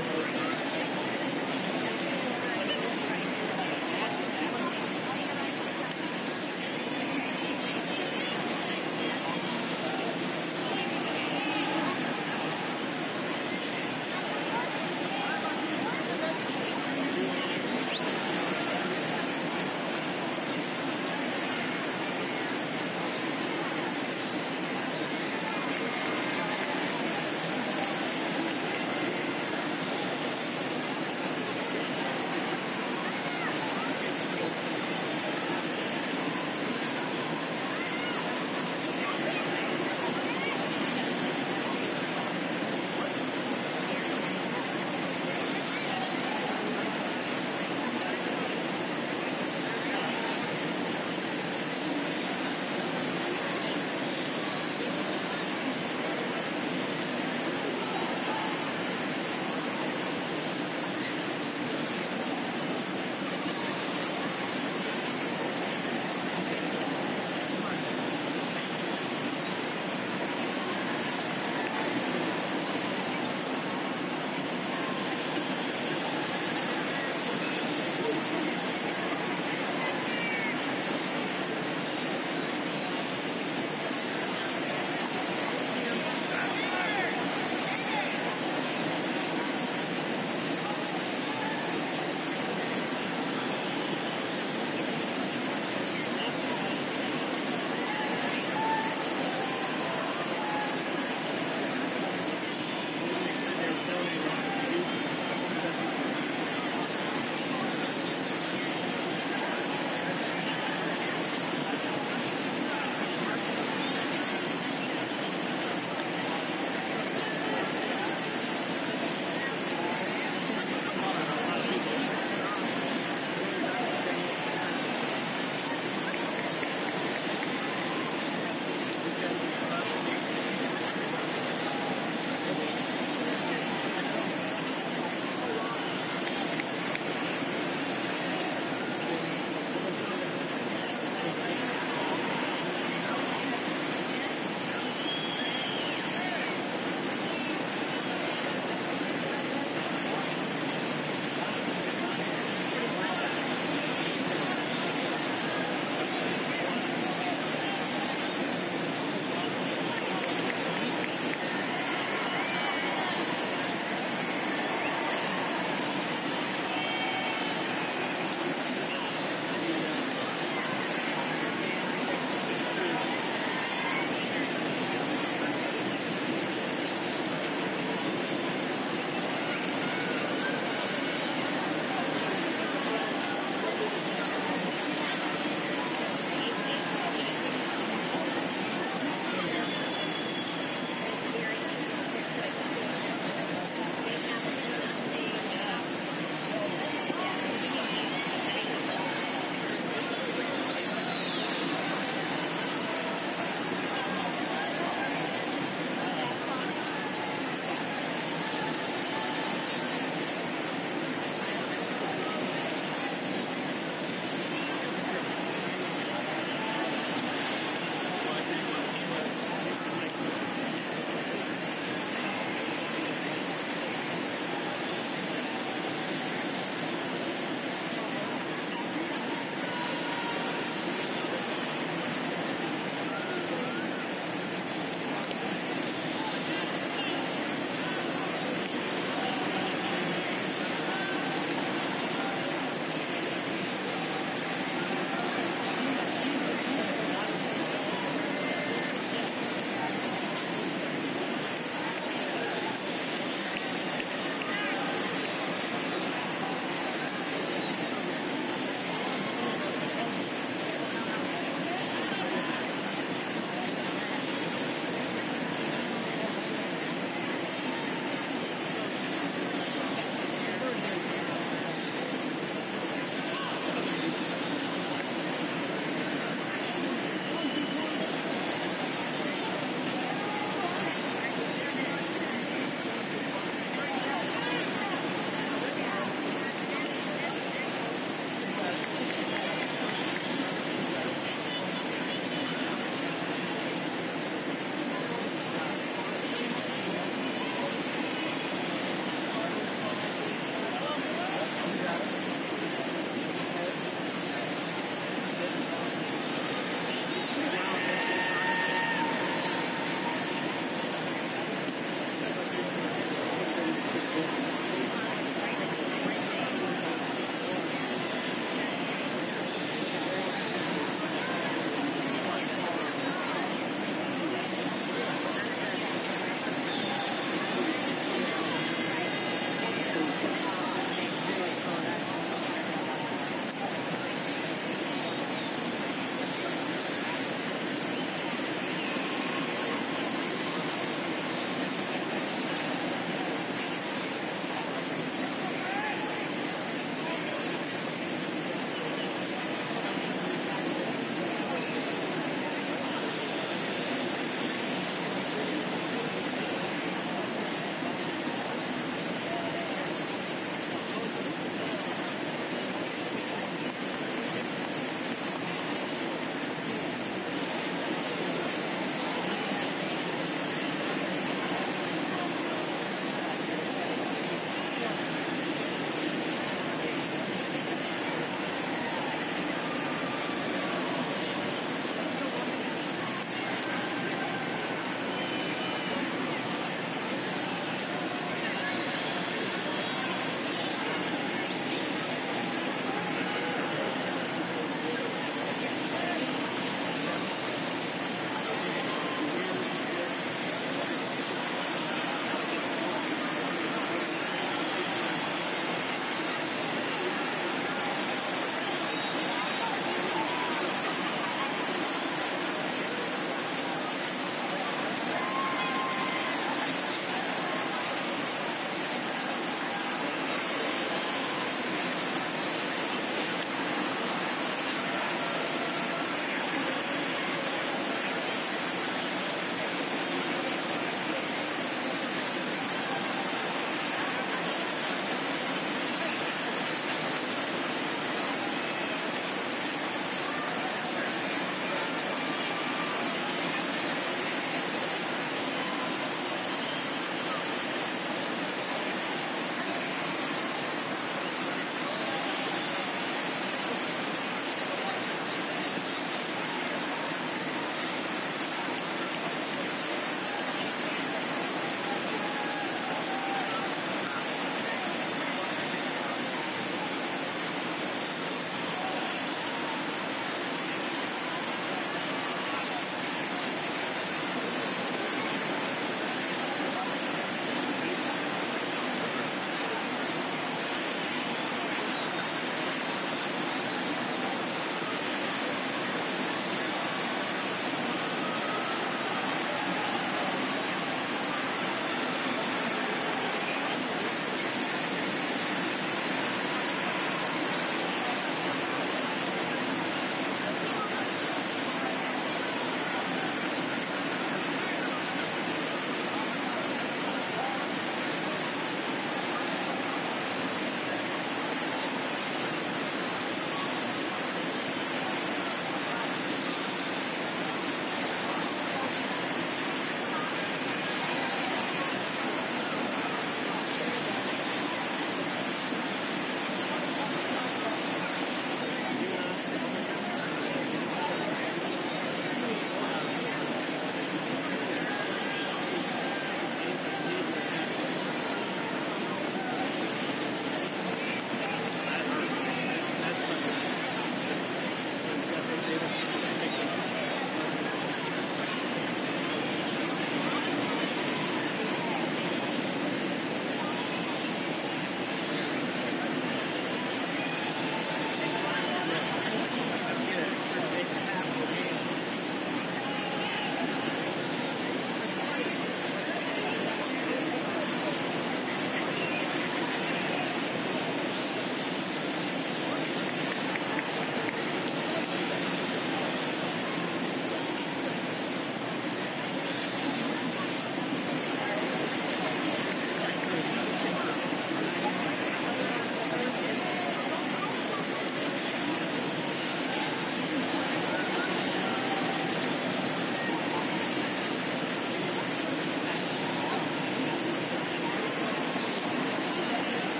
fifth.